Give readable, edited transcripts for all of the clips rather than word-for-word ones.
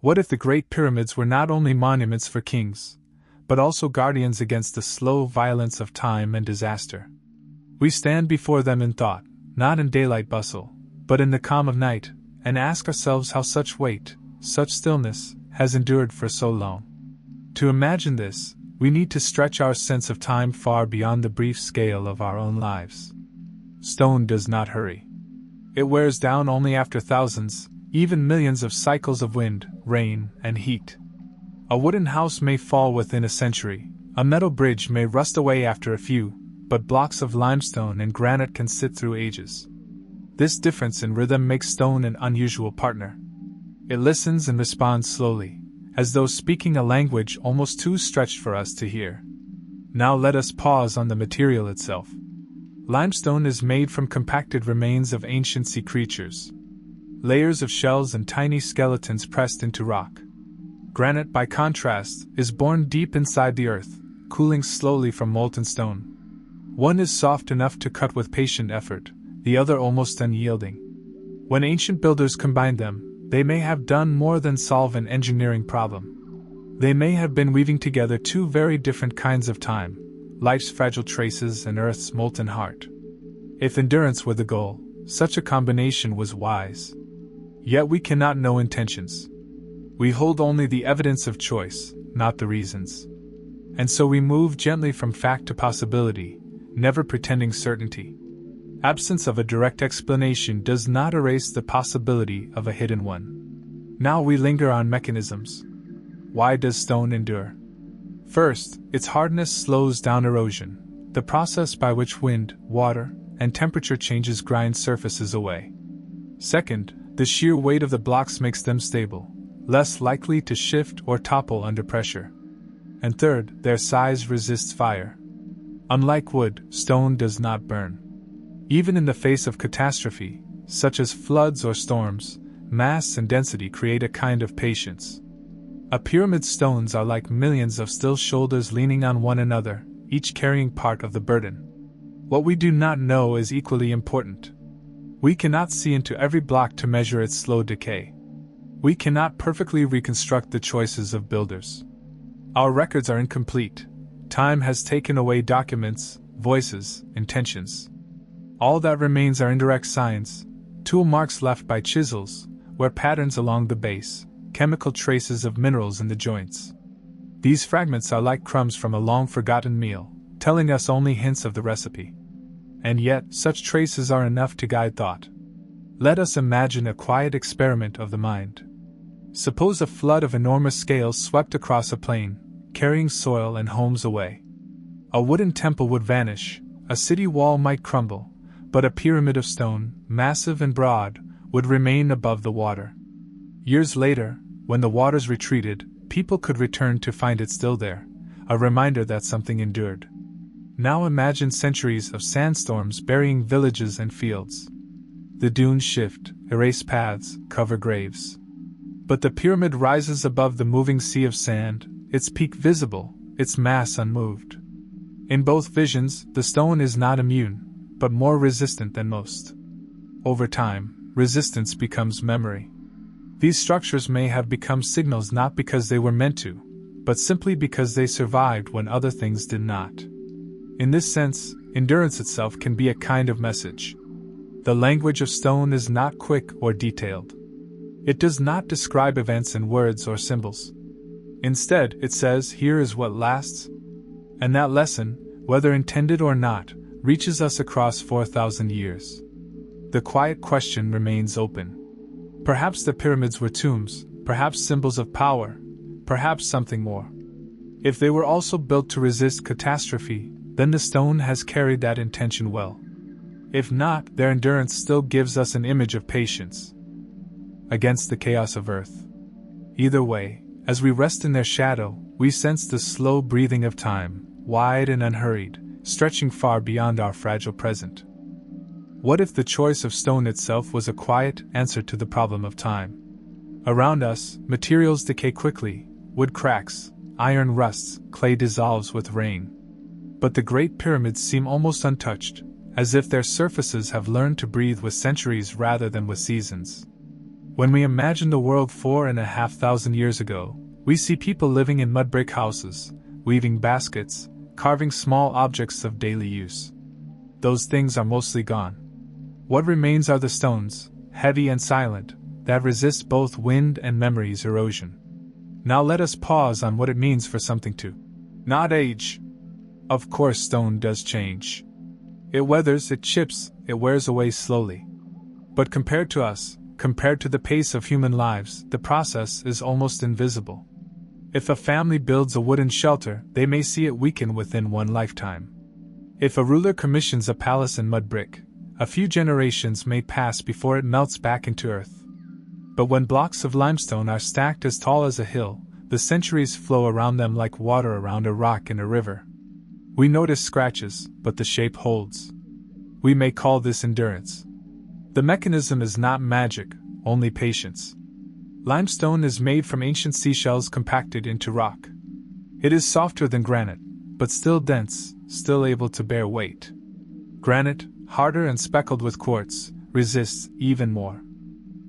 What if the Great Pyramids were not only monuments for kings, but also guardians against the slow violence of time and disaster? We stand before them in thought, not in daylight bustle, but in the calm of night, and ask ourselves how such weight, such stillness, has endured for so long. To imagine this, we need to stretch our sense of time far beyond the brief scale of our own lives. Stone does not hurry. It wears down only after thousands, even millions of cycles of wind, rain, and heat. A wooden house may fall within a century, a metal bridge may rust away after a few, but blocks of limestone and granite can sit through ages. This difference in rhythm makes stone an unusual partner. It listens and responds slowly, as though speaking a language almost too stretched for us to hear. Now let us pause on the material itself. Limestone is made from compacted remains of ancient sea creatures. Layers of shells and tiny skeletons pressed into rock. Granite, by contrast, is born deep inside the earth, cooling slowly from molten stone. One is soft enough to cut with patient effort, the other almost unyielding. When ancient builders combined them, they may have done more than solve an engineering problem. They may have been weaving together two very different kinds of time, life's fragile traces and Earth's molten heart. If endurance were the goal, such a combination was wise. Yet we cannot know intentions. We hold only the evidence of choice, not the reasons. And so we move gently from fact to possibility, never pretending certainty. Absence of a direct explanation does not erase the possibility of a hidden one. Now we linger on mechanisms. Why does stone endure? First, its hardness slows down erosion, the process by which wind, water, and temperature changes grind surfaces away. Second, the sheer weight of the blocks makes them stable, less likely to shift or topple under pressure. And third, their size resists fire. Unlike wood, stone does not burn. Even in the face of catastrophe, such as floods or storms, mass and density create a kind of patience. A pyramid's stones are like millions of still shoulders leaning on one another, each carrying part of the burden. What we do not know is equally important. We cannot see into every block to measure its slow decay. We cannot perfectly reconstruct the choices of builders. Our records are incomplete. Time has taken away documents, voices, intentions. All that remains are indirect signs, tool marks left by chisels, where patterns along the base, chemical traces of minerals in the joints. These fragments are like crumbs from a long-forgotten meal, telling us only hints of the recipe. And yet, such traces are enough to guide thought. Let us imagine a quiet experiment of the mind. Suppose a flood of enormous scale swept across a plain, carrying soil and homes away. A wooden temple would vanish, a city wall might crumble, but a pyramid of stone, massive and broad, would remain above the water. Years later, when the waters retreated, people could return to find it still there, a reminder that something endured. Now imagine centuries of sandstorms burying villages and fields. The dunes shift, erase paths, cover graves. But the pyramid rises above the moving sea of sand, its peak visible, its mass unmoved. In both visions, the stone is not immune, but more resistant than most. Over time, resistance becomes memory. These structures may have become signals not because they were meant to, but simply because they survived when other things did not. In this sense, endurance itself can be a kind of message. The language of stone is not quick or detailed. It does not describe events in words or symbols. Instead, it says, "Here is what lasts." And that lesson, whether intended or not, reaches us across 4,000 years. The quiet question remains open. Perhaps the pyramids were tombs, perhaps symbols of power, perhaps something more. If they were also built to resist catastrophe, then the stone has carried that intention well. If not, their endurance still gives us an image of patience against the chaos of earth. Either way, as we rest in their shadow, we sense the slow breathing of time, wide and unhurried, stretching far beyond our fragile present. What if the choice of stone itself was a quiet answer to the problem of time? Around us, materials decay quickly, wood cracks, iron rusts, clay dissolves with rain. But the great pyramids seem almost untouched, as if their surfaces have learned to breathe with centuries rather than with seasons. When we imagine the world 4,500 years ago, we see people living in mud brick houses, weaving baskets, carving small objects of daily use. Those things are mostly gone. What remains are the stones, heavy and silent, that resist both wind and memory's erosion. Now let us pause on what it means for something to not age. Of course, stone does change. It weathers, it chips, it wears away slowly. But compared to us, compared to the pace of human lives, the process is almost invisible. If a family builds a wooden shelter, they may see it weaken within one lifetime. If a ruler commissions a palace in mud brick, a few generations may pass before it melts back into earth. But when blocks of limestone are stacked as tall as a hill, the centuries flow around them like water around a rock in a river. We notice scratches, but the shape holds. We may call this endurance. The mechanism is not magic, only patience. Limestone is made from ancient seashells compacted into rock. It is softer than granite, but still dense, still able to bear weight. Granite, harder and speckled with quartz, resists even more.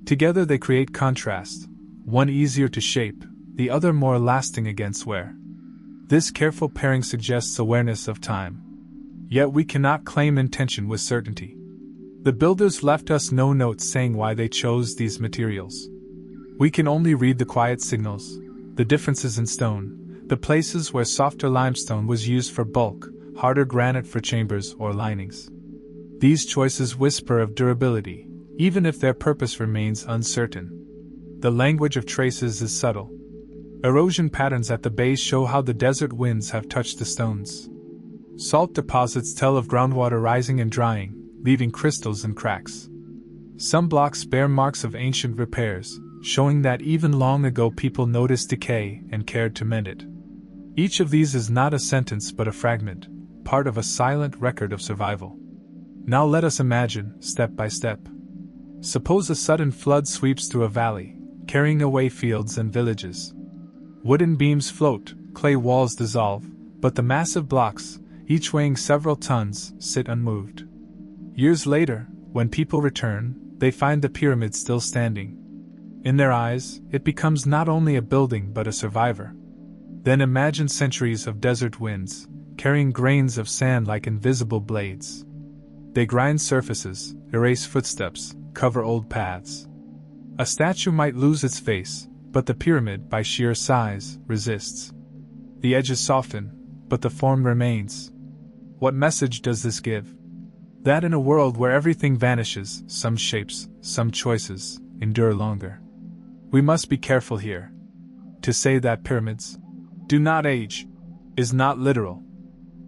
Together they create contrast, one easier to shape, the other more lasting against wear. This careful pairing suggests awareness of time. Yet we cannot claim intention with certainty. The builders left us no notes saying why they chose these materials. We can only read the quiet signals, the differences in stone, the places where softer limestone was used for bulk, harder granite for chambers or linings. These choices whisper of durability, even if their purpose remains uncertain. The language of traces is subtle. Erosion patterns at the base show how the desert winds have touched the stones. Salt deposits tell of groundwater rising and drying, leaving crystals and cracks. Some blocks bear marks of ancient repairs, showing that even long ago people noticed decay and cared to mend it. Each of these is not a sentence but a fragment, part of a silent record of survival. Now let us imagine, step by step. Suppose a sudden flood sweeps through a valley, carrying away fields and villages. Wooden beams float, clay walls dissolve, but the massive blocks, each weighing several tons, sit unmoved. Years later, when people return, they find the pyramid still standing. In their eyes, it becomes not only a building but a survivor. Then imagine centuries of desert winds, carrying grains of sand like invisible blades. They grind surfaces, erase footsteps, cover old paths. A statue might lose its face, but the pyramid, by sheer size, resists. The edges soften, but the form remains. What message does this give? That in a world where everything vanishes, some shapes, some choices, endure longer. We must be careful here. To say that pyramids do not age is not literal.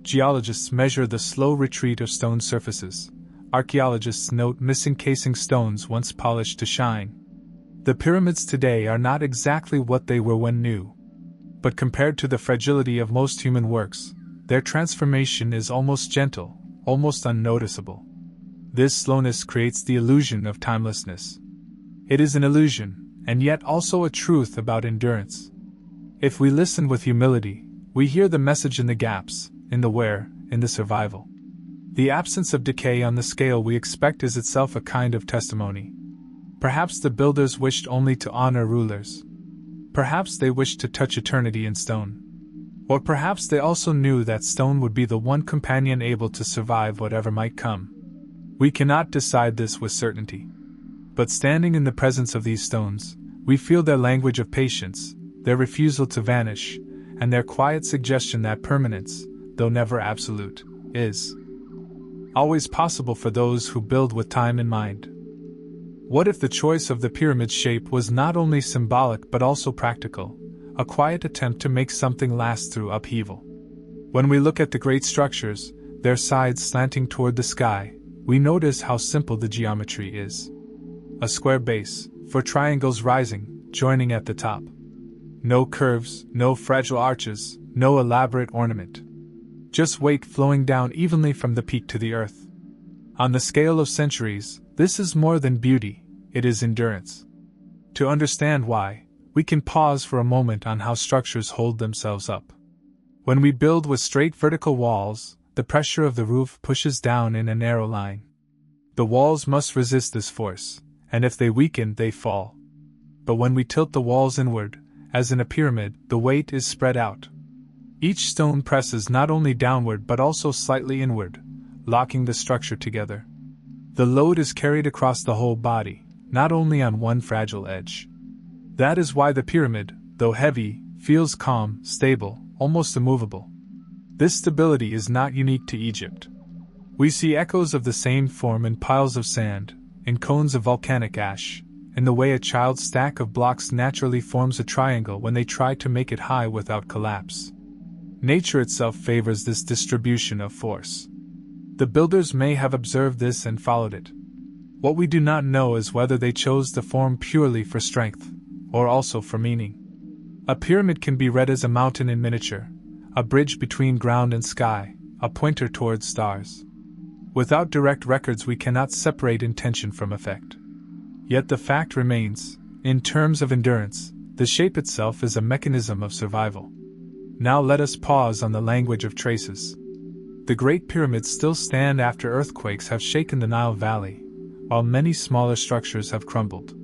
Geologists measure the slow retreat of stone surfaces. Archaeologists note missing casing stones once polished to shine. The pyramids today are not exactly what they were when new. But compared to the fragility of most human works, their transformation is almost gentle, almost unnoticeable. This slowness creates the illusion of timelessness. It is an illusion, and yet also a truth about endurance. If we listen with humility, we hear the message in the gaps, in the where, in the survival. The absence of decay on the scale we expect is itself a kind of testimony. Perhaps the builders wished only to honor rulers. Perhaps they wished to touch eternity in stone. Or perhaps they also knew that stone would be the one companion able to survive whatever might come. We cannot decide this with certainty. But standing in the presence of these stones, we feel their language of patience, their refusal to vanish, and their quiet suggestion that permanence, though never absolute, is always possible for those who build with time in mind. What if the choice of the pyramid's shape was not only symbolic but also practical, a quiet attempt to make something last through upheaval? When we look at the great structures, their sides slanting toward the sky, we notice how simple the geometry is. A square base, for triangles rising, joining at the top. No curves, no fragile arches, no elaborate ornament. Just weight flowing down evenly from the peak to the earth. On the scale of centuries, this is more than beauty, it is endurance. To understand why, we can pause for a moment on how structures hold themselves up. When we build with straight vertical walls, the pressure of the roof pushes down in a narrow line. The walls must resist this force, and if they weaken, they fall. But when we tilt the walls inward, as in a pyramid, the weight is spread out. Each stone presses not only downward but also slightly inward, locking the structure together. The load is carried across the whole body, not only on one fragile edge. That is why the pyramid, though heavy, feels calm, stable, almost immovable. This stability is not unique to Egypt. We see echoes of the same form in piles of sand, in cones of volcanic ash, in the way a child's stack of blocks naturally forms a triangle when they try to make it high without collapse. Nature itself favors this distribution of force. The builders may have observed this and followed it. What we do not know is whether they chose the form purely for strength, or also for meaning. A pyramid can be read as a mountain in miniature, a bridge between ground and sky, a pointer towards stars. Without direct records we cannot separate intention from effect. Yet the fact remains, in terms of endurance, the shape itself is a mechanism of survival. Now let us pause on the language of traces. The Great Pyramids still stand after earthquakes have shaken the Nile Valley, while many smaller structures have crumbled.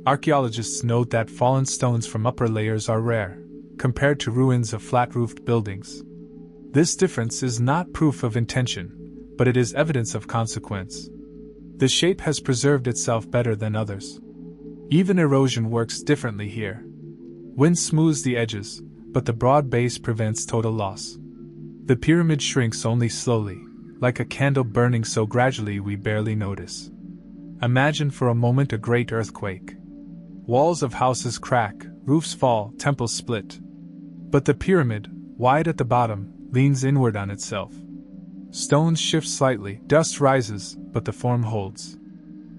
Archaeologists note that fallen stones from upper layers are rare, compared to ruins of flat-roofed buildings. This difference is not proof of intention, but it is evidence of consequence. The shape has preserved itself better than others. Even erosion works differently here. Wind smooths the edges, but the broad base prevents total loss. The pyramid shrinks only slowly, like a candle burning so gradually we barely notice. Imagine for a moment a great earthquake. Walls of houses crack, roofs fall, temples split. But the pyramid, wide at the bottom, leans inward on itself. Stones shift slightly, dust rises, but the form holds.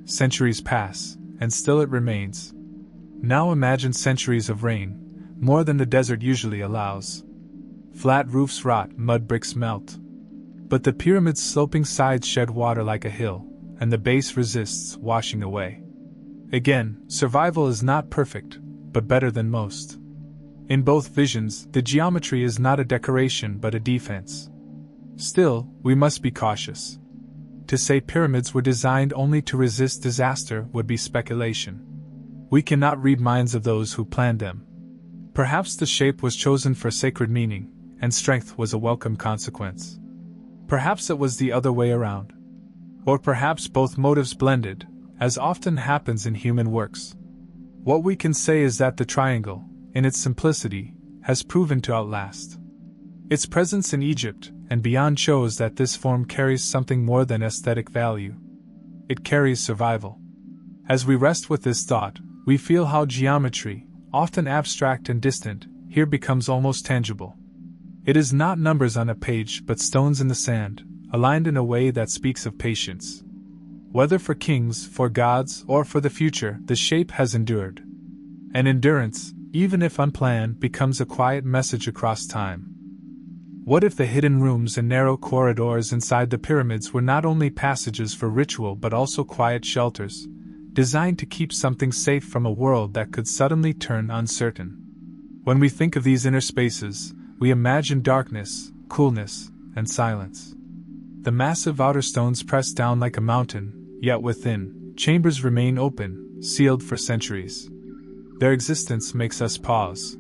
Centuries pass, and still it remains. Now imagine centuries of rain, more than the desert usually allows. Flat roofs rot, mud bricks melt. But the pyramid's sloping sides shed water like a hill, and the base resists, washing away. Again, survival is not perfect, but better than most. In both visions, the geometry is not a decoration but a defense. Still, we must be cautious. To say pyramids were designed only to resist disaster would be speculation. We cannot read minds of those who planned them. Perhaps the shape was chosen for sacred meaning, and strength was a welcome consequence. Perhaps it was the other way around. Or perhaps both motives blended, as often happens in human works. What we can say is that the triangle, in its simplicity, has proven to outlast. Its presence in Egypt and beyond shows that this form carries something more than aesthetic value. It carries survival. As we rest with this thought, we feel how geometry, often abstract and distant, here becomes almost tangible. It is not numbers on a page but stones in the sand, aligned in a way that speaks of patience. Whether for kings, for gods, or for the future, the shape has endured. And endurance, even if unplanned, becomes a quiet message across time. What if the hidden rooms and narrow corridors inside the pyramids were not only passages for ritual but also quiet shelters, designed to keep something safe from a world that could suddenly turn uncertain? When we think of these inner spaces, we imagine darkness, coolness, and silence. The massive outer stones press down like a mountain, yet within, chambers remain open, sealed for centuries. Their existence makes us pause.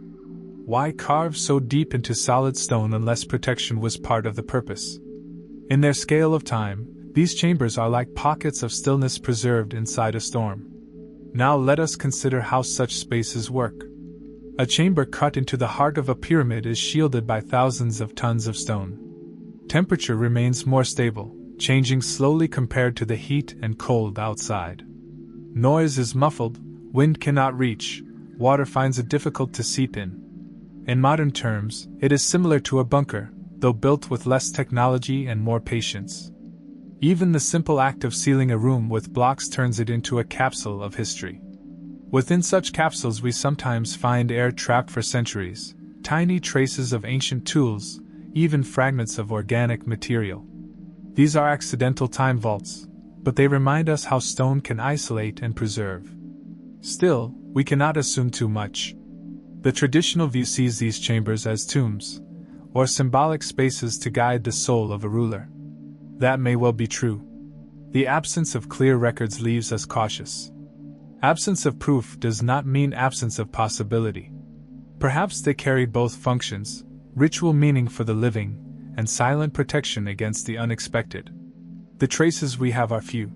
Why carve so deep into solid stone unless protection was part of the purpose? In their scale of time, these chambers are like pockets of stillness preserved inside a storm. Now let us consider how such spaces work. A chamber cut into the heart of a pyramid is shielded by thousands of tons of stone. Temperature remains more stable, changing slowly compared to the heat and cold outside. Noise is muffled, wind cannot reach, water finds it difficult to seep in. In modern terms, it is similar to a bunker, though built with less technology and more patience. Even the simple act of sealing a room with blocks turns it into a capsule of history. Within such capsules we sometimes find air trapped for centuries, tiny traces of ancient tools, even fragments of organic material. These are accidental time vaults, but they remind us how stone can isolate and preserve. Still, we cannot assume too much. The traditional view sees these chambers as tombs, or symbolic spaces to guide the soul of a ruler. That may well be true. The absence of clear records leaves us cautious. Absence of proof does not mean absence of possibility. Perhaps they carried both functions, ritual meaning for the living, and silent protection against the unexpected. The traces we have are few.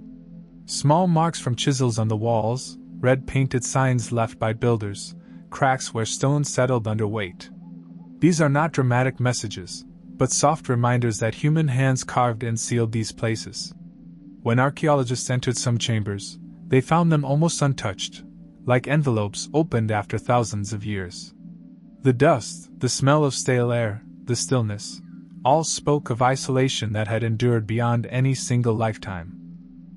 Small marks from chisels on the walls, red painted signs left by builders, cracks where stone settled under weight. These are not dramatic messages, but soft reminders that human hands carved and sealed these places. When archaeologists entered some chambers, they found them almost untouched, like envelopes opened after thousands of years. The dust, the smell of stale air, the stillness, all spoke of isolation that had endured beyond any single lifetime.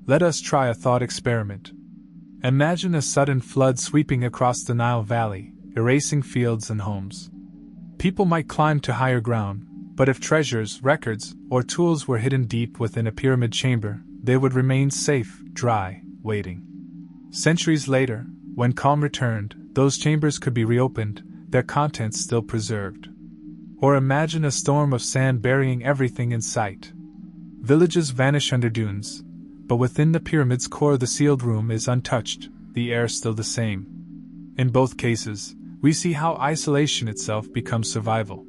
Let us try a thought experiment. Imagine a sudden flood sweeping across the Nile Valley, erasing fields and homes. People might climb to higher ground, but if treasures, records, or tools were hidden deep within a pyramid chamber, they would remain safe, dry, waiting. Centuries later, when calm returned, those chambers could be reopened, their contents still preserved. Or imagine a storm of sand burying everything in sight. Villages vanish under dunes, but within the pyramid's core the sealed room is untouched, the air still the same. In both cases, we see how isolation itself becomes survival.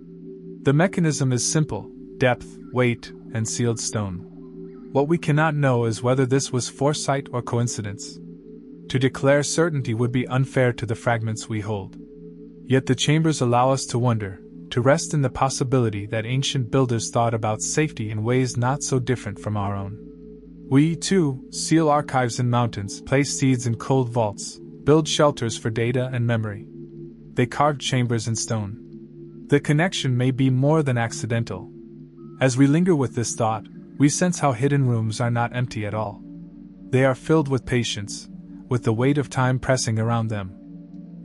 The mechanism is simple: depth, weight, and sealed stone. What we cannot know is whether this was foresight or coincidence. To declare certainty would be unfair to the fragments we hold. Yet the chambers allow us to wonder, to rest in the possibility that ancient builders thought about safety in ways not so different from our own. We, too, seal archives in mountains, place seeds in cold vaults, build shelters for data and memory. They carved chambers in stone. The connection may be more than accidental. As we linger with this thought, we sense how hidden rooms are not empty at all. They are filled with patience, with the weight of time pressing around them.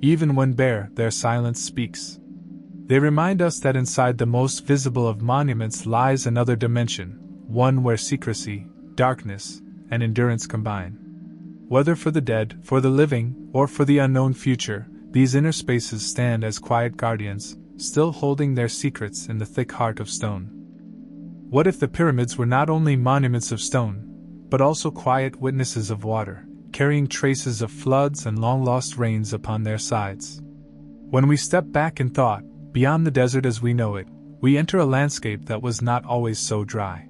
Even when bare, their silence speaks. They remind us that inside the most visible of monuments lies another dimension, one where secrecy, darkness, and endurance combine. Whether for the dead, for the living, or for the unknown future, these inner spaces stand as quiet guardians, still holding their secrets in the thick heart of stone. What if the pyramids were not only monuments of stone, but also quiet witnesses of water, carrying traces of floods and long-lost rains upon their sides? When we step back in thought, beyond the desert as we know it, we enter a landscape that was not always so dry.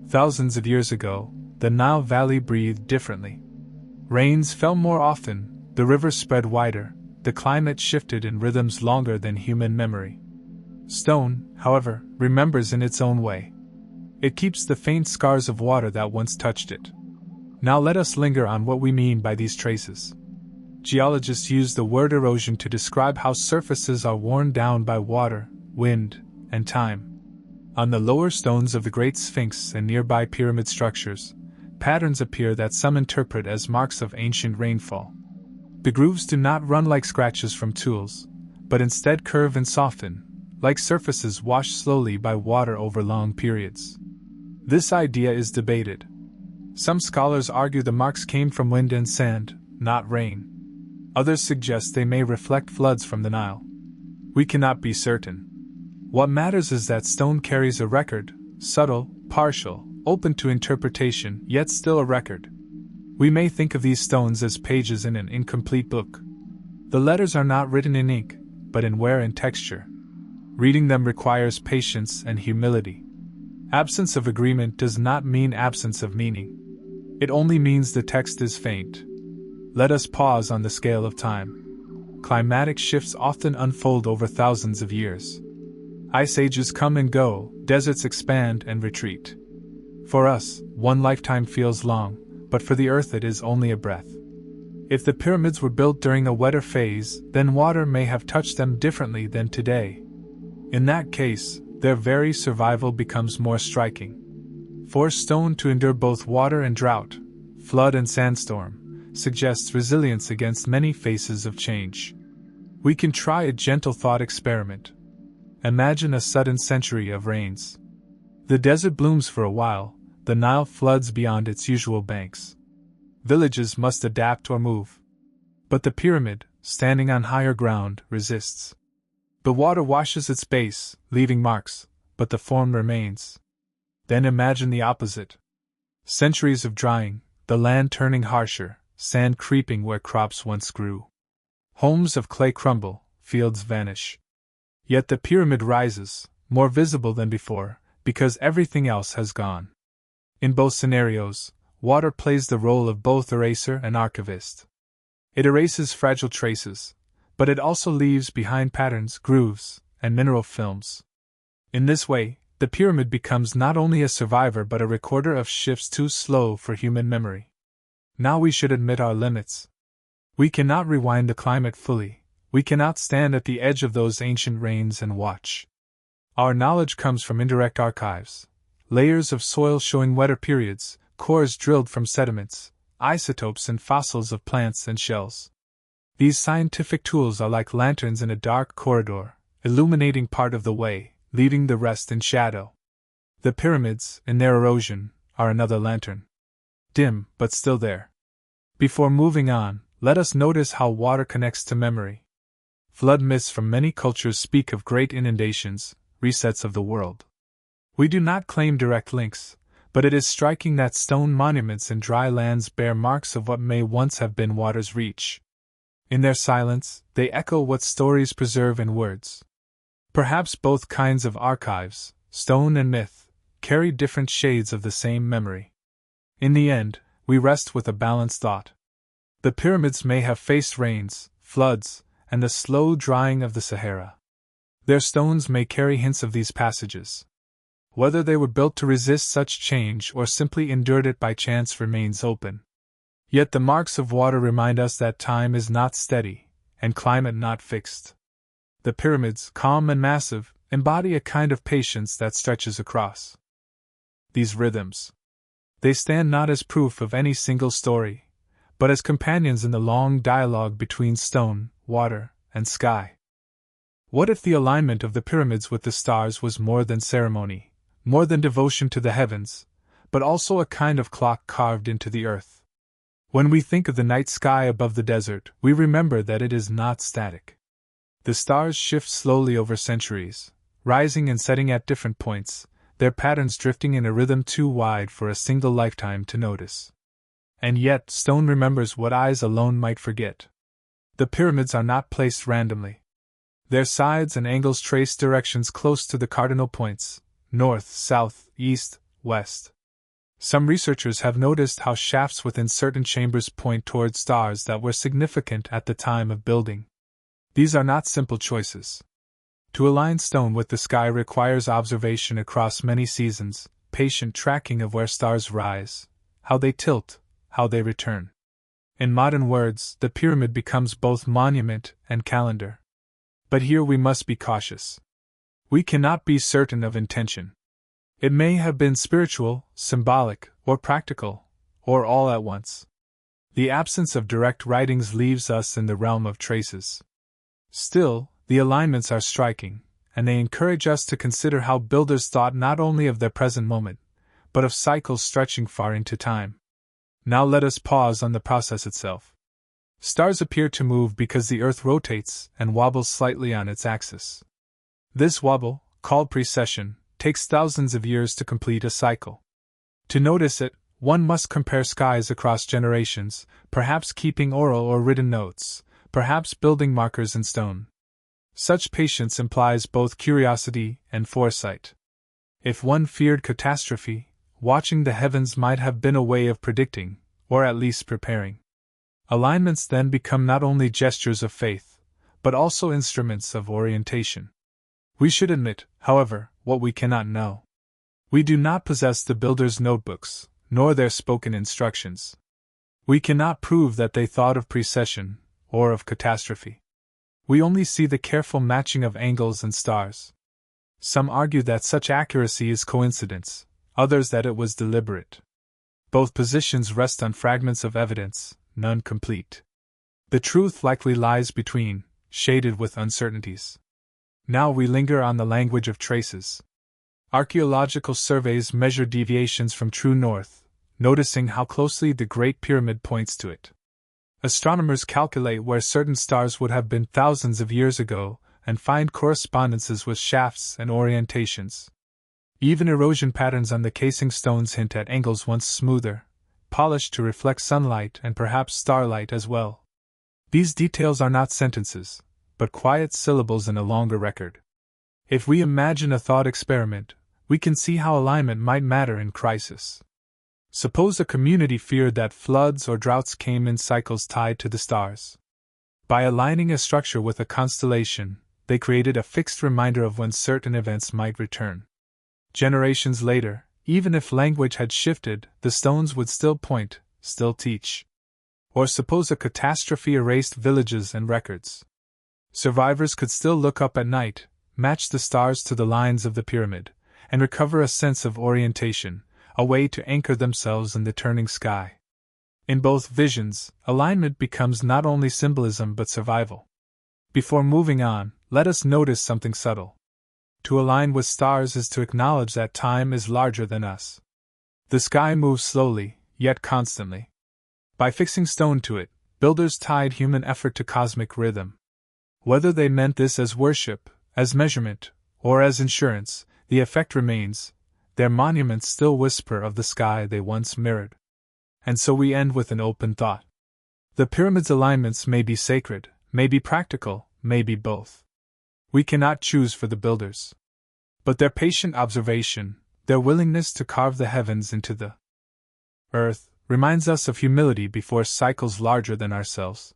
Thousands of years ago, the Nile Valley breathed differently. Rains fell more often, the rivers spread wider, the climate shifted in rhythms longer than human memory. Stone, however, remembers in its own way. It keeps the faint scars of water that once touched it. Now let us linger on what we mean by these traces. Geologists use the word erosion to describe how surfaces are worn down by water, wind, and time. On the lower stones of the Great Sphinx and nearby pyramid structures, patterns appear that some interpret as marks of ancient rainfall. The grooves do not run like scratches from tools, but instead curve and soften, like surfaces washed slowly by water over long periods. This idea is debated. Some scholars argue the marks came from wind and sand, not rain. Others suggest they may reflect floods from the Nile. We cannot be certain. What matters is that stone carries a record, subtle, partial, open to interpretation, yet still a record. We may think of these stones as pages in an incomplete book. The letters are not written in ink, but in wear and texture. Reading them requires patience and humility. Absence of agreement does not mean absence of meaning. It only means the text is faint. Let us pause on the scale of time. Climatic shifts often unfold over thousands of years. Ice ages come and go, deserts expand and retreat. For us, one lifetime feels long, but for the earth it is only a breath. If the pyramids were built during a wetter phase, then water may have touched them differently than today. In that case, their very survival becomes more striking. For stone to endure both water and drought, flood and sandstorm, suggests resilience against many phases of change. We can try a gentle thought experiment. Imagine a sudden century of rains. The desert blooms for a while, the Nile floods beyond its usual banks. Villages must adapt or move. But the pyramid, standing on higher ground, resists. The water washes its base, leaving marks, but the form remains. Then imagine the opposite. Centuries of drying, the land turning harsher, sand creeping where crops once grew. Homes of clay crumble, fields vanish. Yet the pyramid rises, more visible than before, because everything else has gone. In both scenarios, water plays the role of both eraser and archivist. It erases fragile traces, but it also leaves behind patterns, grooves, and mineral films. In this way, the pyramid becomes not only a survivor but a recorder of shifts too slow for human memory. Now we should admit our limits. We cannot rewind the climate fully, we cannot stand at the edge of those ancient rains and watch. Our knowledge comes from indirect archives, layers of soil showing wetter periods, cores drilled from sediments, isotopes and fossils of plants and shells. These scientific tools are like lanterns in a dark corridor, illuminating part of the way, leaving the rest in shadow. The pyramids, in their erosion, are another lantern. Dim, but still there. Before moving on, let us notice how water connects to memory. Flood myths from many cultures speak of great inundations, resets of the world. We do not claim direct links, but it is striking that stone monuments in dry lands bear marks of what may once have been water's reach. In their silence, they echo what stories preserve in words. Perhaps both kinds of archives, stone and myth, carry different shades of the same memory. In the end, we rest with a balanced thought. The pyramids may have faced rains, floods, and the slow drying of the Sahara. Their stones may carry hints of these passages. Whether they were built to resist such change or simply endured it by chance remains open. Yet the marks of water remind us that time is not steady, and climate not fixed. The pyramids, calm and massive, embody a kind of patience that stretches across these rhythms. They stand not as proof of any single story, but as companions in the long dialogue between stone, water, and sky. What if the alignment of the pyramids with the stars was more than ceremony, more than devotion to the heavens, but also a kind of clock carved into the earth? When we think of the night sky above the desert, we remember that it is not static. The stars shift slowly over centuries, rising and setting at different points, their patterns drifting in a rhythm too wide for a single lifetime to notice. And yet, stone remembers what eyes alone might forget. The pyramids are not placed randomly. Their sides and angles trace directions close to the cardinal points: north, south, east, west. Some researchers have noticed how shafts within certain chambers point toward stars that were significant at the time of building. These are not simple choices. To align stone with the sky requires observation across many seasons, patient tracking of where stars rise, how they tilt, how they return. In modern words, the pyramid becomes both monument and calendar. But here we must be cautious. We cannot be certain of intention. It may have been spiritual, symbolic, or practical, or all at once. The absence of direct writings leaves us in the realm of traces. Still, the alignments are striking, and they encourage us to consider how builders thought not only of their present moment, but of cycles stretching far into time. Now let us pause on the process itself. Stars appear to move because the Earth rotates and wobbles slightly on its axis. This wobble, called precession, takes thousands of years to complete a cycle. To notice it, one must compare skies across generations, perhaps keeping oral or written notes, perhaps building markers in stone. Such patience implies both curiosity and foresight. If one feared catastrophe, watching the heavens might have been a way of predicting, or at least preparing. Alignments then become not only gestures of faith, but also instruments of orientation. We should admit, however, what we cannot know. We do not possess the builders' notebooks, nor their spoken instructions. We cannot prove that they thought of precession, or of catastrophe. We only see the careful matching of angles and stars. Some argue that such accuracy is coincidence, others that it was deliberate. Both positions rest on fragments of evidence, none complete. The truth likely lies between, shaded with uncertainties. Now we linger on the language of traces. Archaeological surveys measure deviations from true north, noticing how closely the Great Pyramid points to it. Astronomers calculate where certain stars would have been thousands of years ago and find correspondences with shafts and orientations. Even erosion patterns on the casing stones hint at angles once smoother, polished to reflect sunlight and perhaps starlight as well. These details are not sentences, but quiet syllables in a longer record. If we imagine a thought experiment, we can see how alignment might matter in crisis. Suppose a community feared that floods or droughts came in cycles tied to the stars. By aligning a structure with a constellation, they created a fixed reminder of when certain events might return. Generations later, even if language had shifted, the stones would still point, still teach. Or suppose a catastrophe erased villages and records. Survivors could still look up at night, match the stars to the lines of the pyramid, and recover a sense of orientation, a way to anchor themselves in the turning sky. In both visions, alignment becomes not only symbolism but survival. Before moving on, let us notice something subtle. To align with stars is to acknowledge that time is larger than us. The sky moves slowly, yet constantly. By fixing stone to it, builders tied human effort to cosmic rhythm. Whether they meant this as worship, as measurement, or as insurance, the effect remains. Their monuments still whisper of the sky they once mirrored. And so we end with an open thought. The pyramid's alignments may be sacred, may be practical, may be both. We cannot choose for the builders. But their patient observation, their willingness to carve the heavens into the earth, reminds us of humility before cycles larger than ourselves.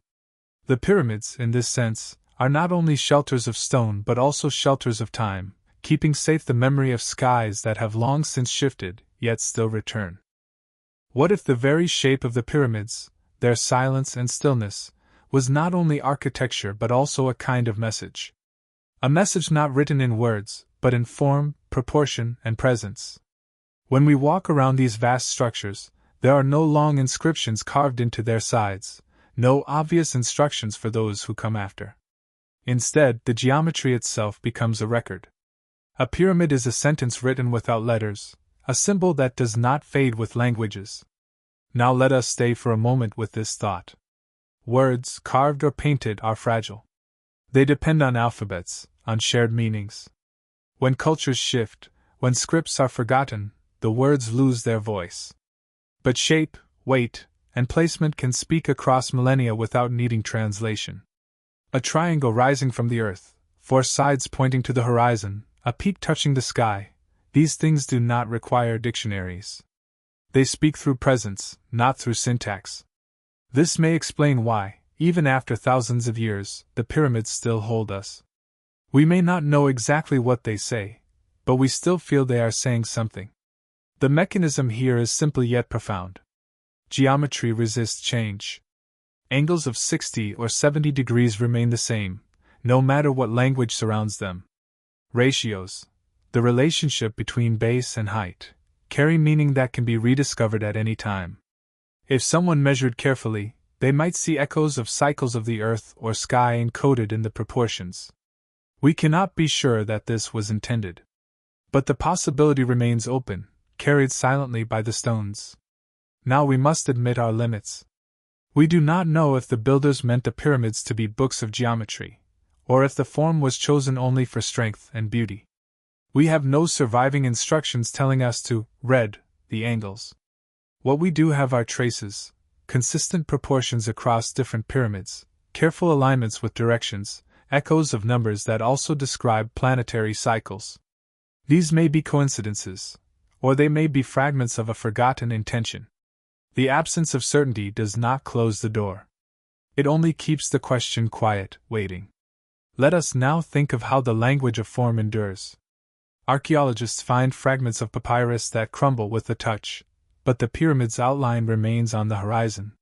The pyramids, in this sense, are not only shelters of stone but also shelters of time, keeping safe the memory of skies that have long since shifted, yet still return. What if the very shape of the pyramids, their silence and stillness, was not only architecture but also a kind of message? A message not written in words, but in form, proportion, and presence. When we walk around these vast structures, there are no long inscriptions carved into their sides, no obvious instructions for those who come after. Instead, the geometry itself becomes a record. A pyramid is a sentence written without letters, a symbol that does not fade with languages. Now let us stay for a moment with this thought. Words, carved or painted, are fragile. They depend on alphabets, on shared meanings. When cultures shift, when scripts are forgotten, the words lose their voice. But shape, weight, and placement can speak across millennia without needing translation. A triangle rising from the earth, four sides pointing to the horizon, a peak touching the sky, these things do not require dictionaries. They speak through presence, not through syntax. This may explain why, even after thousands of years, the pyramids still hold us. We may not know exactly what they say, but we still feel they are saying something. The mechanism here is simple yet profound. Geometry resists change. Angles of 60 or 70 degrees remain the same, no matter what language surrounds them. Ratios, the relationship between base and height, carry meaning that can be rediscovered at any time. If someone measured carefully, they might see echoes of cycles of the earth or sky encoded in the proportions. We cannot be sure that this was intended. But the possibility remains open, carried silently by the stones. Now we must admit our limits. We do not know if the builders meant the pyramids to be books of geometry, or if the form was chosen only for strength and beauty. We have no surviving instructions telling us to read the angles. What we do have are traces, consistent proportions across different pyramids, careful alignments with directions, echoes of numbers that also describe planetary cycles. These may be coincidences, or they may be fragments of a forgotten intention. The absence of certainty does not close the door. It only keeps the question quiet, waiting. Let us now think of how the language of form endures. Archaeologists find fragments of papyrus that crumble with the touch, but the pyramid's outline remains on the horizon.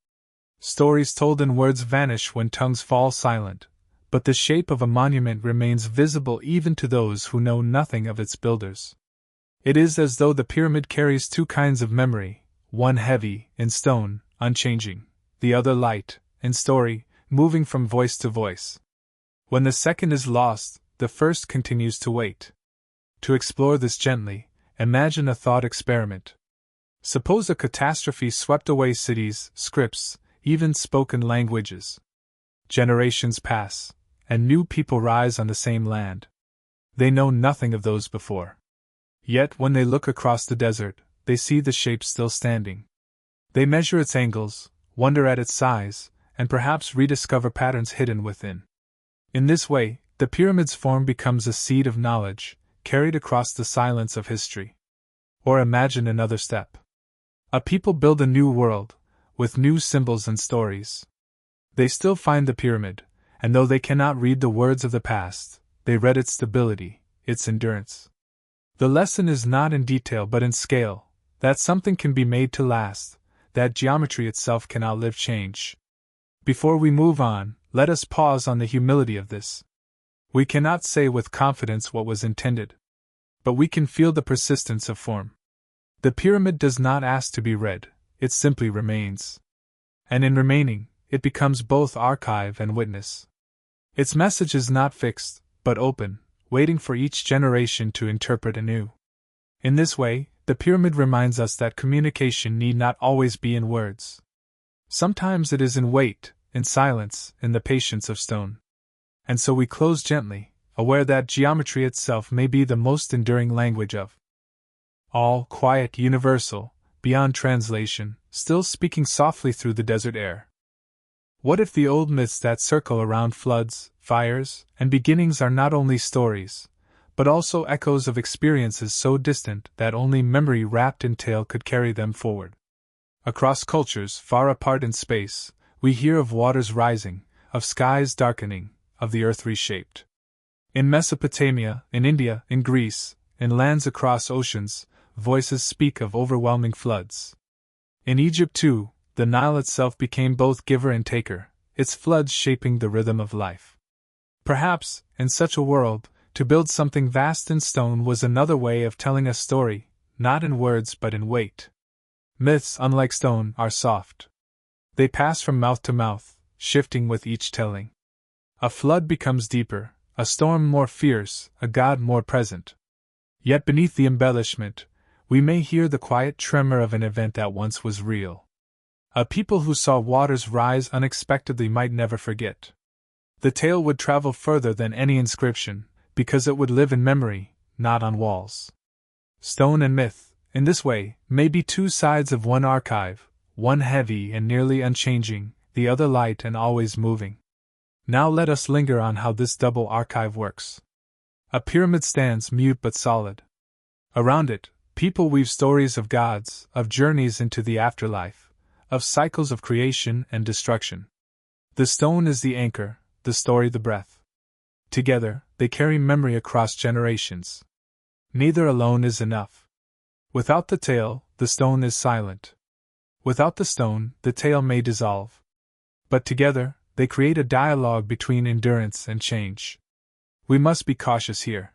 Stories told in words vanish when tongues fall silent, but the shape of a monument remains visible even to those who know nothing of its builders. It is as though the pyramid carries two kinds of memory, one heavy, in stone, unchanging, the other light, in story, moving from voice to voice. When the second is lost, the first continues to wait. To explore this gently, imagine a thought experiment. Suppose a catastrophe swept away cities, scripts, even spoken languages. Generations pass, and new people rise on the same land. They know nothing of those before. Yet when they look across the desert, they see the shape still standing. They measure its angles, wonder at its size, and perhaps rediscover patterns hidden within. In this way, the pyramid's form becomes a seed of knowledge, carried across the silence of history. Or imagine another step. A people build a new world, with new symbols and stories. They still find the pyramid, and though they cannot read the words of the past, they read its stability, its endurance. The lesson is not in detail but in scale, that something can be made to last, that geometry itself can outlive change. Before we move on, let us pause on the humility of this. We cannot say with confidence what was intended, but we can feel the persistence of form. The pyramid does not ask to be read, it simply remains. And in remaining, it becomes both archive and witness. Its message is not fixed, but open, waiting for each generation to interpret anew. In this way, the pyramid reminds us that communication need not always be in words. Sometimes it is in wait, in silence, in the patience of stone. And so we close gently, aware that geometry itself may be the most enduring language of all, quiet, universal, beyond translation, still speaking softly through the desert air. What if the old myths that circle around floods, fires, and beginnings are not only stories, but also echoes of experiences so distant that only memory wrapped in tale could carry them forward? Across cultures far apart in space, we hear of waters rising, of skies darkening, of the earth reshaped. In Mesopotamia, in India, in Greece, in lands across oceans, voices speak of overwhelming floods. In Egypt, too, the Nile itself became both giver and taker, its floods shaping the rhythm of life. Perhaps, in such a world, to build something vast in stone was another way of telling a story, not in words but in weight. Myths, unlike stone, are soft. They pass from mouth to mouth, shifting with each telling. A flood becomes deeper, a storm more fierce, a god more present. Yet beneath the embellishment, we may hear the quiet tremor of an event that once was real. A people who saw waters rise unexpectedly might never forget. The tale would travel further than any inscription, because it would live in memory, not on walls. Stone and myth, in this way, may be two sides of one archive, one heavy and nearly unchanging, the other light and always moving. Now let us linger on how this double archive works. A pyramid stands mute but solid. Around it, people weave stories of gods, of journeys into the afterlife, of cycles of creation and destruction. The stone is the anchor, the story the breath. Together, they carry memory across generations. Neither alone is enough. Without the tale, the stone is silent. Without the stone, the tale may dissolve. But together, they create a dialogue between endurance and change. We must be cautious here.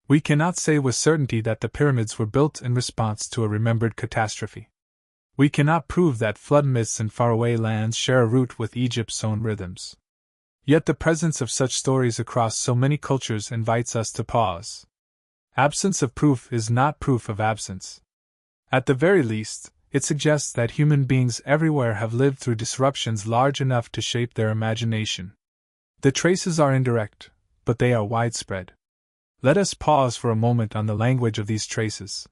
We cannot say with certainty that the pyramids were built in response to a remembered catastrophe. We cannot prove that flood myths in faraway lands share a root with Egypt's own rhythms. Yet the presence of such stories across so many cultures invites us to pause. Absence of proof is not proof of absence. At the very least, it suggests that human beings everywhere have lived through disruptions large enough to shape their imagination. The traces are indirect, but they are widespread. Let us pause for a moment on the language of these traces.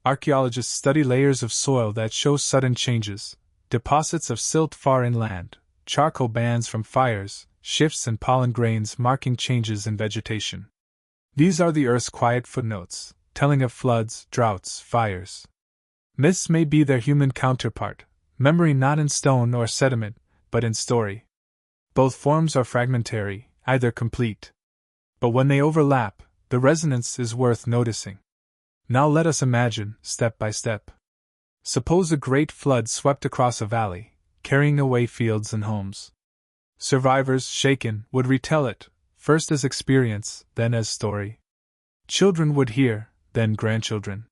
Archaeologists study layers of soil that show sudden changes, deposits of silt far inland, charcoal bands from fires, shifts in pollen grains marking changes in vegetation. These are the Earth's quiet footnotes, telling of floods, droughts, fires. Myths may be their human counterpart, memory not in stone or sediment, but in story. Both forms are fragmentary, either complete. But when they overlap, the resonance is worth noticing. Now let us imagine, step by step. Suppose a great flood swept across a valley, carrying away fields and homes. Survivors, shaken, would retell it, first as experience, then as story. Children would hear, then grandchildren.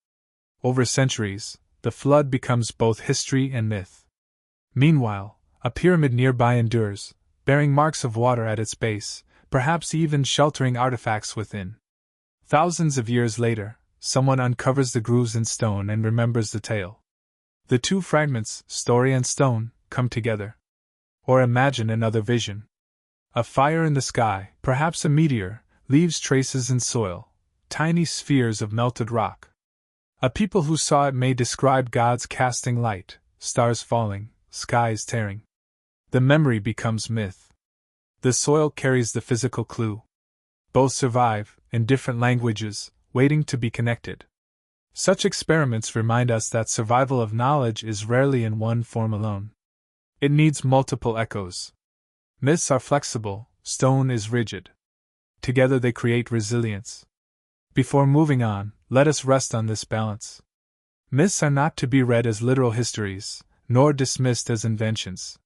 Over centuries, the flood becomes both history and myth. Meanwhile, a pyramid nearby endures, bearing marks of water at its base, perhaps even sheltering artifacts within. Thousands of years later, someone uncovers the grooves in stone and remembers the tale. The two fragments, story and stone, come together. Or imagine another vision. A fire in the sky, perhaps a meteor, leaves traces in soil, tiny spheres of melted rock. A people who saw it may describe gods casting light, stars falling, skies tearing. The memory becomes myth. The soil carries the physical clue. Both survive, in different languages, waiting to be connected. Such experiments remind us that survival of knowledge is rarely in one form alone. It needs multiple echoes. Myths are flexible, stone is rigid. Together they create resilience. Before moving on, let us rest on this balance. Myths are not to be read as literal histories, nor dismissed as inventions.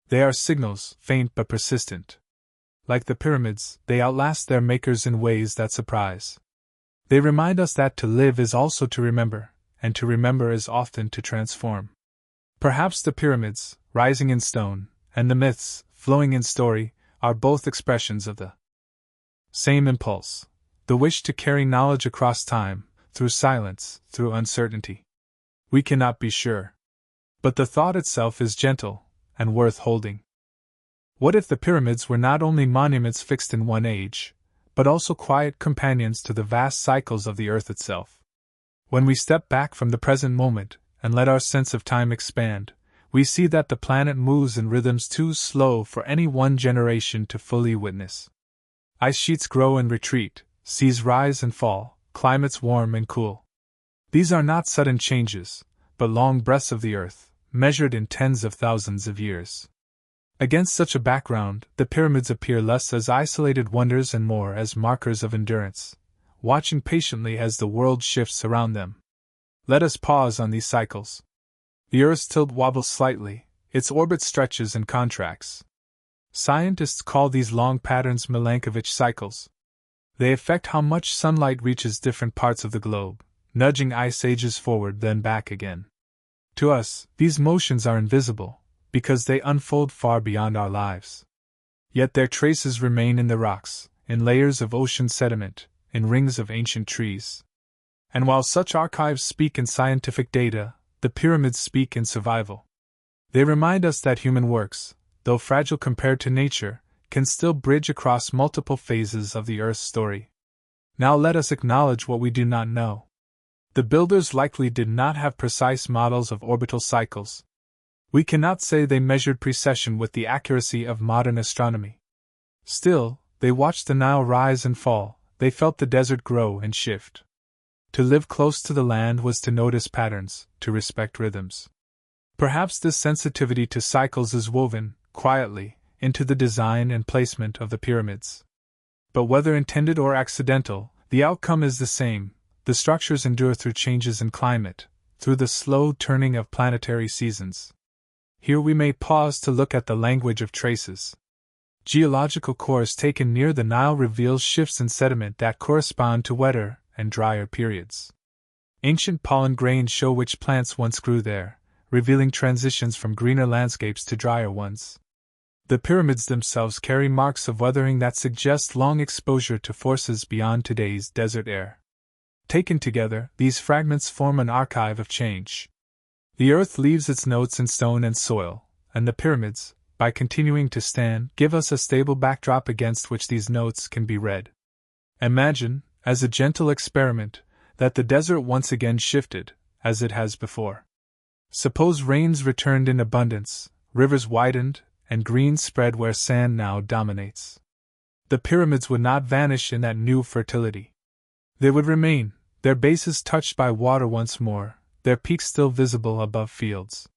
They are signals, faint but persistent. Like the pyramids, they outlast their makers in ways that surprise. They remind us that to live is also to remember, and to remember is often to transform. Perhaps the pyramids, rising in stone, and the myths, flowing in story, are both expressions of the same impulse, the wish to carry knowledge across time, through silence, through uncertainty. We cannot be sure. But the thought itself is gentle, and worth holding. What if the pyramids were not only monuments fixed in one age, but also quiet companions to the vast cycles of the earth itself? When we step back from the present moment, and let our sense of time expand, we see that the planet moves in rhythms too slow for any one generation to fully witness. Ice sheets grow and retreat, seas rise and fall, climates warm and cool. These are not sudden changes, but long breaths of the earth, measured in tens of thousands of years. Against such a background, the pyramids appear less as isolated wonders and more as markers of endurance, watching patiently as the world shifts around them. Let us pause on these cycles. The Earth's tilt wobbles slightly, its orbit stretches and contracts. Scientists call these long patterns Milankovitch cycles. They affect how much sunlight reaches different parts of the globe, nudging ice ages forward then back again. To us, these motions are invisible, because they unfold far beyond our lives. Yet their traces remain in the rocks, in layers of ocean sediment, in rings of ancient trees. And while such archives speak in scientific data, the pyramids speak in survival. They remind us that human works, though fragile compared to nature, can still bridge across multiple phases of the Earth's story. Now let us acknowledge what we do not know. The builders likely did not have precise models of orbital cycles. We cannot say they measured precession with the accuracy of modern astronomy. Still, they watched the Nile rise and fall, they felt the desert grow and shift. To live close to the land was to notice patterns, to respect rhythms. Perhaps this sensitivity to cycles is woven, quietly, into the design and placement of the pyramids. But whether intended or accidental, the outcome is the same. The structures endure through changes in climate, through the slow turning of planetary seasons. Here we may pause to look at the language of traces. Geological cores taken near the Nile reveals shifts in sediment that correspond to wetter and drier periods. Ancient pollen grains show which plants once grew there, revealing transitions from greener landscapes to drier ones. The pyramids themselves carry marks of weathering that suggest long exposure to forces beyond today's desert air. Taken together, these fragments form an archive of change. The earth leaves its notes in stone and soil, and the pyramids, by continuing to stand, give us a stable backdrop against which these notes can be read. Imagine, as a gentle experiment, that the desert once again shifted, as it has before. Suppose rains returned in abundance, rivers widened, and green spread where sand now dominates. The pyramids would not vanish in that new fertility. They would remain, their bases touched by water once more, their peaks still visible above fields.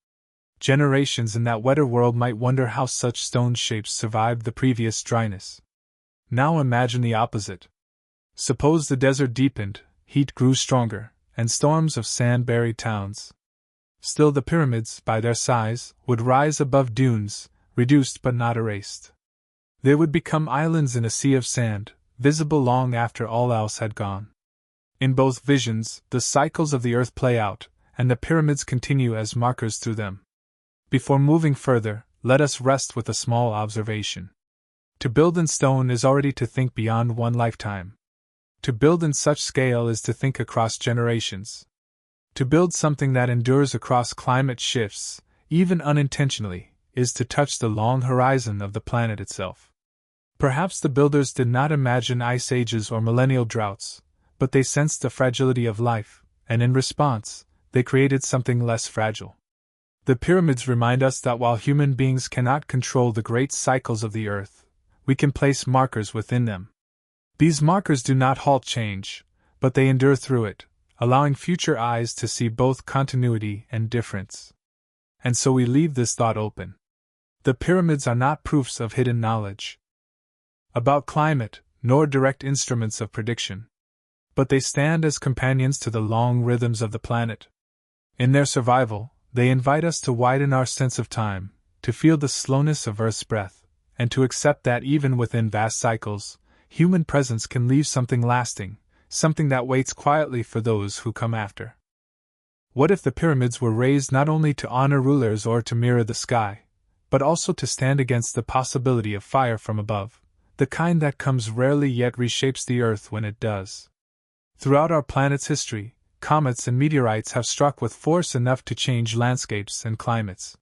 Generations in that wetter world might wonder how such stone shapes survived the previous dryness. Now imagine the opposite. Suppose the desert deepened, heat grew stronger, and storms of sand buried towns. Still the pyramids, by their size, would rise above dunes, reduced but not erased. They would become islands in a sea of sand, visible long after all else had gone. In both visions, the cycles of the earth play out, and the pyramids continue as markers through them. Before moving further, let us rest with a small observation. To build in stone is already to think beyond one lifetime. To build in such scale is to think across generations. To build something that endures across climate shifts, even unintentionally, is to touch the long horizon of the planet itself. Perhaps the builders did not imagine ice ages or millennial droughts, but they sensed the fragility of life, and in response, they created something less fragile. The pyramids remind us that while human beings cannot control the great cycles of the earth, we can place markers within them. These markers do not halt change, but they endure through it, allowing future eyes to see both continuity and difference. And so we leave this thought open. The pyramids are not proofs of hidden knowledge about climate, nor direct instruments of prediction. But they stand as companions to the long rhythms of the planet. In their survival, they invite us to widen our sense of time, to feel the slowness of Earth's breath, and to accept that even within vast cycles, human presence can leave something lasting, something that waits quietly for those who come after. What if the pyramids were raised not only to honor rulers or to mirror the sky, but also to stand against the possibility of fire from above, the kind that comes rarely yet reshapes the Earth when it does? Throughout our planet's history, comets and meteorites have struck with force enough to change landscapes and climates.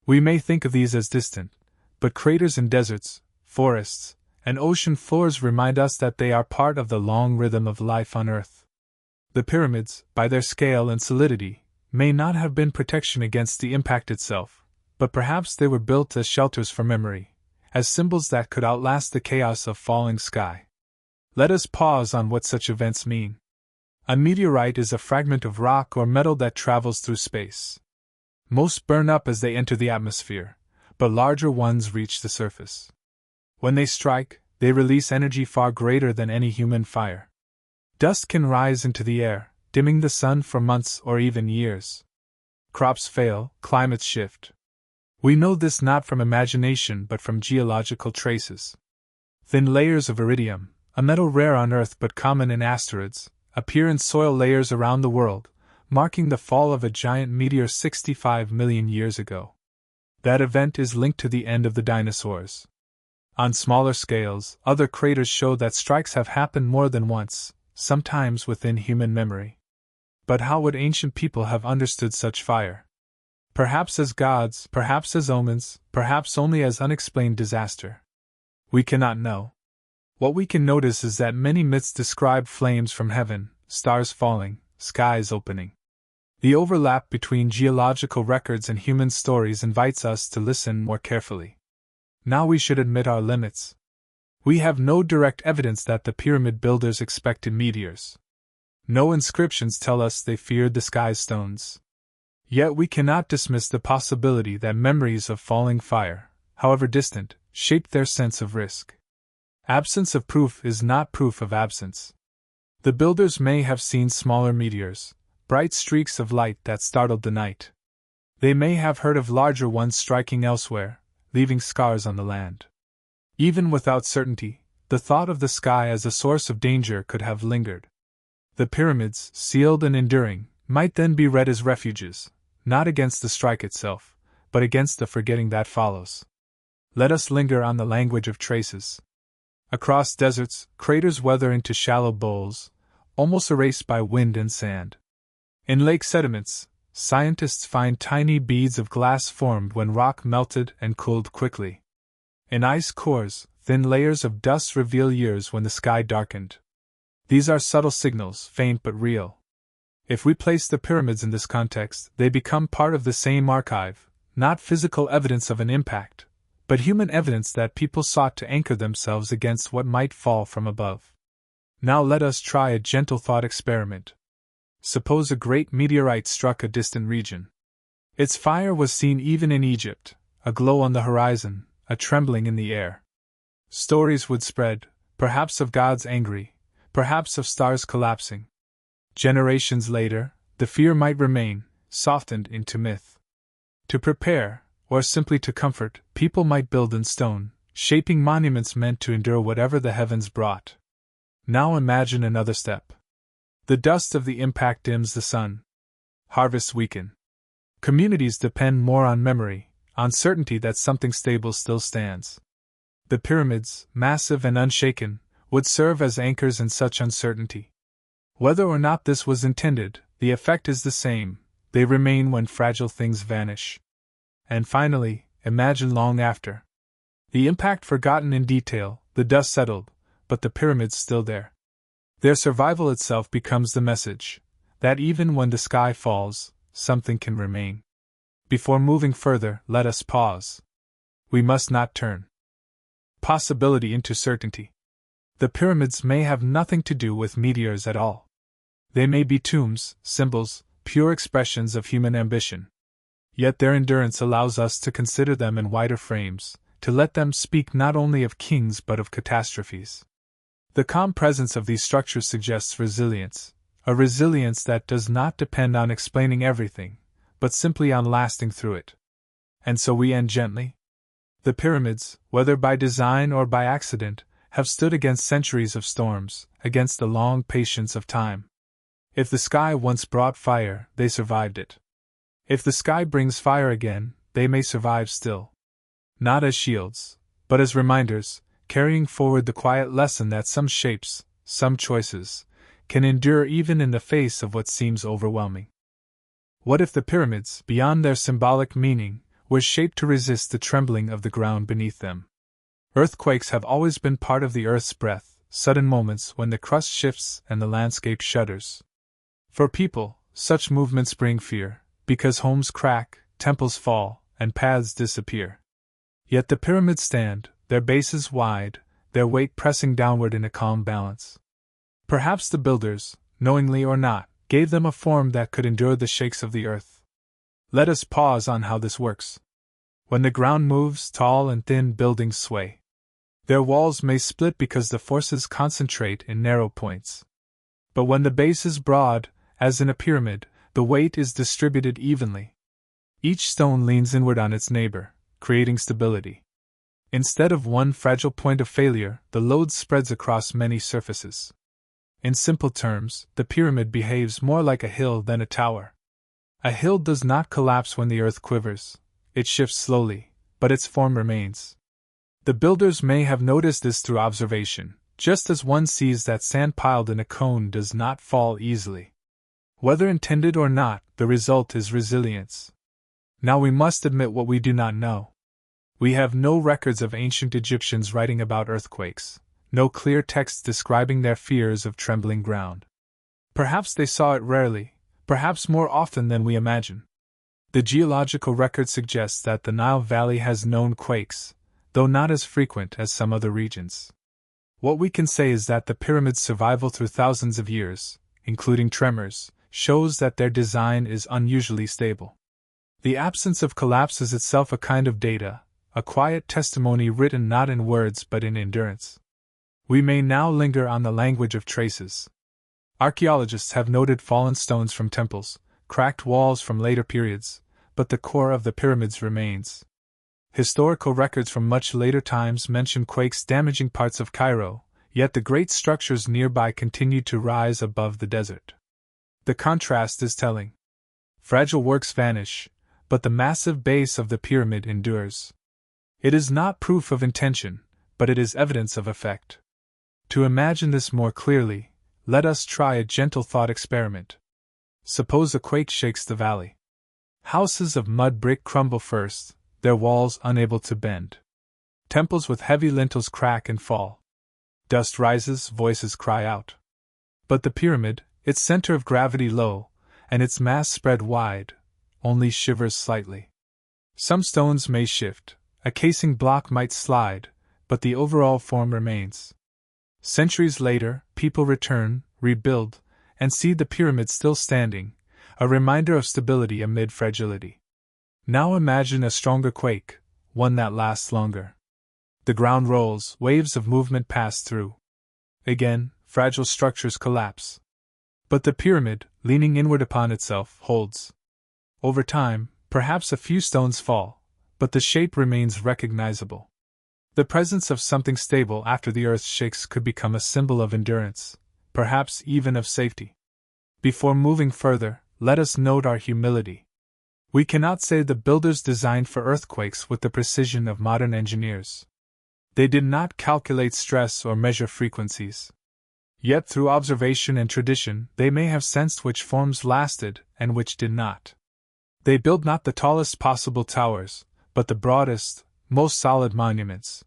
We may think of these as distant, but craters in deserts, forests, and ocean floors remind us that they are part of the long rhythm of life on Earth. The pyramids, by their scale and solidity, may not have been protection against the impact itself, but perhaps they were built as shelters for memory, as symbols that could outlast the chaos of falling sky. Let us pause on what such events mean. A meteorite is a fragment of rock or metal that travels through space. Most burn up as they enter the atmosphere, but larger ones reach the surface. When they strike, they release energy far greater than any human fire. Dust can rise into the air, dimming the sun for months or even years. Crops fail, climates shift. We know this not from imagination but from geological traces. Thin layers of iridium, a metal rare on Earth but common in asteroids, appear in soil layers around the world, marking the fall of a giant meteor 65 million years ago. That event is linked to the end of the dinosaurs. On smaller scales, other craters show that strikes have happened more than once, sometimes within human memory. But how would ancient people have understood such fire? Perhaps as gods, perhaps as omens, perhaps only as unexplained disaster. We cannot know. What we can notice is that many myths describe flames from heaven, stars falling, skies opening. The overlap between geological records and human stories invites us to listen more carefully. Now we should admit our limits. We have no direct evidence that the pyramid builders expected meteors. No inscriptions tell us they feared the sky's stones. Yet we cannot dismiss the possibility that memories of falling fire, however distant, shaped their sense of risk. Absence of proof is not proof of absence. The builders may have seen smaller meteors, bright streaks of light that startled the night. They may have heard of larger ones striking elsewhere, leaving scars on the land. Even without certainty, the thought of the sky as a source of danger could have lingered. The pyramids, sealed and enduring, might then be read as refuges, not against the strike itself, but against the forgetting that follows. Let us linger on the language of traces. Across deserts, craters weather into shallow bowls, almost erased by wind and sand. In lake sediments, scientists find tiny beads of glass formed when rock melted and cooled quickly. In ice cores, thin layers of dust reveal years when the sky darkened. These are subtle signals, faint but real. If we place the pyramids in this context, they become part of the same archive, not physical evidence of an impact, but human evidence that people sought to anchor themselves against what might fall from above. Now let us try a gentle thought experiment. Suppose a great meteorite struck a distant region. Its fire was seen even in Egypt, a glow on the horizon, a trembling in the air. Stories would spread, perhaps of gods angry, perhaps of stars collapsing. Generations later, the fear might remain, softened into myth. To prepare, or simply to comfort, people might build in stone, shaping monuments meant to endure whatever the heavens brought. Now imagine another step. The dust of the impact dims the sun. Harvests weaken. Communities depend more on memory, on certainty that something stable still stands. The pyramids, massive and unshaken, would serve as anchors in such uncertainty. Whether or not this was intended, the effect is the same: they remain when fragile things vanish. And finally, imagine long after. The impact forgotten in detail, the dust settled, but the pyramids still there. Their survival itself becomes the message that even when the sky falls, something can remain. Before moving further, let us pause. We must not turn possibility into certainty. The pyramids may have nothing to do with meteors at all. They may be tombs, symbols, pure expressions of human ambition. Yet their endurance allows us to consider them in wider frames, to let them speak not only of kings but of catastrophes. The calm presence of these structures suggests resilience, a resilience that does not depend on explaining everything, but simply on lasting through it. And so we end gently. The pyramids, whether by design or by accident, have stood against centuries of storms, against the long patience of time. If the sky once brought fire, they survived it. If the sky brings fire again, they may survive still. Not as shields, but as reminders, carrying forward the quiet lesson that some shapes, some choices, can endure even in the face of what seems overwhelming. What if the pyramids, beyond their symbolic meaning, were shaped to resist the trembling of the ground beneath them? Earthquakes have always been part of the Earth's breath, sudden moments when the crust shifts and the landscape shudders. For people, such movements bring fear, because homes crack, temples fall, and paths disappear. Yet the pyramids stand, their bases wide, their weight pressing downward in a calm balance. Perhaps the builders, knowingly or not, gave them a form that could endure the shakes of the earth. Let us pause on how this works. When the ground moves, tall and thin buildings sway. Their walls may split because the forces concentrate in narrow points. But when the base is broad, as in a pyramid, the weight is distributed evenly. Each stone leans inward on its neighbor, creating stability. Instead of one fragile point of failure, the load spreads across many surfaces. In simple terms, the pyramid behaves more like a hill than a tower. A hill does not collapse when the earth quivers. It shifts slowly, but its form remains. The builders may have noticed this through observation, just as one sees that sand piled in a cone does not fall easily. Whether intended or not, the result is resilience. Now we must admit what we do not know. We have no records of ancient Egyptians writing about earthquakes, no clear texts describing their fears of trembling ground. Perhaps they saw it rarely, perhaps more often than we imagine. The geological record suggests that the Nile Valley has known quakes, though not as frequent as some other regions. What we can say is that the pyramids' survival through thousands of years, including tremors, shows that their design is unusually stable. The absence of collapse is itself a kind of data, a quiet testimony written not in words but in endurance. We may now linger on the language of traces. Archaeologists have noted fallen stones from temples, cracked walls from later periods, but the core of the pyramids remains. Historical records from much later times mention quakes damaging parts of Cairo, yet the great structures nearby continue to rise above the desert. The contrast is telling. Fragile works vanish, but the massive base of the pyramid endures. It is not proof of intention, but it is evidence of effect. To imagine this more clearly, let us try a gentle thought experiment. Suppose a quake shakes the valley. Houses of mud brick crumble first, their walls unable to bend. Temples with heavy lintels crack and fall. Dust rises, voices cry out. But the pyramid, its center of gravity low, and its mass spread wide, only shivers slightly. Some stones may shift, a casing block might slide, but the overall form remains. Centuries later, people return, rebuild, and see the pyramid still standing, a reminder of stability amid fragility. Now imagine a stronger quake, one that lasts longer. The ground rolls, waves of movement pass through. Again, fragile structures collapse. But the pyramid, leaning inward upon itself, holds. Over time, perhaps a few stones fall, but the shape remains recognizable. The presence of something stable after the earth shakes could become a symbol of endurance, perhaps even of safety. Before moving further, let us note our humility. We cannot say the builders designed for earthquakes with the precision of modern engineers. They did not calculate stress or measure frequencies. Yet through observation and tradition, they may have sensed which forms lasted and which did not. They built not the tallest possible towers, but the broadest, most solid monuments.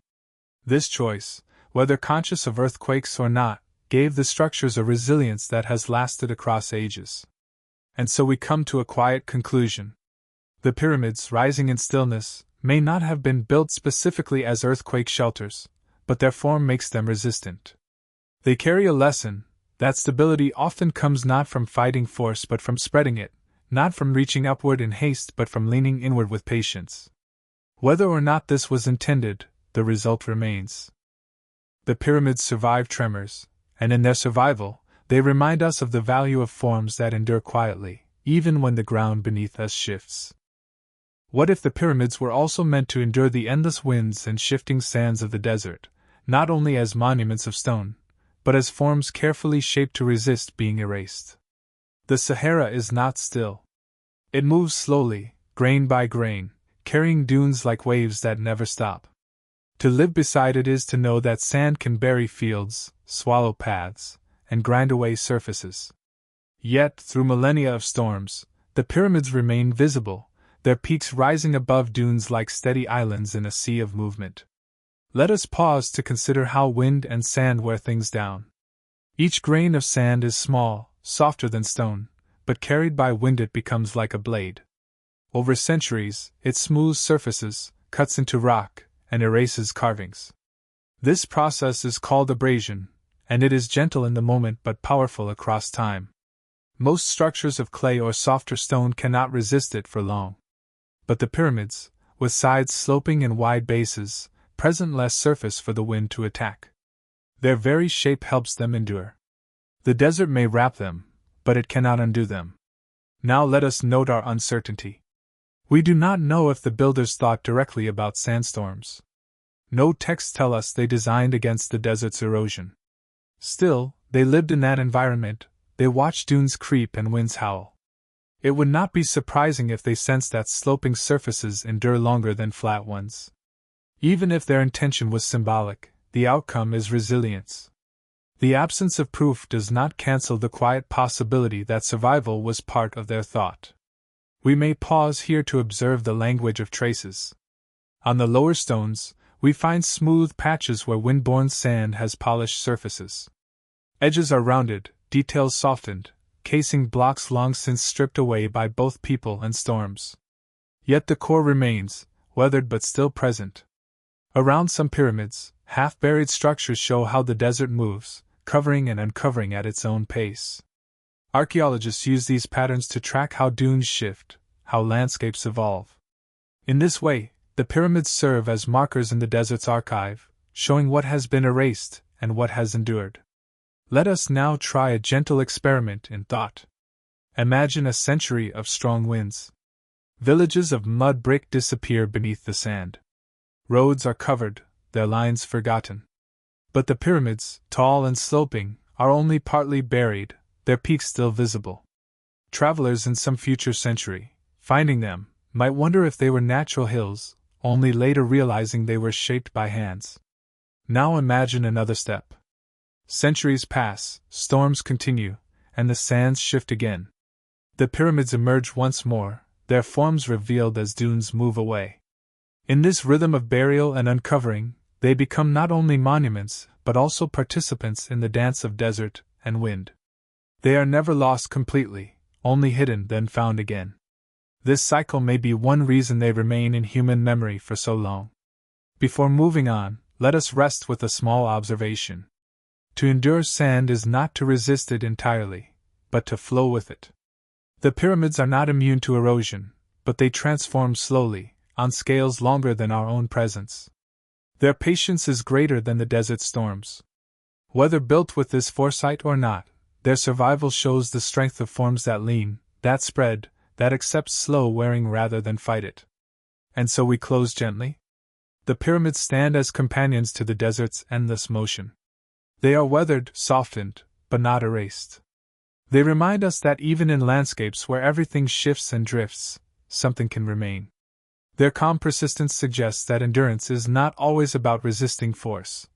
This choice, whether conscious of earthquakes or not, gave the structures a resilience that has lasted across ages. And so we come to a quiet conclusion. The pyramids, rising in stillness, may not have been built specifically as earthquake shelters, but their form makes them resistant. They carry a lesson that stability often comes not from fighting force but from spreading it, not from reaching upward in haste but from leaning inward with patience. Whether or not this was intended, the result remains. The pyramids survive tremors, and in their survival, they remind us of the value of forms that endure quietly, even when the ground beneath us shifts. What if the pyramids were also meant to endure the endless winds and shifting sands of the desert, not only as monuments of stone, but as forms carefully shaped to resist being erased? The Sahara is not still. It moves slowly, grain by grain, carrying dunes like waves that never stop. To live beside it is to know that sand can bury fields, swallow paths, and grind away surfaces. Yet, through millennia of storms, the pyramids remain visible, their peaks rising above dunes like steady islands in a sea of movement. Let us pause to consider how wind and sand wear things down. Each grain of sand is small, softer than stone, but carried by wind it becomes like a blade. Over centuries, it smooths surfaces, cuts into rock, and erases carvings. This process is called abrasion, and it is gentle in the moment but powerful across time. Most structures of clay or softer stone cannot resist it for long. But the pyramids, with sides sloping and wide bases, present less surface for the wind to attack. Their very shape helps them endure. The desert may wrap them, but it cannot undo them. Now let us note our uncertainty. We do not know if the builders thought directly about sandstorms. No texts tell us they designed against the desert's erosion. Still, they lived in that environment, they watched dunes creep and winds howl. It would not be surprising if they sensed that sloping surfaces endure longer than flat ones. Even if their intention was symbolic, the outcome is resilience. The absence of proof does not cancel the quiet possibility that survival was part of their thought. We may pause here to observe the language of traces. On the lower stones, we find smooth patches where wind-borne sand has polished surfaces. Edges are rounded, details softened, casing blocks long since stripped away by both people and storms. Yet the core remains, weathered but still present. Around some pyramids, half-buried structures show how the desert moves, covering and uncovering at its own pace. Archaeologists use these patterns to track how dunes shift, how landscapes evolve. In this way, the pyramids serve as markers in the desert's archive, showing what has been erased and what has endured. Let us now try a gentle experiment in thought. Imagine a century of strong winds. Villages of mud brick disappear beneath the sand. Roads are covered, their lines forgotten. But the pyramids, tall and sloping, are only partly buried, their peaks still visible. Travelers in some future century, finding them, might wonder if they were natural hills, only later realizing they were shaped by hands. Now imagine another step. Centuries pass, storms continue, and the sands shift again. The pyramids emerge once more, their forms revealed as dunes move away. In this rhythm of burial and uncovering, they become not only monuments, but also participants in the dance of desert and wind. They are never lost completely, only hidden then found again. This cycle may be one reason they remain in human memory for so long. Before moving on, let us rest with a small observation. To endure sand is not to resist it entirely, but to flow with it. The pyramids are not immune to erosion, but they transform slowly, on scales longer than our own presence. Their patience is greater than the desert storms. Whether built with this foresight or not, their survival shows the strength of forms that lean, that spread, that accept slow wearing rather than fight it. And so we close gently. The pyramids stand as companions to the desert's endless motion. They are weathered, softened, but not erased. They remind us that even in landscapes where everything shifts and drifts, something can remain. Their calm persistence suggests that endurance is not always about resisting force,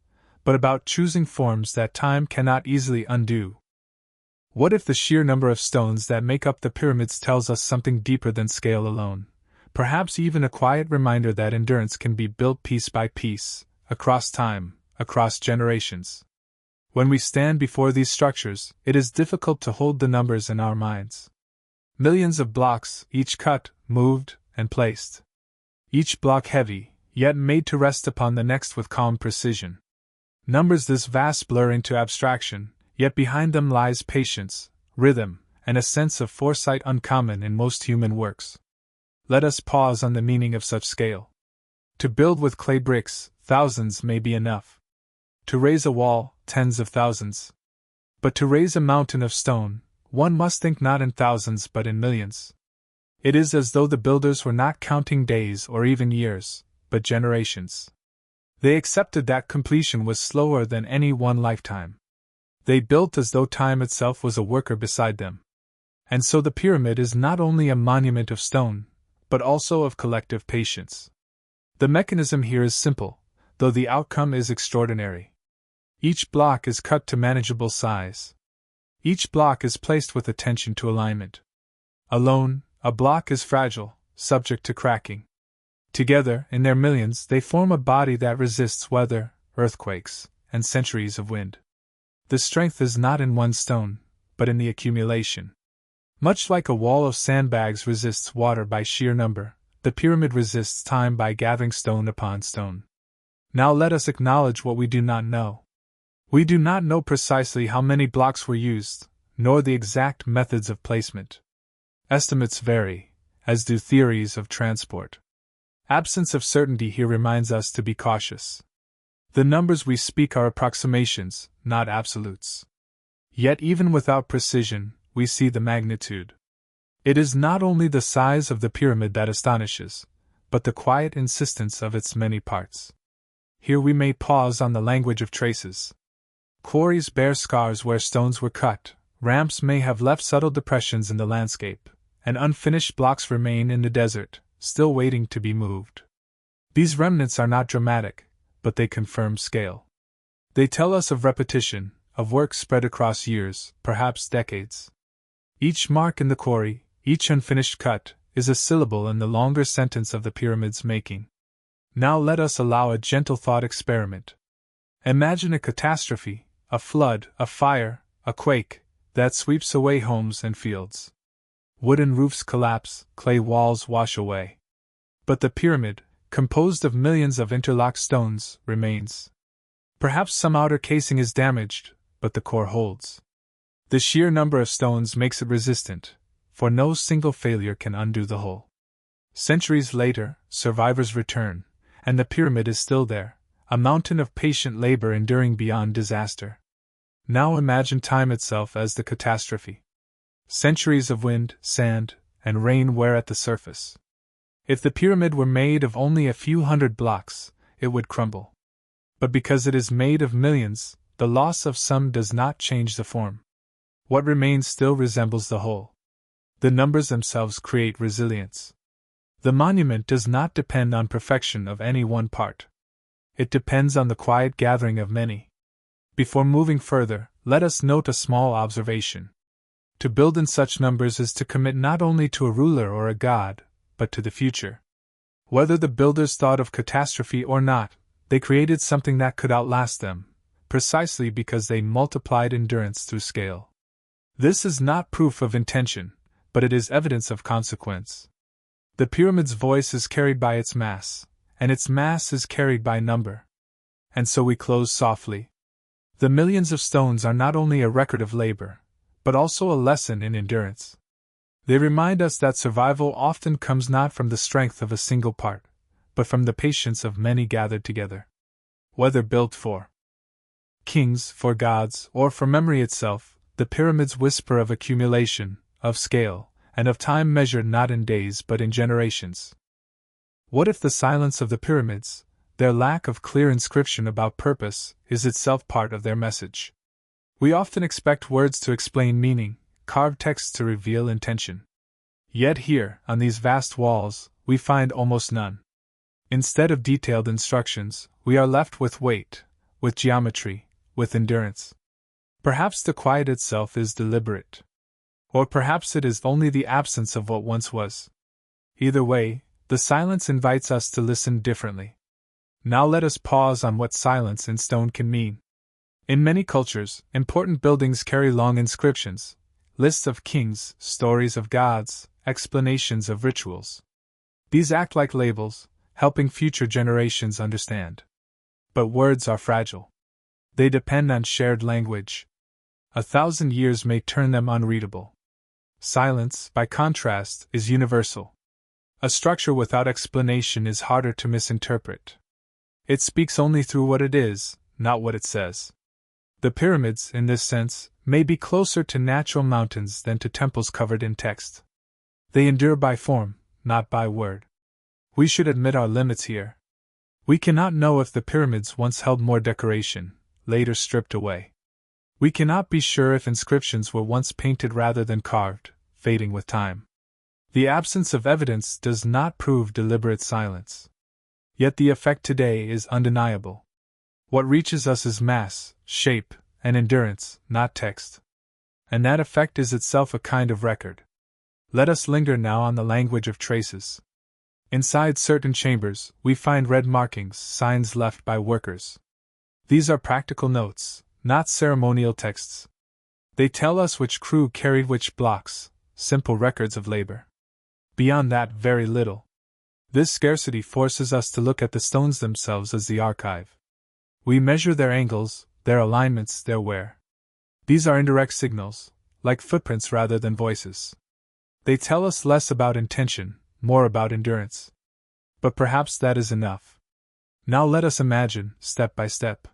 but about choosing forms that time cannot easily undo. What if the sheer number of stones that make up the pyramids tells us something deeper than scale alone? Perhaps even a quiet reminder that endurance can be built piece by piece, across time, across generations. When we stand before these structures, it is difficult to hold the numbers in our minds. Millions of blocks, each cut, moved, and placed. Each block heavy, yet made to rest upon the next with calm precision. Numbers this vast blur into abstraction, yet behind them lies patience, rhythm, and a sense of foresight uncommon in most human works. Let us pause on the meaning of such scale. To build with clay bricks, thousands may be enough. To raise a wall, tens of thousands. But to raise a mountain of stone, one must think not in thousands but in millions. It is as though the builders were not counting days or even years, but generations. They accepted that completion was slower than any one lifetime. They built as though time itself was a worker beside them. And so the pyramid is not only a monument of stone, but also of collective patience. The mechanism here is simple, though the outcome is extraordinary. Each block is cut to manageable size. Each block is placed with attention to alignment. Alone, a block is fragile, subject to cracking. Together, in their millions, they form a body that resists weather, earthquakes, and centuries of wind. The strength is not in one stone, but in the accumulation. Much like a wall of sandbags resists water by sheer number, the pyramid resists time by gathering stone upon stone. Now let us acknowledge what we do not know. We do not know precisely how many blocks were used, nor the exact methods of placement. Estimates vary, as do theories of transport. Absence of certainty here reminds us to be cautious. The numbers we speak are approximations, not absolutes. Yet even without precision, we see the magnitude. It is not only the size of the pyramid that astonishes, but the quiet insistence of its many parts. Here we may pause on the language of traces. Quarries bear scars where stones were cut, ramps may have left subtle depressions in the landscape, and unfinished blocks remain in the desert, still waiting to be moved. These remnants are not dramatic, but they confirm scale. They tell us of repetition, of work spread across years, perhaps decades. Each mark in the quarry, each unfinished cut, is a syllable in the longer sentence of the pyramid's making. Now let us allow a gentle thought experiment. Imagine a catastrophe, a flood, a fire, a quake, that sweeps away homes and fields. Wooden roofs collapse, clay walls wash away. But the pyramid, composed of millions of interlocked stones, remains. Perhaps some outer casing is damaged, but the core holds. The sheer number of stones makes it resistant, for no single failure can undo the whole. Centuries later, survivors return, and the pyramid is still there, a mountain of patient labor enduring beyond disaster. Now imagine time itself as the catastrophe. Centuries of wind, sand, and rain wear at the surface. If the pyramid were made of only a few hundred blocks, it would crumble. But because it is made of millions, the loss of some does not change the form. What remains still resembles the whole. The numbers themselves create resilience. The monument does not depend on perfection of any one part. It depends on the quiet gathering of many. Before moving further, let us note a small observation. To build in such numbers is to commit not only to a ruler or a god, but to the future. Whether the builders thought of catastrophe or not, they created something that could outlast them, precisely because they multiplied endurance through scale. This is not proof of intention, but it is evidence of consequence. The pyramid's voice is carried by its mass, and its mass is carried by number. And so we close softly. The millions of stones are not only a record of labor, but also a lesson in endurance. They remind us that survival often comes not from the strength of a single part, but from the patience of many gathered together. Whether built for kings, for gods, or for memory itself, the pyramids whisper of accumulation, of scale, and of time measured not in days but in generations. What if the silence of the pyramids, their lack of clear inscription about purpose, is itself part of their message? We often expect words to explain meaning, carved texts to reveal intention. Yet here, on these vast walls, we find almost none. Instead of detailed instructions, we are left with weight, with geometry, with endurance. Perhaps the quiet itself is deliberate. Or perhaps it is only the absence of what once was. Either way, the silence invites us to listen differently. Now let us pause on what silence in stone can mean. In many cultures, important buildings carry long inscriptions, lists of kings, stories of gods, explanations of rituals. These act like labels, helping future generations understand. But words are fragile. They depend on shared language. 1,000 years may turn them unreadable. Silence, by contrast, is universal. A structure without explanation is harder to misinterpret. It speaks only through what it is, not what it says. The pyramids, in this sense, may be closer to natural mountains than to temples covered in text. They endure by form, not by word. We should admit our limits here. We cannot know if the pyramids once held more decoration, later stripped away. We cannot be sure if inscriptions were once painted rather than carved, fading with time. The absence of evidence does not prove deliberate silence. Yet the effect today is undeniable. What reaches us is mass, shape, and endurance, not text. And that effect is itself a kind of record. Let us linger now on the language of traces. Inside certain chambers, we find red markings, signs left by workers. These are practical notes, not ceremonial texts. They tell us which crew carried which blocks, simple records of labor. Beyond that, very little. This scarcity forces us to look at the stones themselves as the archive. We measure their angles, their alignments, their wear. These are indirect signals, like footprints rather than voices. They tell us less about intention, more about endurance. But perhaps that is enough. Now let us imagine, step by step.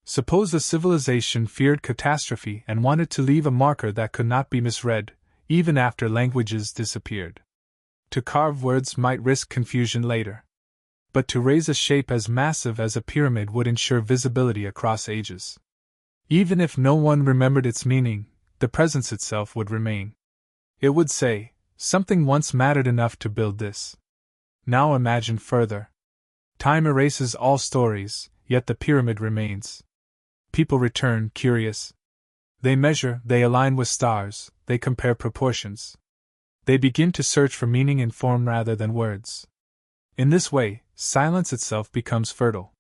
Suppose a civilization feared catastrophe and wanted to leave a marker that could not be misread, even after languages disappeared. To carve words might risk confusion later. But to raise a shape as massive as a pyramid would ensure visibility across ages. Even if no one remembered its meaning, the presence itself would remain. It would say, something once mattered enough to build this. Now imagine further. Time erases all stories, yet the pyramid remains. People return, curious. They measure, they align with stars, they compare proportions. They begin to search for meaning in form rather than words. In this way, silence itself becomes fertile.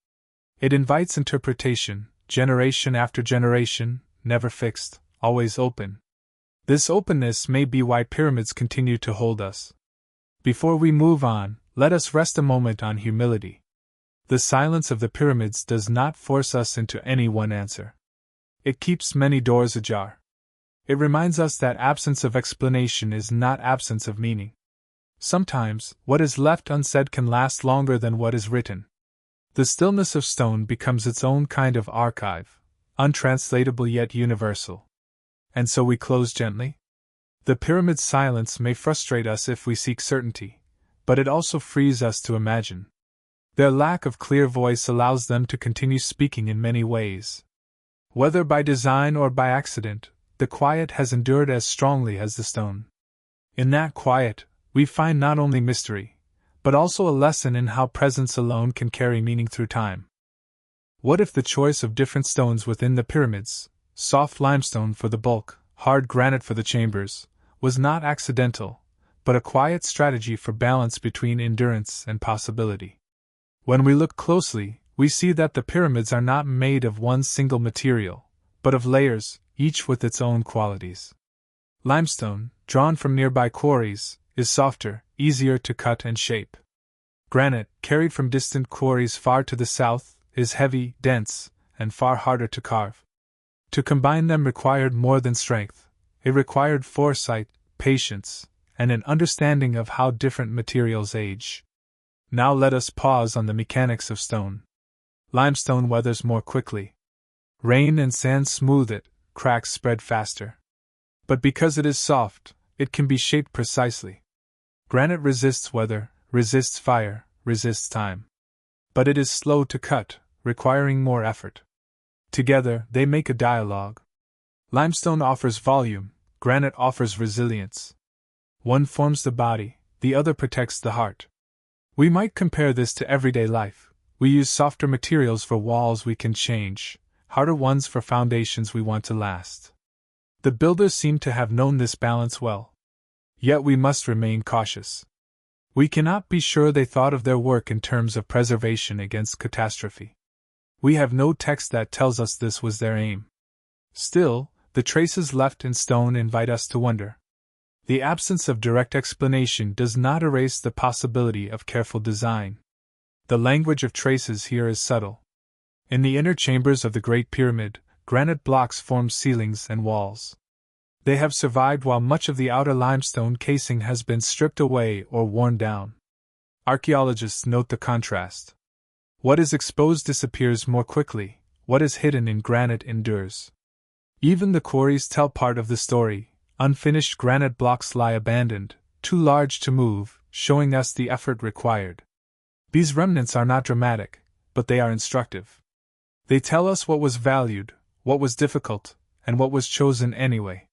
It invites interpretation, generation after generation, never fixed, always open. This openness may be why pyramids continue to hold us. Before we move on, let us rest a moment on humility. The silence of the pyramids does not force us into any one answer. It keeps many doors ajar. It reminds us that absence of explanation is not absence of meaning. Sometimes, what is left unsaid can last longer than what is written. The stillness of stone becomes its own kind of archive, untranslatable yet universal. And so we close gently? The pyramid's silence may frustrate us if we seek certainty, but it also frees us to imagine. Their lack of clear voice allows them to continue speaking in many ways. Whether by design or by accident, the quiet has endured as strongly as the stone. In that quiet, we find not only mystery, but also a lesson in how presence alone can carry meaning through time. What if the choice of different stones within the pyramids, soft limestone for the bulk, hard granite for the chambers, was not accidental, but a quiet strategy for balance between endurance and possibility? When we look closely, we see that the pyramids are not made of one single material, but of layers, each with its own qualities. Limestone, drawn from nearby quarries, is softer, easier to cut and shape. Granite, carried from distant quarries far to the south, is heavy, dense, and far harder to carve. To combine them required more than strength. It required foresight, patience, and an understanding of how different materials age. Now let us pause on the mechanics of stone. Limestone weathers more quickly. Rain and sand smooth it, cracks spread faster. But because it is soft, it can be shaped precisely. Granite resists weather, resists fire, resists time. But it is slow to cut, requiring more effort. Together, they make a dialogue. Limestone offers volume, granite offers resilience. One forms the body, the other protects the heart. We might compare this to everyday life. We use softer materials for walls we can change, harder ones for foundations we want to last. The builders seem to have known this balance well. Yet we must remain cautious. We cannot be sure they thought of their work in terms of preservation against catastrophe. We have no text that tells us this was their aim. Still, the traces left in stone invite us to wonder. The absence of direct explanation does not erase the possibility of careful design. The language of traces here is subtle. In the inner chambers of the Great Pyramid, granite blocks form ceilings and walls. They have survived while much of the outer limestone casing has been stripped away or worn down. Archaeologists note the contrast. What is exposed disappears more quickly, what is hidden in granite endures. Even the quarries tell part of the story. Unfinished granite blocks lie abandoned, too large to move, showing us the effort required. These remnants are not dramatic, but they are instructive. They tell us what was valued, what was difficult, and what was chosen anyway.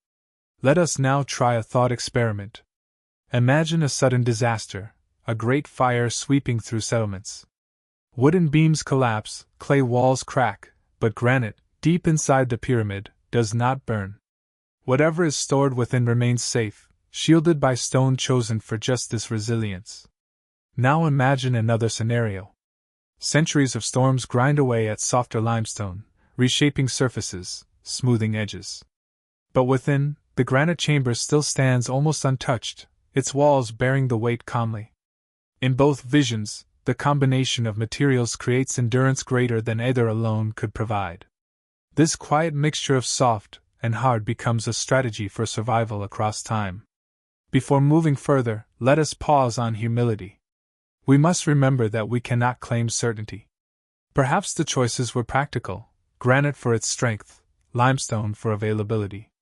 Let us now try a thought experiment. Imagine a sudden disaster, a great fire sweeping through settlements. Wooden beams collapse, clay walls crack, but granite, deep inside the pyramid, does not burn. Whatever is stored within remains safe, shielded by stone chosen for just this resilience. Now imagine another scenario. Centuries of storms grind away at softer limestone, reshaping surfaces, smoothing edges. But within, the granite chamber still stands almost untouched, its walls bearing the weight calmly. In both visions, the combination of materials creates endurance greater than either alone could provide. This quiet mixture of soft and hard becomes a strategy for survival across time. Before moving further, let us pause on humility. We must remember that we cannot claim certainty. Perhaps the choices were practical, granite for its strength, limestone for availability.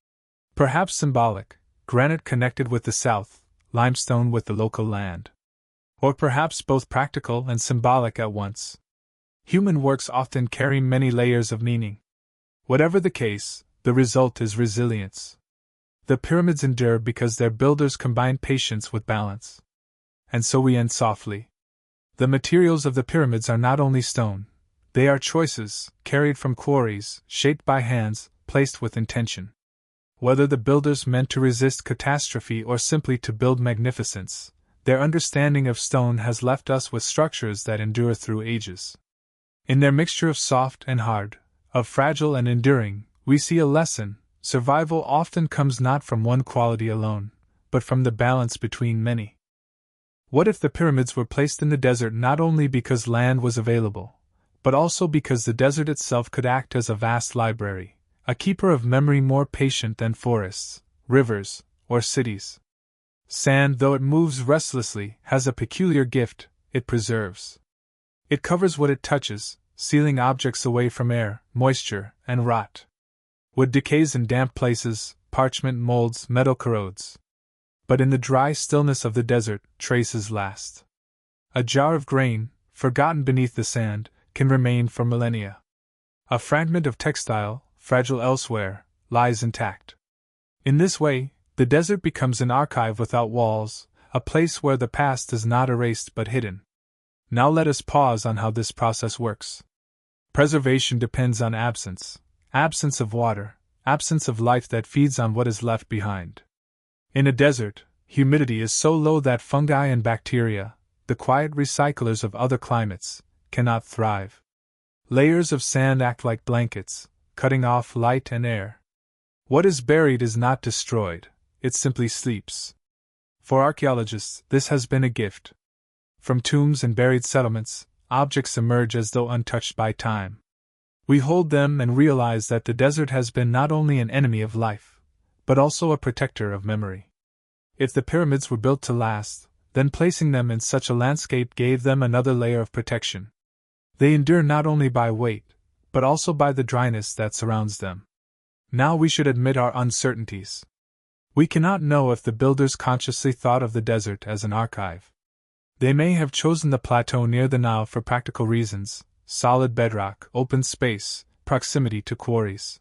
Perhaps symbolic, granite connected with the south, limestone with the local land. Or perhaps both practical and symbolic at once. Human works often carry many layers of meaning. Whatever the case, the result is resilience. The pyramids endure because their builders combined patience with balance. And so we end softly. The materials of the pyramids are not only stone, they are choices, carried from quarries, shaped by hands, placed with intention. Whether the builders meant to resist catastrophe or simply to build magnificence, their understanding of stone has left us with structures that endure through ages. In their mixture of soft and hard, of fragile and enduring, we see a lesson. Survival often comes not from one quality alone, but from the balance between many. What if the pyramids were placed in the desert not only because land was available, but also because the desert itself could act as a vast library, a keeper of memory more patient than forests, rivers, or cities? Sand, though it moves restlessly, has a peculiar gift: it preserves. It covers what it touches, sealing objects away from air, moisture, and rot. Wood decays in damp places, parchment molds, metal corrodes. But in the dry stillness of the desert, traces last. A jar of grain, forgotten beneath the sand, can remain for millennia. A fragment of textile, fragile elsewhere, lies intact. In this way, the desert becomes an archive without walls, a place where the past is not erased but hidden. Now let us pause on how this process works. Preservation depends on absence of water, absence of life that feeds on what is left behind. In a desert, humidity is so low that fungi and bacteria, the quiet recyclers of other climates, cannot thrive. Layers of sand act like blankets, cutting off light and air. What is buried is not destroyed, it simply sleeps. For archaeologists, this has been a gift. From tombs and buried settlements, objects emerge as though untouched by time. We hold them and realize that the desert has been not only an enemy of life, but also a protector of memory. If the pyramids were built to last, then placing them in such a landscape gave them another layer of protection. They endure not only by weight, but also by the dryness that surrounds them. Now we should admit our uncertainties. We cannot know if the builders consciously thought of the desert as an archive. They may have chosen the plateau near the Nile for practical reasons: solid bedrock, open space, proximity to quarries.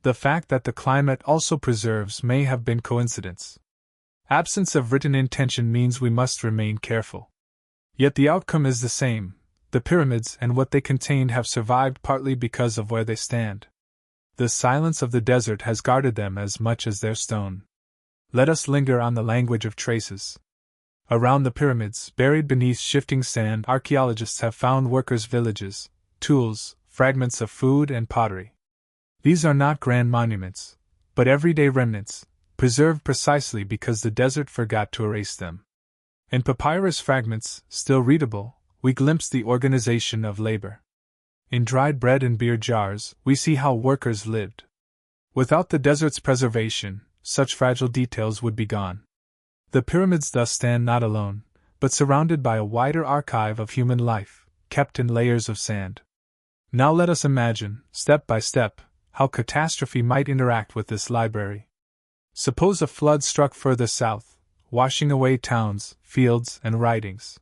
The fact that the climate also preserves may have been coincidence. Absence of written intention means we must remain careful. Yet the outcome is the same: the pyramids and what they contained have survived partly because of where they stand. The silence of the desert has guarded them as much as their stone. Let us linger on the language of traces. Around the pyramids, buried beneath shifting sand, archaeologists have found workers' villages, tools, fragments of food and pottery. These are not grand monuments, but everyday remnants, preserved precisely because the desert forgot to erase them. In papyrus fragments, still readable, we glimpse the organization of labor. In dried bread and beer jars, we see how workers lived. Without the desert's preservation, such fragile details would be gone. The pyramids thus stand not alone, but surrounded by a wider archive of human life, kept in layers of sand. Now let us imagine, step by step, how catastrophe might interact with this library. Suppose a flood struck further south, washing away towns, fields, and writings.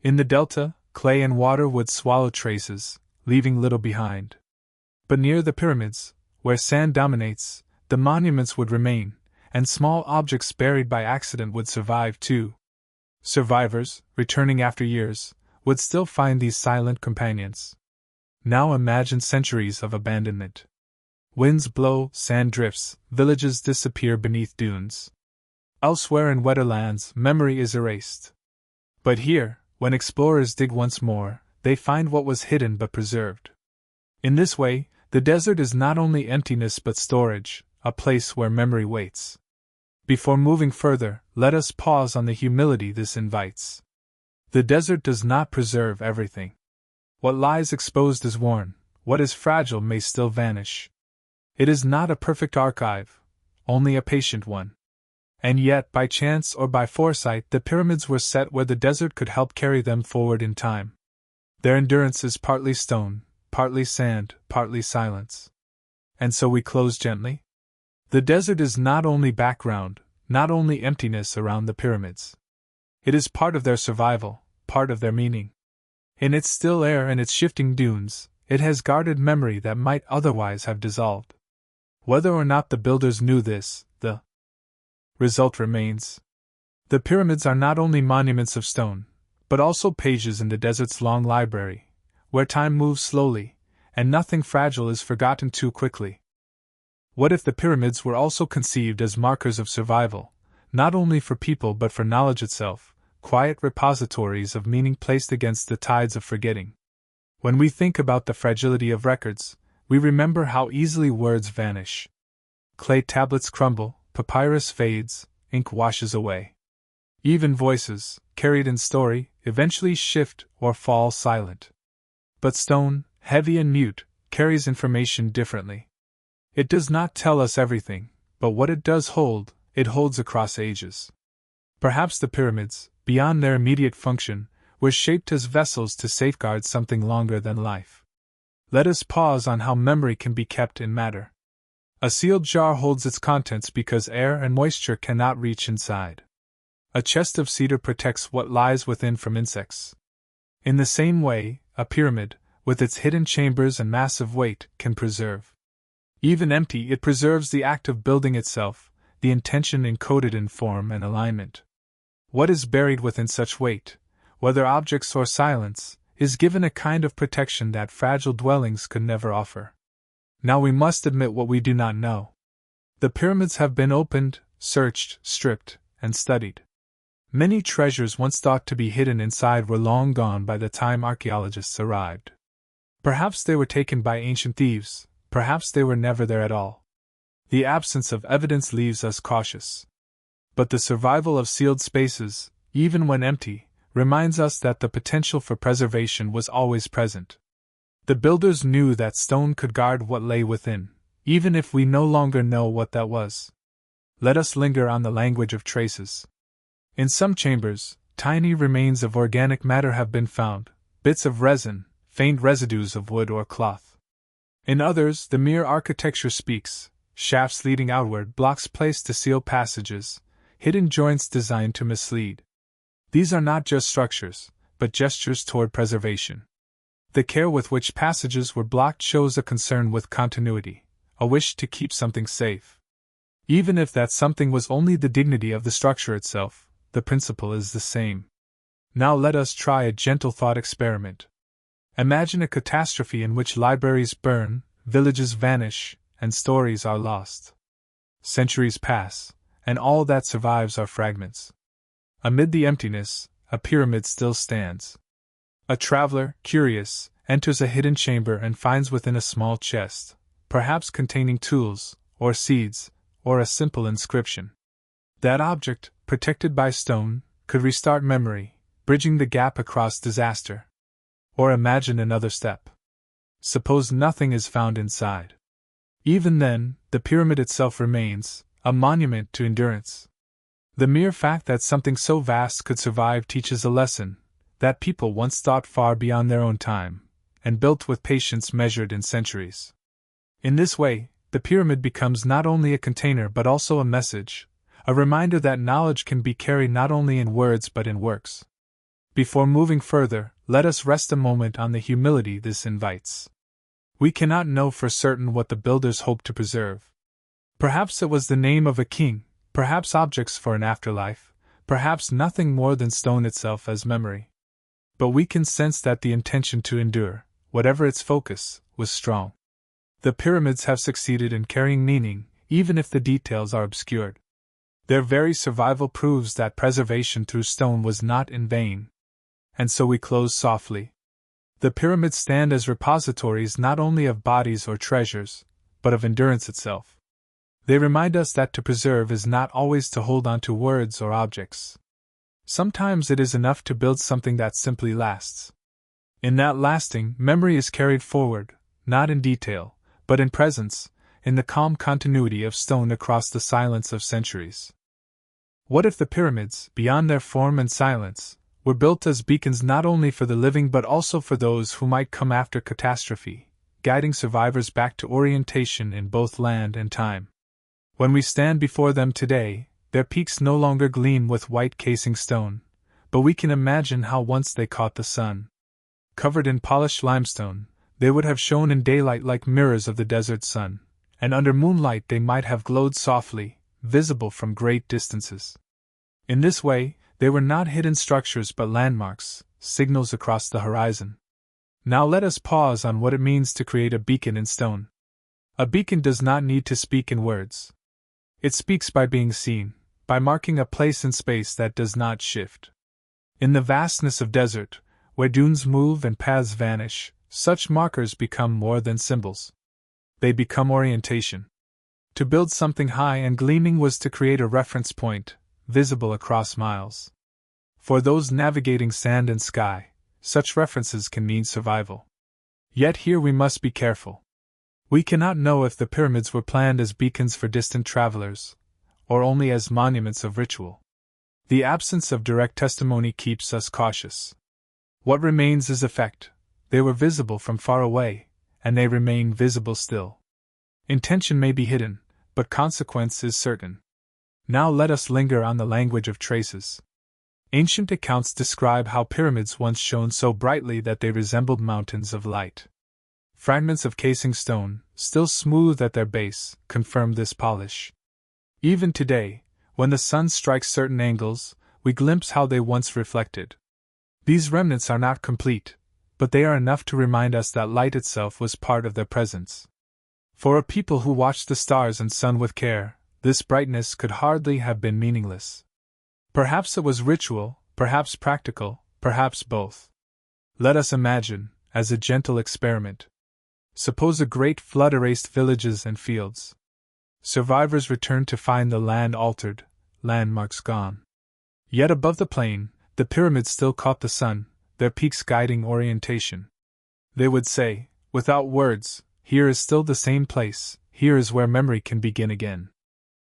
In the delta, clay and water would swallow traces, leaving little behind. But near the pyramids, where sand dominates, the monuments would remain, and small objects buried by accident would survive too. Survivors, returning after years, would still find these silent companions. Now imagine centuries of abandonment. Winds blow, sand drifts, villages disappear beneath dunes. Elsewhere in wetter lands, memory is erased. But here, when explorers dig once more, they find what was hidden but preserved. In this way, the desert is not only emptiness but storage, a place where memory waits. Before moving further, let us pause on the humility this invites. The desert does not preserve everything. What lies exposed is worn, what is fragile may still vanish. It is not a perfect archive, only a patient one. And yet, by chance or by foresight, the pyramids were set where the desert could help carry them forward in time. Their endurance is partly stone, partly sand, partly silence. And so we close gently. The desert is not only background, not only emptiness around the pyramids. It is part of their survival, part of their meaning. In its still air and its shifting dunes, it has guarded memory that might otherwise have dissolved. Whether or not the builders knew this, the result remains. The pyramids are not only monuments of stone, but also pages in the desert's long library, where time moves slowly, and nothing fragile is forgotten too quickly. What if the pyramids were also conceived as markers of survival, not only for people but for knowledge itself, quiet repositories of meaning placed against the tides of forgetting? When we think about the fragility of records, we remember how easily words vanish. Clay tablets crumble, papyrus fades, ink washes away. Even voices, carried in story, eventually shift or fall silent. But stone, heavy and mute, carries information differently. It does not tell us everything, but what it does hold, it holds across ages. Perhaps the pyramids, beyond their immediate function, were shaped as vessels to safeguard something longer than life. Let us pause on how memory can be kept in matter. A sealed jar holds its contents because air and moisture cannot reach inside. A chest of cedar protects what lies within from insects. In the same way, a pyramid, with its hidden chambers and massive weight, can preserve. Even empty, it preserves the act of building itself, the intention encoded in form and alignment. What is buried within such weight, whether objects or silence, is given a kind of protection that fragile dwellings could never offer. Now we must admit what we do not know. The pyramids have been opened, searched, stripped, and studied. Many treasures once thought to be hidden inside were long gone by the time archaeologists arrived. Perhaps they were taken by ancient thieves, perhaps they were never there at all. The absence of evidence leaves us cautious. But the survival of sealed spaces, even when empty, reminds us that the potential for preservation was always present. The builders knew that stone could guard what lay within, even if we no longer know what that was. Let us linger on the language of traces. In some chambers, tiny remains of organic matter have been found, bits of resin, faint residues of wood or cloth. In others, the mere architecture speaks, shafts leading outward, blocks placed to seal passages, hidden joints designed to mislead. These are not just structures, but gestures toward preservation. The care with which passages were blocked shows a concern with continuity, a wish to keep something safe. Even if that something was only the dignity of the structure itself, the principle is the same. Now let us try a gentle thought experiment. Imagine a catastrophe in which libraries burn, villages vanish, and stories are lost. Centuries pass, and all that survives are fragments. Amid the emptiness, a pyramid still stands. A traveler, curious, enters a hidden chamber and finds within a small chest, perhaps containing tools, or seeds, or a simple inscription. That object, protected by stone, could restart memory, bridging the gap across disaster. Or imagine another step. Suppose nothing is found inside. Even then, the pyramid itself remains, a monument to endurance. The mere fact that something so vast could survive teaches a lesson, that people once thought far beyond their own time, and built with patience measured in centuries. In this way, the pyramid becomes not only a container but also a message, a reminder that knowledge can be carried not only in words but in works. Before moving further, let us rest a moment on the humility this invites. We cannot know for certain what the builders hoped to preserve. Perhaps it was the name of a king, perhaps objects for an afterlife, perhaps nothing more than stone itself as memory. But we can sense that the intention to endure, whatever its focus, was strong. The pyramids have succeeded in carrying meaning, even if the details are obscured. Their very survival proves that preservation through stone was not in vain. And so we close softly. The pyramids stand as repositories not only of bodies or treasures, but of endurance itself. They remind us that to preserve is not always to hold on to words or objects. Sometimes it is enough to build something that simply lasts. In that lasting, memory is carried forward, not in detail, but in presence, in the calm continuity of stone across the silence of centuries. What if the pyramids, beyond their form and silence, were built as beacons not only for the living but also for those who might come after catastrophe, guiding survivors back to orientation in both land and time? When we stand before them today, their peaks no longer gleam with white casing stone, but we can imagine how once they caught the sun. Covered in polished limestone, they would have shone in daylight like mirrors of the desert sun, and under moonlight they might have glowed softly, visible from great distances. In this way, they were not hidden structures but landmarks, signals across the horizon. Now let us pause on what it means to create a beacon in stone. A beacon does not need to speak in words. It speaks by being seen, by marking a place in space that does not shift. In the vastness of desert, where dunes move and paths vanish, such markers become more than symbols. They become orientation. To build something high and gleaming was to create a reference point, visible across miles. For those navigating sand and sky, such references can mean survival. Yet here we must be careful. We cannot know if the pyramids were planned as beacons for distant travelers, or only as monuments of ritual. The absence of direct testimony keeps us cautious. What remains is effect. They were visible from far away, and they remain visible still. Intention may be hidden, but consequence is certain. Now let us linger on the language of traces. Ancient accounts describe how pyramids once shone so brightly that they resembled mountains of light. Fragments of casing stone, still smooth at their base, confirm this polish. Even today, when the sun strikes certain angles, we glimpse how they once reflected. These remnants are not complete, but they are enough to remind us that light itself was part of their presence. For a people who watched the stars and sun with care, this brightness could hardly have been meaningless. Perhaps it was ritual, perhaps practical, perhaps both. Let us imagine, as a gentle experiment. Suppose a great flood erased villages and fields. Survivors returned to find the land altered, landmarks gone. Yet above the plain, the pyramids still caught the sun, their peaks guiding orientation. They would say, without words, here is still the same place, here is where memory can begin again.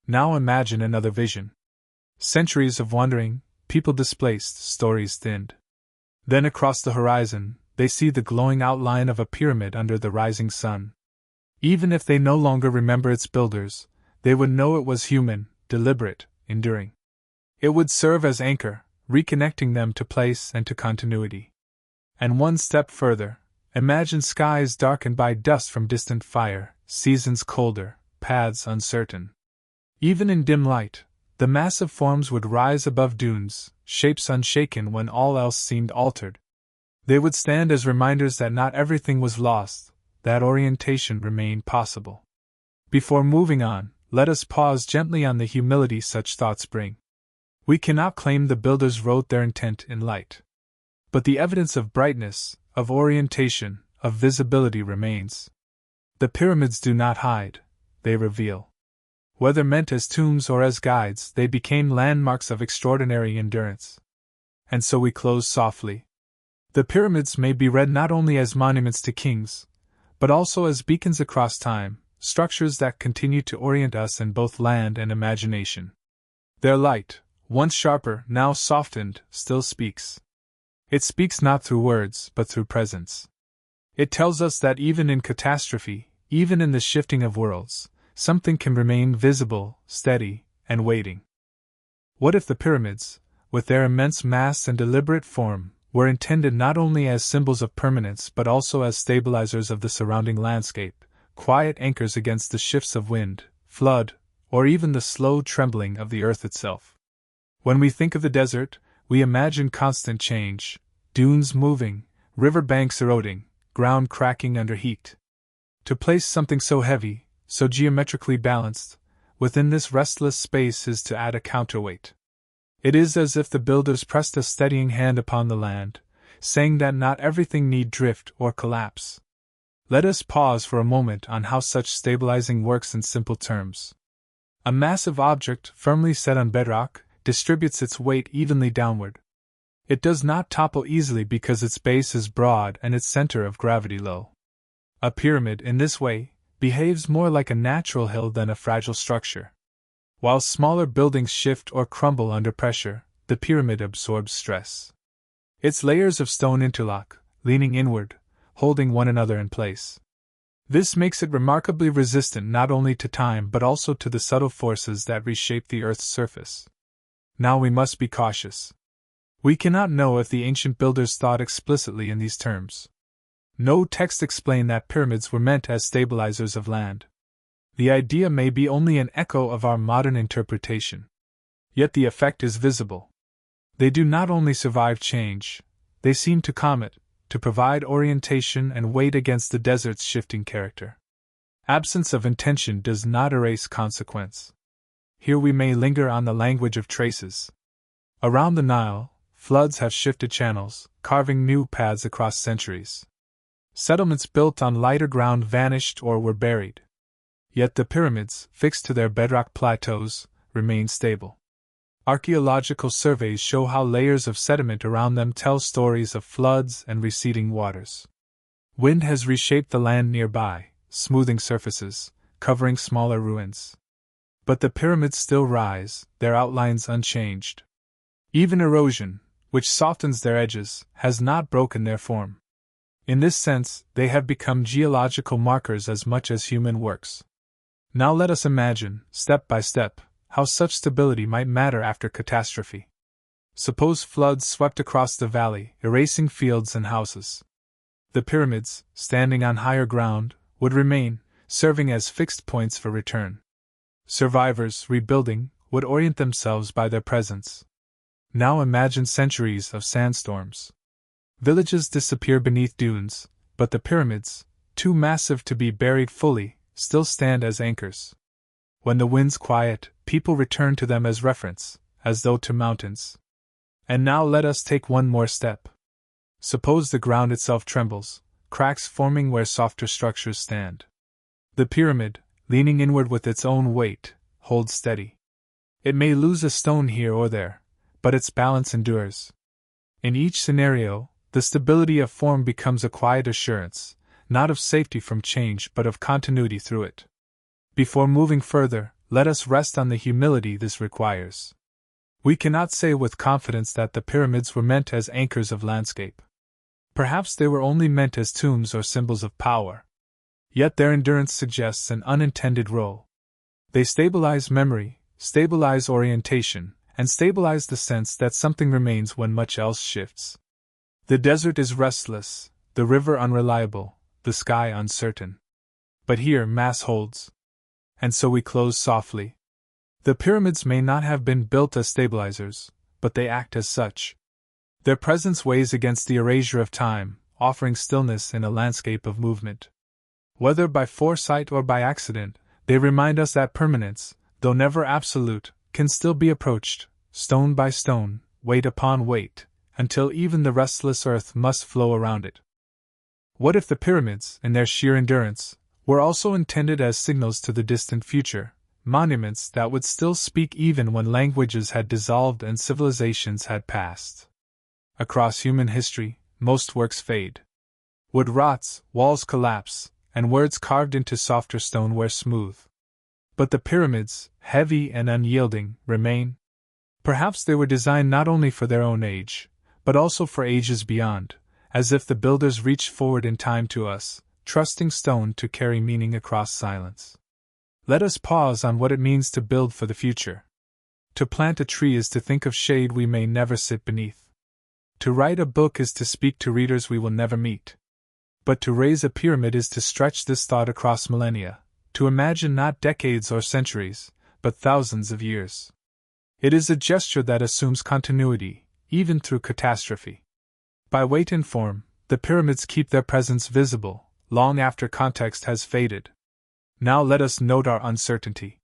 Now imagine another vision. Centuries of wandering, people displaced, stories thinned. Then across the horizon, they see the glowing outline of a pyramid under the rising sun. Even if they no longer remember its builders, they would know it was human, deliberate, enduring. It would serve as anchor, reconnecting them to place and to continuity. And one step further, imagine skies darkened by dust from distant fire, seasons colder, paths uncertain. Even in dim light, the massive forms would rise above dunes, shapes unshaken when all else seemed altered. They would stand as reminders that not everything was lost, that orientation remained possible. Before moving on, let us pause gently on the humility such thoughts bring. We cannot claim the builders wrote their intent in light. But the evidence of brightness, of orientation, of visibility remains. The pyramids do not hide, they reveal. Whether meant as tombs or as guides, they became landmarks of extraordinary endurance. And so we close softly. The pyramids may be read not only as monuments to kings, but also as beacons across time, structures that continue to orient us in both land and imagination. Their light, once sharper, now softened, still speaks. It speaks not through words, but through presence. It tells us that even in catastrophe, even in the shifting of worlds, something can remain visible, steady, and waiting. What if the pyramids, with their immense mass and deliberate form, were intended not only as symbols of permanence but also as stabilizers of the surrounding landscape, quiet anchors against the shifts of wind, flood, or even the slow trembling of the earth itself? When we think of the desert, we imagine constant change, dunes moving, river banks eroding, ground cracking under heat. To place something so heavy, so geometrically balanced, within this restless space is to add a counterweight. It is as if the builders pressed a steadying hand upon the land, saying that not everything need drift or collapse. Let us pause for a moment on how such stabilizing works in simple terms. A massive object, firmly set on bedrock, distributes its weight evenly downward. It does not topple easily because its base is broad and its center of gravity low. A pyramid, in this way, behaves more like a natural hill than a fragile structure. While smaller buildings shift or crumble under pressure, the pyramid absorbs stress. Its layers of stone interlock, leaning inward, holding one another in place. This makes it remarkably resistant not only to time but also to the subtle forces that reshape the Earth's surface. Now we must be cautious. We cannot know if the ancient builders thought explicitly in these terms. No text explains that pyramids were meant as stabilizers of land. The idea may be only an echo of our modern interpretation. Yet the effect is visible. They do not only survive change, they seem to calm it, to provide orientation and weight against the desert's shifting character. Absence of intention does not erase consequence. Here we may linger on the language of traces. Around the Nile, floods have shifted channels, carving new paths across centuries. Settlements built on lighter ground vanished or were buried. Yet the pyramids, fixed to their bedrock plateaus, remain stable. Archaeological surveys show how layers of sediment around them tell stories of floods and receding waters. Wind has reshaped the land nearby, smoothing surfaces, covering smaller ruins. But the pyramids still rise, their outlines unchanged. Even erosion, which softens their edges, has not broken their form. In this sense, they have become geological markers as much as human works. Now let us imagine, step by step, how such stability might matter after catastrophe. Suppose floods swept across the valley, erasing fields and houses. The pyramids, standing on higher ground, would remain, serving as fixed points for return. Survivors, rebuilding, would orient themselves by their presence. Now imagine centuries of sandstorms. Villages disappear beneath dunes, but the pyramids, too massive to be buried fully, still stand as anchors. When the winds quiet, people return to them as reference, as though to mountains. And now let us take one more step. Suppose the ground itself trembles, cracks forming where softer structures stand. The pyramid, leaning inward with its own weight, holds steady. It may lose a stone here or there, but its balance endures. In each scenario, the stability of form becomes a quiet assurance, not of safety from change but of continuity through it. Before moving further, let us rest on the humility this requires. We cannot say with confidence that the pyramids were meant as anchors of landscape. Perhaps they were only meant as tombs or symbols of power. Yet their endurance suggests an unintended role. They stabilize memory, stabilize orientation, and stabilize the sense that something remains when much else shifts. The desert is restless, the river unreliable, the sky uncertain. But here mass holds. And so we close softly. The pyramids may not have been built as stabilizers, but they act as such. Their presence weighs against the erasure of time, offering stillness in a landscape of movement. Whether by foresight or by accident, they remind us that permanence, though never absolute, can still be approached, stone by stone, weight upon weight, until even the restless earth must flow around it. What if the pyramids, in their sheer endurance, were also intended as signals to the distant future, monuments that would still speak even when languages had dissolved and civilizations had passed. Across human history, most works fade. Wood rots, walls collapse, and words carved into softer stone wear smooth. But the pyramids, heavy and unyielding, remain. Perhaps they were designed not only for their own age, but also for ages beyond, as if the builders reached forward in time to us, trusting stone to carry meaning across silence. Let us pause on what it means to build for the future. To plant a tree is to think of shade we may never sit beneath. To write a book is to speak to readers we will never meet. But to raise a pyramid is to stretch this thought across millennia, to imagine not decades or centuries, but thousands of years. It is a gesture that assumes continuity, even through catastrophe. By weight and form, the pyramids keep their presence visible, long after context has faded. Now let us note our uncertainty.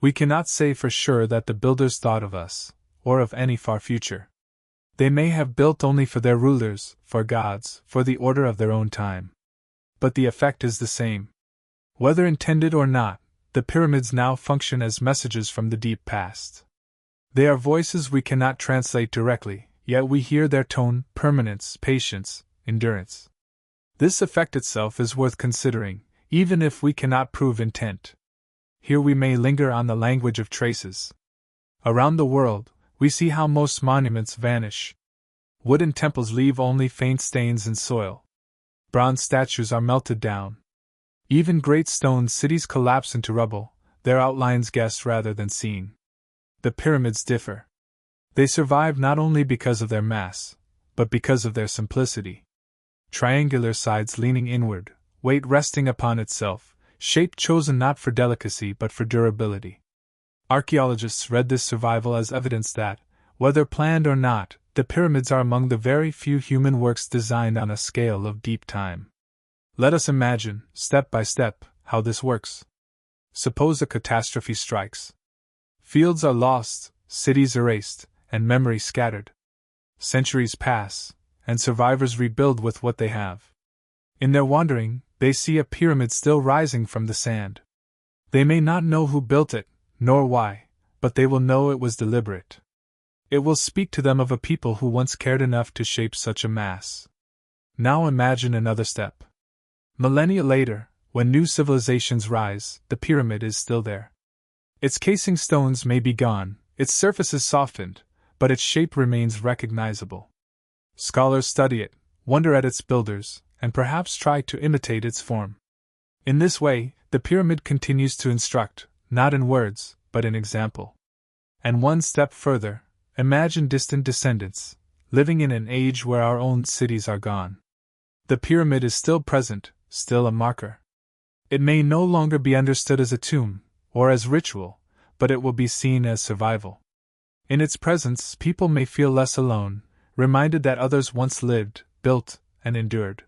We cannot say for sure that the builders thought of us, or of any far future. They may have built only for their rulers, for gods, for the order of their own time. But the effect is the same. Whether intended or not, the pyramids now function as messages from the deep past. They are voices we cannot translate directly, yet we hear their tone, permanence, patience, endurance. This effect itself is worth considering, even if we cannot prove intent. Here we may linger on the language of traces. Around the world, we see how most monuments vanish. Wooden temples leave only faint stains in soil. Bronze statues are melted down. Even great stone cities collapse into rubble, their outlines guessed rather than seen. The pyramids differ. They survive not only because of their mass, but because of their simplicity. Triangular sides leaning inward, weight resting upon itself, shape chosen not for delicacy but for durability. Archaeologists read this survival as evidence that, whether planned or not, the pyramids are among the very few human works designed on a scale of deep time. Let us imagine, step by step, how this works. Suppose a catastrophe strikes. Fields are lost, cities erased, and memory scattered. Centuries pass, and survivors rebuild with what they have. In their wandering, they see a pyramid still rising from the sand. They may not know who built it, nor why, but they will know it was deliberate. It will speak to them of a people who once cared enough to shape such a mass. Now imagine another step. Millennia later, when new civilizations rise, the pyramid is still there. Its casing stones may be gone, its surface is softened, but its shape remains recognizable. Scholars study it, wonder at its builders, and perhaps try to imitate its form. In this way, the pyramid continues to instruct, not in words, but in example. And one step further, imagine distant descendants, living in an age where our own cities are gone. The pyramid is still present, still a marker. It may no longer be understood as a tomb, or as ritual, but it will be seen as survival. In its presence, people may feel less alone, reminded that others once lived, built, and endured.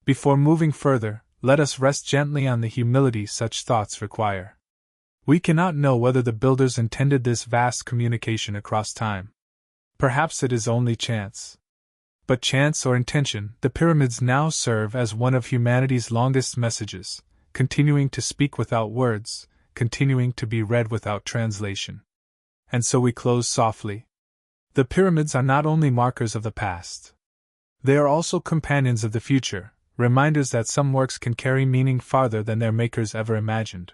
Before moving further, let us rest gently on the humility such thoughts require. We cannot know whether the builders intended this vast communication across time. Perhaps it is only chance. But chance or intention, the pyramids now serve as one of humanity's longest messages, continuing to speak without words, continuing to be read without translation. And so we close softly. The pyramids are not only markers of the past. They are also companions of the future, reminders that some works can carry meaning farther than their makers ever imagined.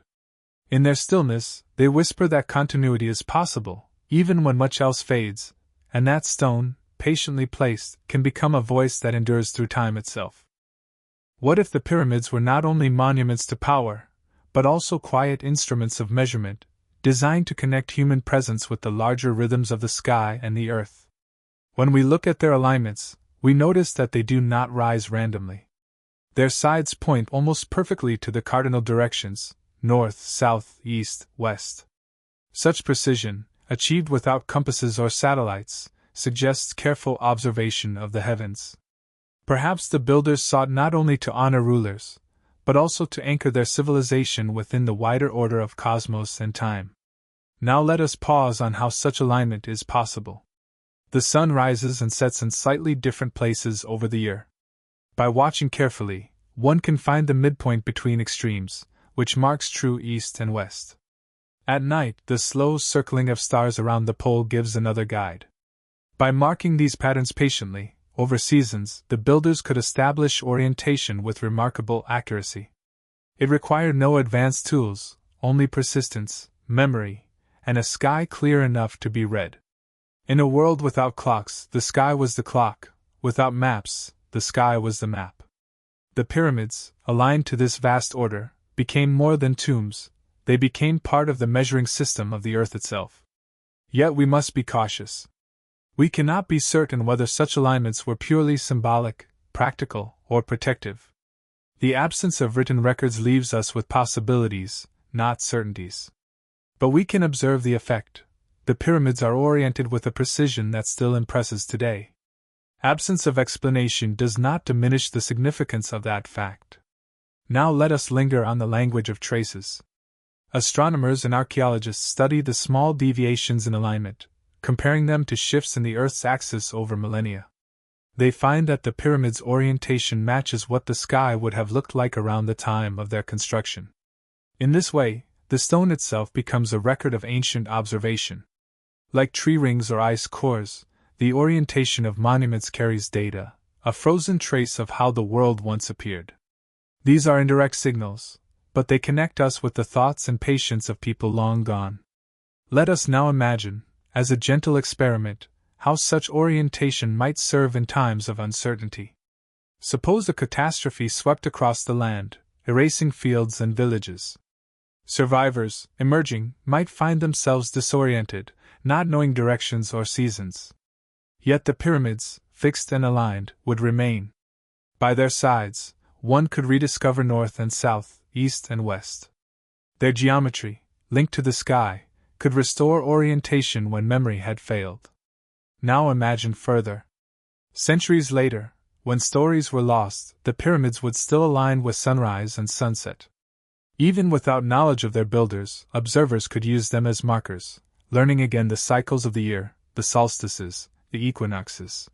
In their stillness, they whisper that continuity is possible, even when much else fades, and that stone, patiently placed, can become a voice that endures through time itself. What if the pyramids were not only monuments to power, but also quiet instruments of measurement, designed to connect human presence with the larger rhythms of the sky and the earth? When we look at their alignments, we notice that they do not rise randomly. Their sides point almost perfectly to the cardinal directions: north, south, east, west. Such precision, achieved without compasses or satellites, suggests careful observation of the heavens. Perhaps the builders sought not only to honor rulers, but also to anchor their civilization within the wider order of cosmos and time. Now let us pause on how such alignment is possible. The sun rises and sets in slightly different places over the year. By watching carefully, one can find the midpoint between extremes, which marks true east and west. At night, the slow circling of stars around the pole gives another guide. By marking these patterns patiently, over seasons, the builders could establish orientation with remarkable accuracy. It required no advanced tools, only persistence, memory, and a sky clear enough to be read. In a world without clocks, the sky was the clock; without maps, the sky was the map. The pyramids, aligned to this vast order, became more than tombs, they became part of the measuring system of the earth itself. Yet we must be cautious. We cannot be certain whether such alignments were purely symbolic, practical, or protective. The absence of written records leaves us with possibilities, not certainties. But we can observe the effect. The pyramids are oriented with a precision that still impresses today. Absence of explanation does not diminish the significance of that fact. Now let us linger on the language of traces. Astronomers and archaeologists study the small deviations in alignment, comparing them to shifts in the Earth's axis over millennia. They find that the pyramid's orientation matches what the sky would have looked like around the time of their construction. In this way, the stone itself becomes a record of ancient observation. Like tree rings or ice cores, the orientation of monuments carries data, a frozen trace of how the world once appeared. These are indirect signals, but they connect us with the thoughts and patience of people long gone. Let us now imagine, as a gentle experiment, how such orientation might serve in times of uncertainty. Suppose a catastrophe swept across the land, erasing fields and villages. Survivors, emerging, might find themselves disoriented, not knowing directions or seasons. Yet the pyramids, fixed and aligned, would remain. By their sides, one could rediscover north and south, east and west. Their geometry, linked to the sky, could restore orientation when memory had failed. Now imagine further. Centuries later, when stories were lost, the pyramids would still align with sunrise and sunset. Even without knowledge of their builders, observers could use them as markers, learning again the cycles of the year, the solstices, the equinoxes.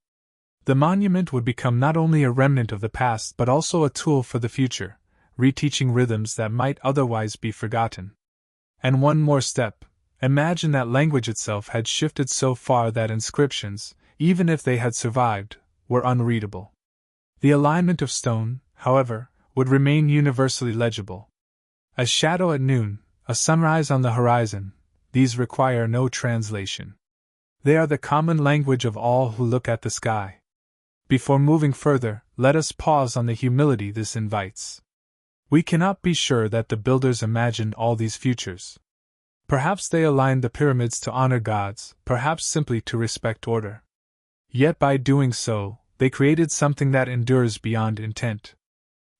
The monument would become not only a remnant of the past but also a tool for the future, reteaching rhythms that might otherwise be forgotten. And one more step. Imagine that language itself had shifted so far that inscriptions, even if they had survived, were unreadable. The alignment of stone, however, would remain universally legible. A shadow at noon, a sunrise on the horizon, these require no translation. They are the common language of all who look at the sky. Before moving further, let us pause on the humility this invites. We cannot be sure that the builders imagined all these futures. Perhaps they aligned the pyramids to honor gods, perhaps simply to respect order. Yet by doing so, they created something that endures beyond intent.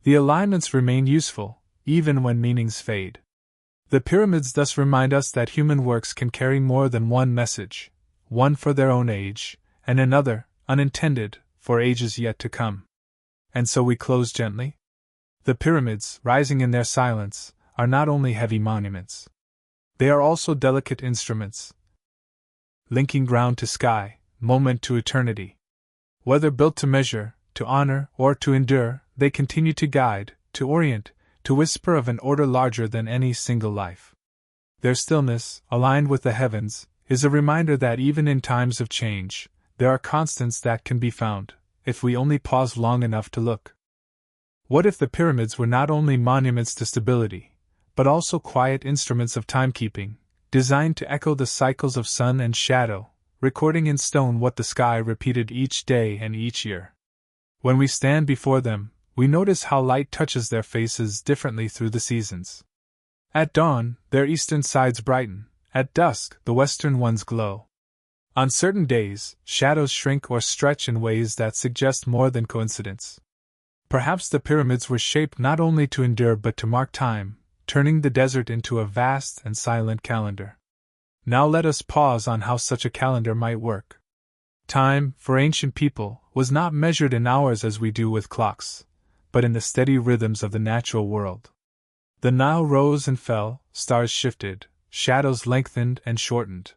The alignments remain useful, even when meanings fade. The pyramids thus remind us that human works can carry more than one message, one for their own age, and another, unintended, for ages yet to come. And so we close gently. The pyramids, rising in their silence, are not only heavy monuments. They are also delicate instruments, linking ground to sky, moment to eternity. Whether built to measure, to honor, or to endure, they continue to guide, to orient, to whisper of an order larger than any single life. Their stillness, aligned with the heavens, is a reminder that even in times of change, there are constants that can be found, if we only pause long enough to look. What if the pyramids were not only monuments to stability, but also quiet instruments of timekeeping, designed to echo the cycles of sun and shadow, recording in stone what the sky repeated each day and each year? When we stand before them, we notice how light touches their faces differently through the seasons. At dawn, their eastern sides brighten, at dusk, the western ones glow. On certain days, shadows shrink or stretch in ways that suggest more than coincidence. Perhaps the pyramids were shaped not only to endure but to mark time, turning the desert into a vast and silent calendar. Now let us pause on how such a calendar might work. Time, for ancient people, was not measured in hours as we do with clocks, but in the steady rhythms of the natural world. The Nile rose and fell, stars shifted, shadows lengthened and shortened.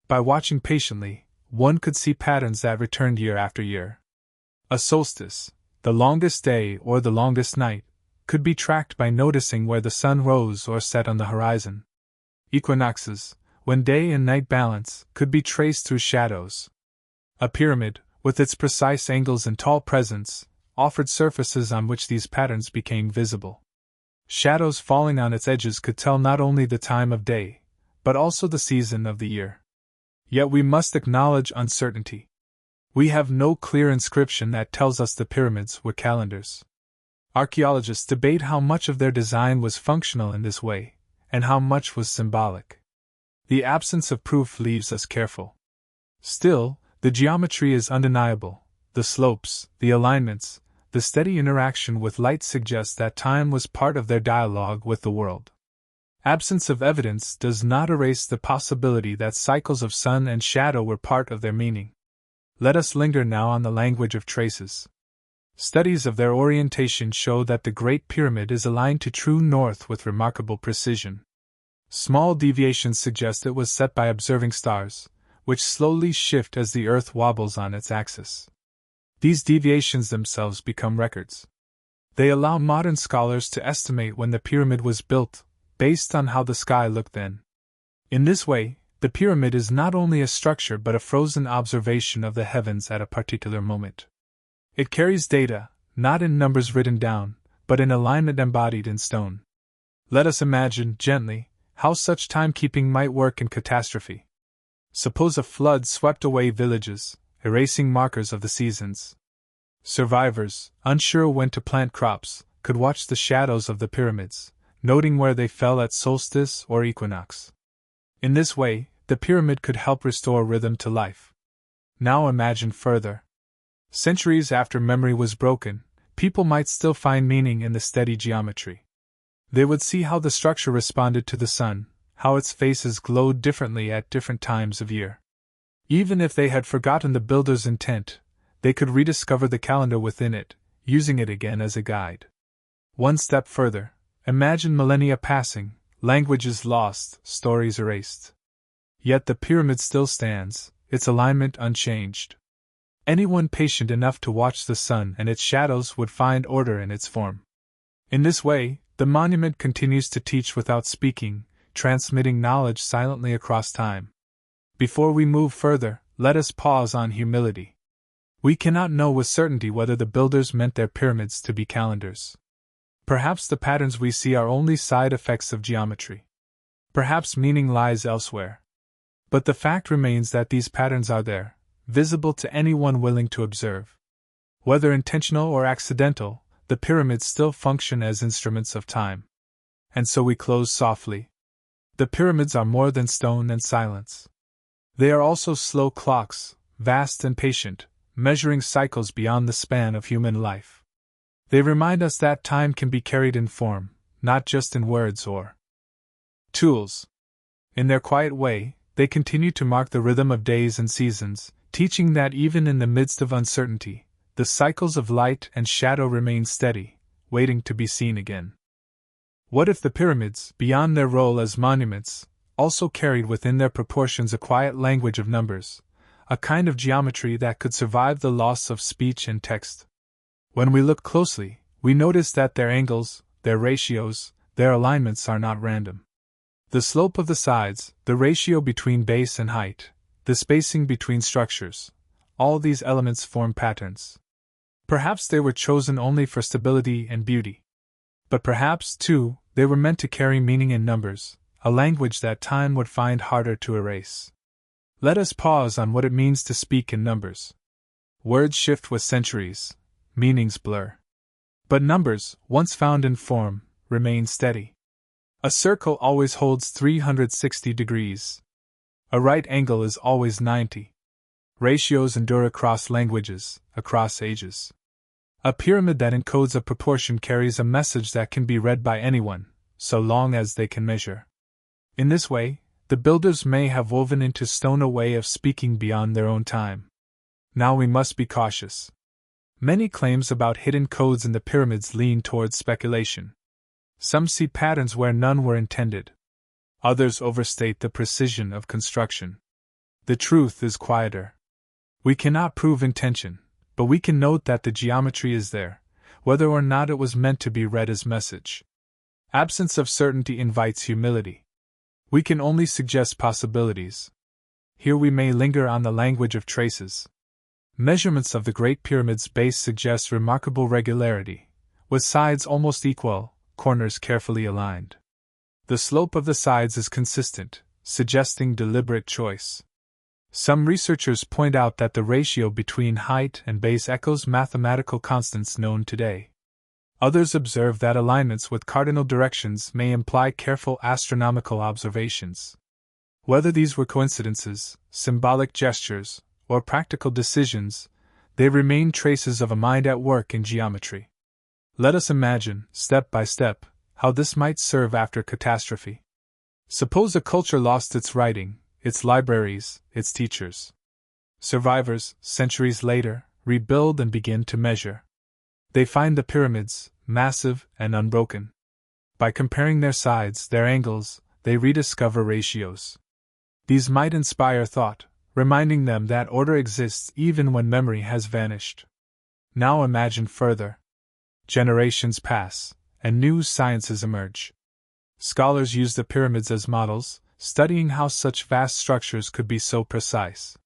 By watching patiently, one could see patterns that returned year after year. A solstice, the longest day or the longest night, could be tracked by noticing where the sun rose or set on the horizon. equinoxes, when day and night balance, could be traced through shadows. A pyramid, with its precise angles and tall presence, offered surfaces on which these patterns became visible. Shadows falling on its edges could tell not only the time of day, but also the season of the year. Yet we must acknowledge uncertainty. We have no clear inscription that tells us the pyramids were calendars. Archaeologists debate how much of their design was functional in this way, and how much was symbolic. The absence of proof leaves us careful. Still, the geometry is undeniable. The slopes, the alignments, the steady interaction with light suggest that time was part of their dialogue with the world. Absence of evidence does not erase the possibility that cycles of sun and shadow were part of their meaning. Let us linger now on the language of traces. Studies of their orientation show that the Great Pyramid is aligned to true north with remarkable precision. Small deviations suggest it was set by observing stars, which slowly shift as the Earth wobbles on its axis. These deviations themselves become records. They allow modern scholars to estimate when the pyramid was built, based on how the sky looked then. In this way, the pyramid is not only a structure but a frozen observation of the heavens at a particular moment. It carries data, not in numbers written down, but in alignment embodied in stone. Let us imagine, gently, how such timekeeping might work in catastrophe. Suppose a flood swept away villages, erasing markers of the seasons. Survivors, unsure when to plant crops, could watch the shadows of the pyramids, noting where they fell at solstice or equinox. In this way, the pyramid could help restore rhythm to life. Now imagine further. Centuries after memory was broken, people might still find meaning in the steady geometry. They would see how the structure responded to the sun, how its faces glowed differently at different times of year. Even if they had forgotten the builder's intent, they could rediscover the calendar within it, using it again as a guide. One step further, imagine millennia passing, languages lost, stories erased. Yet the pyramid still stands, its alignment unchanged. Anyone patient enough to watch the sun and its shadows would find order in its form. In this way, the monument continues to teach without speaking, transmitting knowledge silently across time. Before we move further, let us pause on humility. We cannot know with certainty whether the builders meant their pyramids to be calendars. Perhaps the patterns we see are only side effects of geometry. Perhaps meaning lies elsewhere. But the fact remains that these patterns are there, visible to anyone willing to observe. Whether intentional or accidental, the pyramids still function as instruments of time. And so we close softly. The pyramids are more than stone and silence. They are also slow clocks, vast and patient, measuring cycles beyond the span of human life. They remind us that time can be carried in form, not just in words or tools. In their quiet way, they continue to mark the rhythm of days and seasons, teaching that even in the midst of uncertainty, the cycles of light and shadow remain steady, waiting to be seen again. What if the pyramids, beyond their role as monuments, also carried within their proportions a quiet language of numbers, a kind of geometry that could survive the loss of speech and text? When we look closely, we notice that their angles, their ratios, their alignments are not random. The slope of the sides, the ratio between base and height, the spacing between structures, all these elements form patterns. Perhaps they were chosen only for stability and beauty. But perhaps, too, they were meant to carry meaning in numbers, a language that time would find harder to erase. Let us pause on what it means to speak in numbers. Words shift with centuries, meanings blur. But numbers, once found in form, remain steady. A circle always holds 360 degrees. A right angle is always 90. Ratios endure across languages, across ages. A pyramid that encodes a proportion carries a message that can be read by anyone, so long as they can measure. In this way, the builders may have woven into stone a way of speaking beyond their own time. Now we must be cautious. Many claims about hidden codes in the pyramids lean towards speculation. Some see patterns where none were intended. Others overstate the precision of construction. The truth is quieter. We cannot prove intention, but we can note that the geometry is there, whether or not it was meant to be read as message. Absence of certainty invites humility. We can only suggest possibilities. Here we may linger on the language of traces. Measurements of the Great Pyramid's base suggest remarkable regularity, with sides almost equal, corners carefully aligned. The slope of the sides is consistent, suggesting deliberate choice. Some researchers point out that the ratio between height and base echoes mathematical constants known today. Others observe that alignments with cardinal directions may imply careful astronomical observations. Whether these were coincidences, symbolic gestures, or practical decisions, they remain traces of a mind at work in geometry. Let us imagine, step by step, how this might serve after catastrophe. Suppose a culture lost its writing, its libraries, its teachers. Survivors, centuries later, rebuild and begin to measure. They find the pyramids, massive and unbroken. By comparing their sides, their angles, they rediscover ratios. These might inspire thought, reminding them that order exists even when memory has vanished. Now imagine further. Generations pass, and new sciences emerge. Scholars use the pyramids as models, studying how such vast structures could be so precise.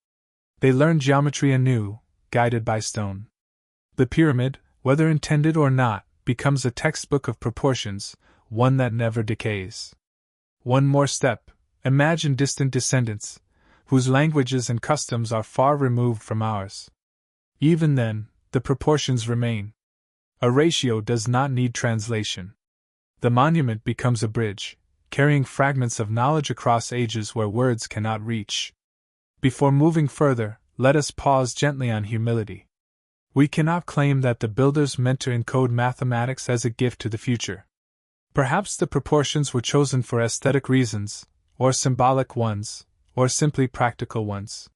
They learn geometry anew, guided by stone. The pyramid, whether intended or not, becomes a textbook of proportions, one that never decays. One more step, imagine distant descendants, whose languages and customs are far removed from ours. Even then, the proportions remain. A ratio does not need translation. The monument becomes a bridge, carrying fragments of knowledge across ages where words cannot reach. Before moving further, let us pause gently on humility. We cannot claim that the builders meant to encode mathematics as a gift to the future. Perhaps the proportions were chosen for aesthetic reasons, or symbolic ones, or simply practical ones.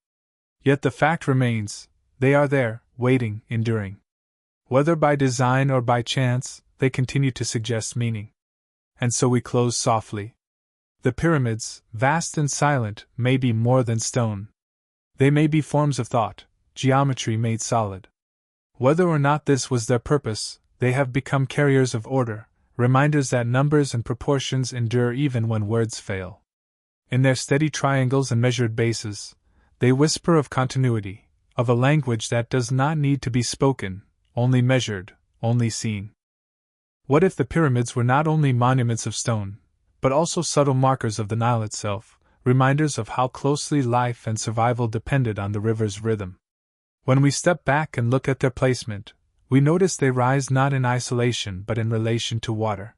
Yet the fact remains, they are there, waiting, enduring. Whether by design or by chance, they continue to suggest meaning. And so we close softly. The pyramids, vast and silent, may be more than stone. They may be forms of thought, geometry made solid. Whether or not this was their purpose, they have become carriers of order, reminders that numbers and proportions endure even when words fail. In their steady triangles and measured bases, they whisper of continuity, of a language that does not need to be spoken, only measured, only seen. What if the pyramids were not only monuments of stone, but also subtle markers of the Nile itself, reminders of how closely life and survival depended on the river's rhythm? When we step back and look at their placement, we notice they rise not in isolation but in relation to water.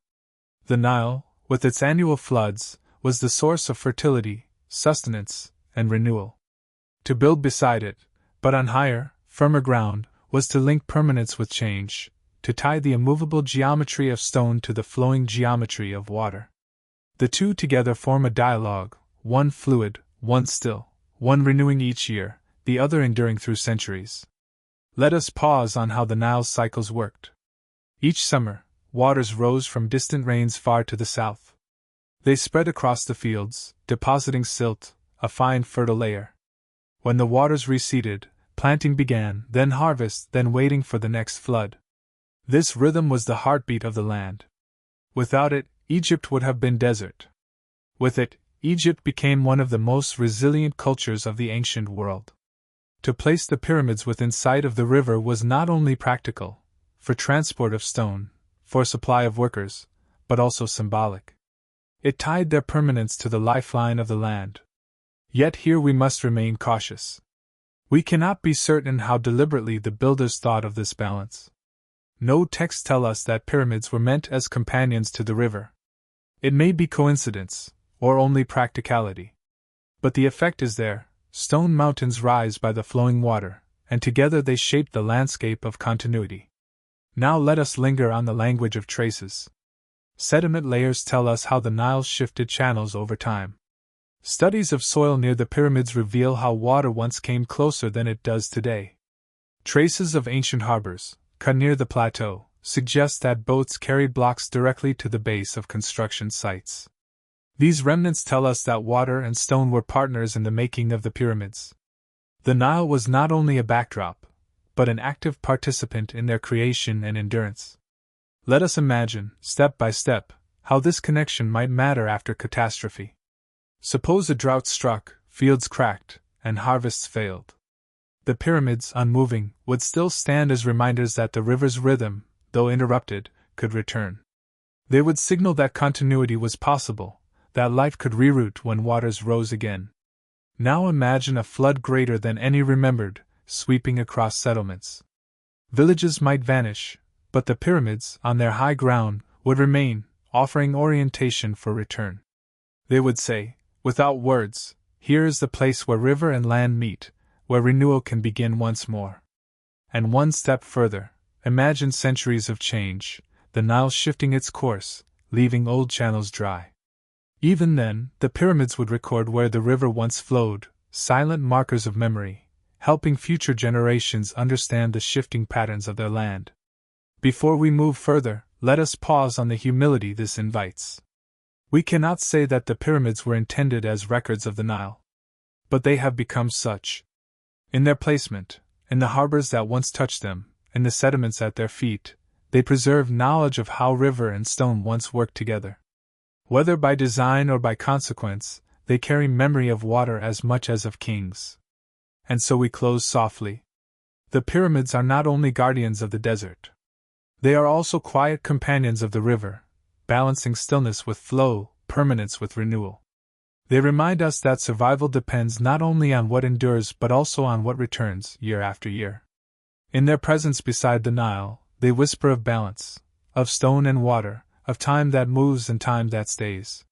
The Nile, with its annual floods, was the source of fertility, sustenance, and renewal. To build beside it, but on higher, firmer ground, was to link permanence with change, to tie the immovable geometry of stone to the flowing geometry of water. The two together form a dialogue, one fluid, one still, one renewing each year, the other enduring through centuries. Let us pause on how the Nile's cycles worked. Each summer, waters rose from distant rains far to the south. They spread across the fields, depositing silt, a fine fertile layer. When the waters receded, planting began, then harvest, then waiting for the next flood. This rhythm was the heartbeat of the land. Without it, Egypt would have been desert. With it, Egypt became one of the most resilient cultures of the ancient world. To place the pyramids within sight of the river was not only practical, for transport of stone, for supply of workers, but also symbolic. It tied their permanence to the lifeline of the land. Yet here we must remain cautious. We cannot be certain how deliberately the builders thought of this balance. No texts tell us that pyramids were meant as companions to the river. It may be coincidence, or only practicality. But the effect is there. Stone mountains rise by the flowing water, and together they shape the landscape of continuity. Now let us linger on the language of traces. Sediment layers tell us how the Nile shifted channels over time. Studies of soil near the pyramids reveal how water once came closer than it does today. Traces of ancient harbors, cut near the plateau, suggest that boats carried blocks directly to the base of construction sites. These remnants tell us that water and stone were partners in the making of the pyramids. The Nile was not only a backdrop, but an active participant in their creation and endurance. Let us imagine, step by step, how this connection might matter after catastrophe. Suppose a drought struck, fields cracked, and harvests failed. The pyramids, unmoving, would still stand as reminders that the river's rhythm, though interrupted, could return. They would signal that continuity was possible, that life could reroute when waters rose again. Now imagine a flood greater than any remembered, sweeping across settlements. Villages might vanish, but the pyramids, on their high ground, would remain, offering orientation for return. They would say, without words, here is the place where river and land meet, where renewal can begin once more. And one step further, imagine centuries of change, the Nile shifting its course, leaving old channels dry. Even then, the pyramids would record where the river once flowed, silent markers of memory, helping future generations understand the shifting patterns of their land. Before we move further, let us pause on the humility this invites. We cannot say that the pyramids were intended as records of the Nile. But they have become such. In their placement, in the harbors that once touched them, in the sediments at their feet, they preserve knowledge of how river and stone once worked together. Whether by design or by consequence, they carry memory of water as much as of kings. And so we close softly. The pyramids are not only guardians of the desert. They are also quiet companions of the river, balancing stillness with flow, permanence with renewal. They remind us that survival depends not only on what endures but also on what returns, year after year. In their presence beside the Nile, they whisper of balance, of stone and water, of time that moves and time that stays.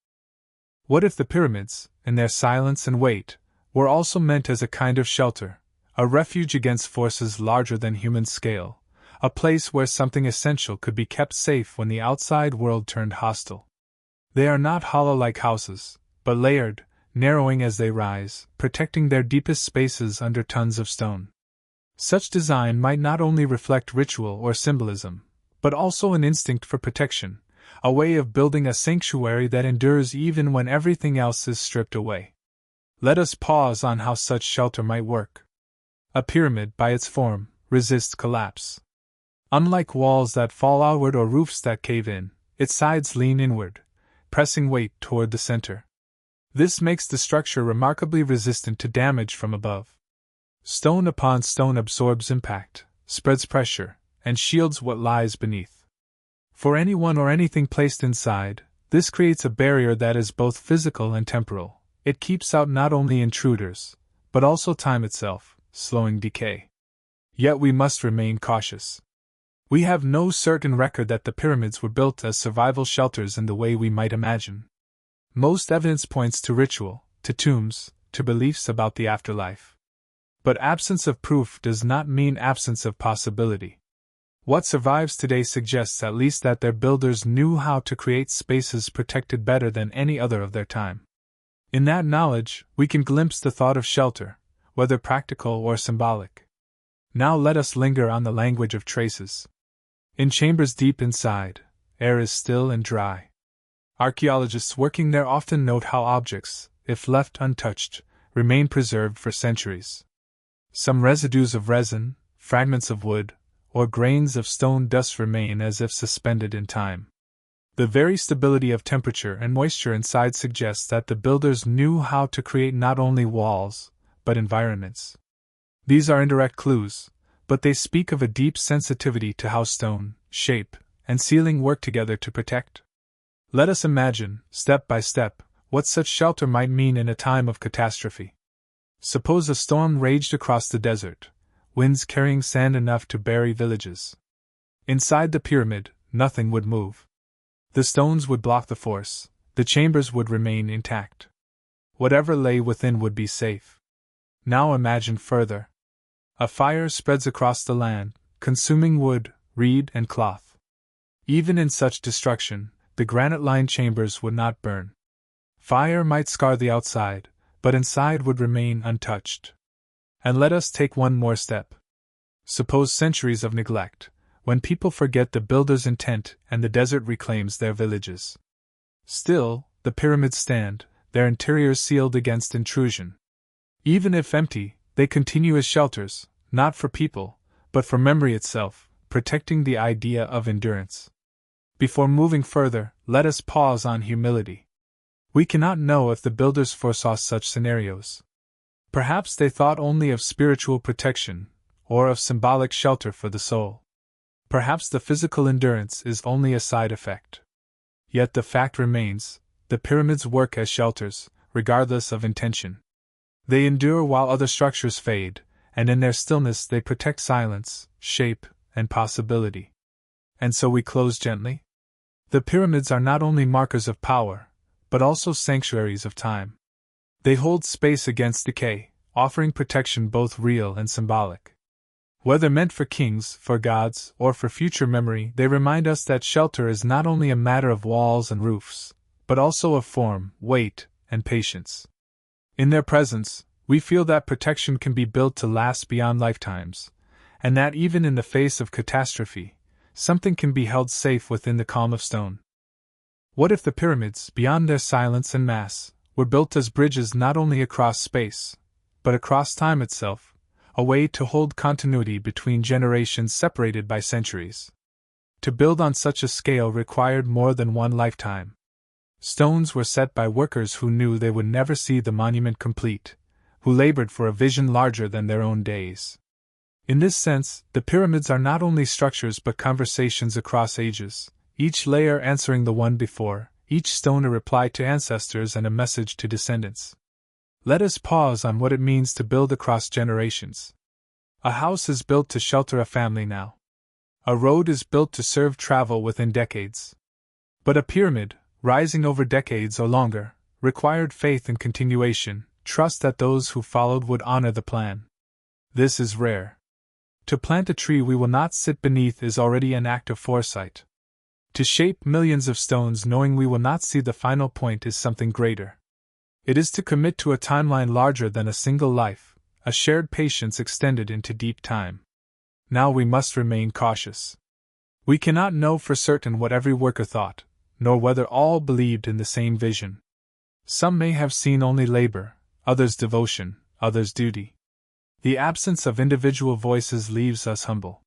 What if the pyramids, in their silence and weight, were also meant as a kind of shelter, a refuge against forces larger than human scale, a place where something essential could be kept safe when the outside world turned hostile? They are not hollow like houses, but layered, narrowing as they rise, protecting their deepest spaces under tons of stone. Such design might not only reflect ritual or symbolism, but also an instinct for protection, a way of building a sanctuary that endures even when everything else is stripped away. Let us pause on how such shelter might work. A pyramid, by its form, resists collapse. Unlike walls that fall outward or roofs that cave in, its sides lean inward, pressing weight toward the center. This makes the structure remarkably resistant to damage from above. Stone upon stone absorbs impact, spreads pressure, and shields what lies beneath. For anyone or anything placed inside, this creates a barrier that is both physical and temporal. It keeps out not only intruders, but also time itself, slowing decay. Yet we must remain cautious. We have no certain record that the pyramids were built as survival shelters in the way we might imagine. Most evidence points to ritual, to tombs, to beliefs about the afterlife. But absence of proof does not mean absence of possibility. What survives today suggests at least that their builders knew how to create spaces protected better than any other of their time. In that knowledge, we can glimpse the thought of shelter, whether practical or symbolic. Now let us linger on the language of traces. In chambers deep inside, air is still and dry. Archaeologists working there often note how objects, if left untouched, remain preserved for centuries. Some residues of resin, fragments of wood, or grains of stone dust remain as if suspended in time. The very stability of temperature and moisture inside suggests that the builders knew how to create not only walls, but environments. These are indirect clues, but they speak of a deep sensitivity to how stone, shape, and ceiling work together to protect. Let us imagine, step by step, what such shelter might mean in a time of catastrophe. Suppose a storm raged across the desert, winds carrying sand enough to bury villages. Inside the pyramid, nothing would move. The stones would block the force, the chambers would remain intact. Whatever lay within would be safe. Now imagine further. A fire spreads across the land, consuming wood, reed, and cloth. Even in such destruction, the granite-lined chambers would not burn. Fire might scar the outside, but inside would remain untouched. And let us take one more step. Suppose centuries of neglect, when people forget the builder's intent and the desert reclaims their villages. Still, the pyramids stand, their interiors sealed against intrusion. Even if empty, they continue as shelters, not for people, but for memory itself, protecting the idea of endurance. Before moving further, let us pause on humility. We cannot know if the builders foresaw such scenarios. Perhaps they thought only of spiritual protection, or of symbolic shelter for the soul. Perhaps the physical endurance is only a side effect. Yet the fact remains, the pyramids work as shelters, regardless of intention. They endure while other structures fade, and in their stillness they protect silence, shape, and possibility. And so we close gently. The pyramids are not only markers of power, but also sanctuaries of time. They hold space against decay, offering protection both real and symbolic. Whether meant for kings, for gods, or for future memory, they remind us that shelter is not only a matter of walls and roofs, but also of form, weight, and patience. In their presence, we feel that protection can be built to last beyond lifetimes, and that even in the face of catastrophe, something can be held safe within the calm of stone. What if the pyramids, beyond their silence and mass, were built as bridges not only across space, but across time itself, a way to hold continuity between generations separated by centuries? To build on such a scale required more than one lifetime. Stones were set by workers who knew they would never see the monument complete, who labored for a vision larger than their own days. In this sense, the pyramids are not only structures but conversations across ages, each layer answering the one before, each stone a reply to ancestors and a message to descendants. Let us pause on what it means to build across generations. A house is built to shelter a family now. A road is built to serve travel within decades. But a pyramid, rising over decades or longer, required faith and continuation, trust that those who followed would honor the plan. This is rare. To plant a tree we will not sit beneath is already an act of foresight. To shape millions of stones knowing we will not see the final point is something greater. It is to commit to a timeline larger than a single life, a shared patience extended into deep time. Now we must remain cautious. We cannot know for certain what every worker thought, nor whether all believed in the same vision. Some may have seen only labor, others devotion, others duty. The absence of individual voices leaves us humble.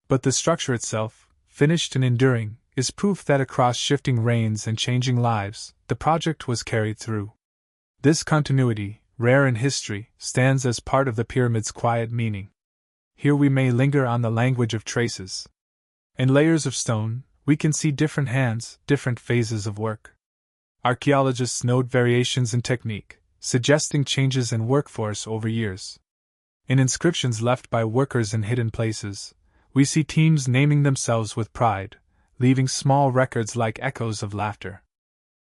But the structure itself, finished and enduring, is proof that across shifting reigns and changing lives, the project was carried through. This continuity, rare in history, stands as part of the pyramid's quiet meaning. Here we may linger on the language of traces. In layers of stone, we can see different hands, different phases of work. Archaeologists note variations in technique, suggesting changes in workforce over years. In inscriptions left by workers in hidden places, we see teams naming themselves with pride, leaving small records like echoes of laughter.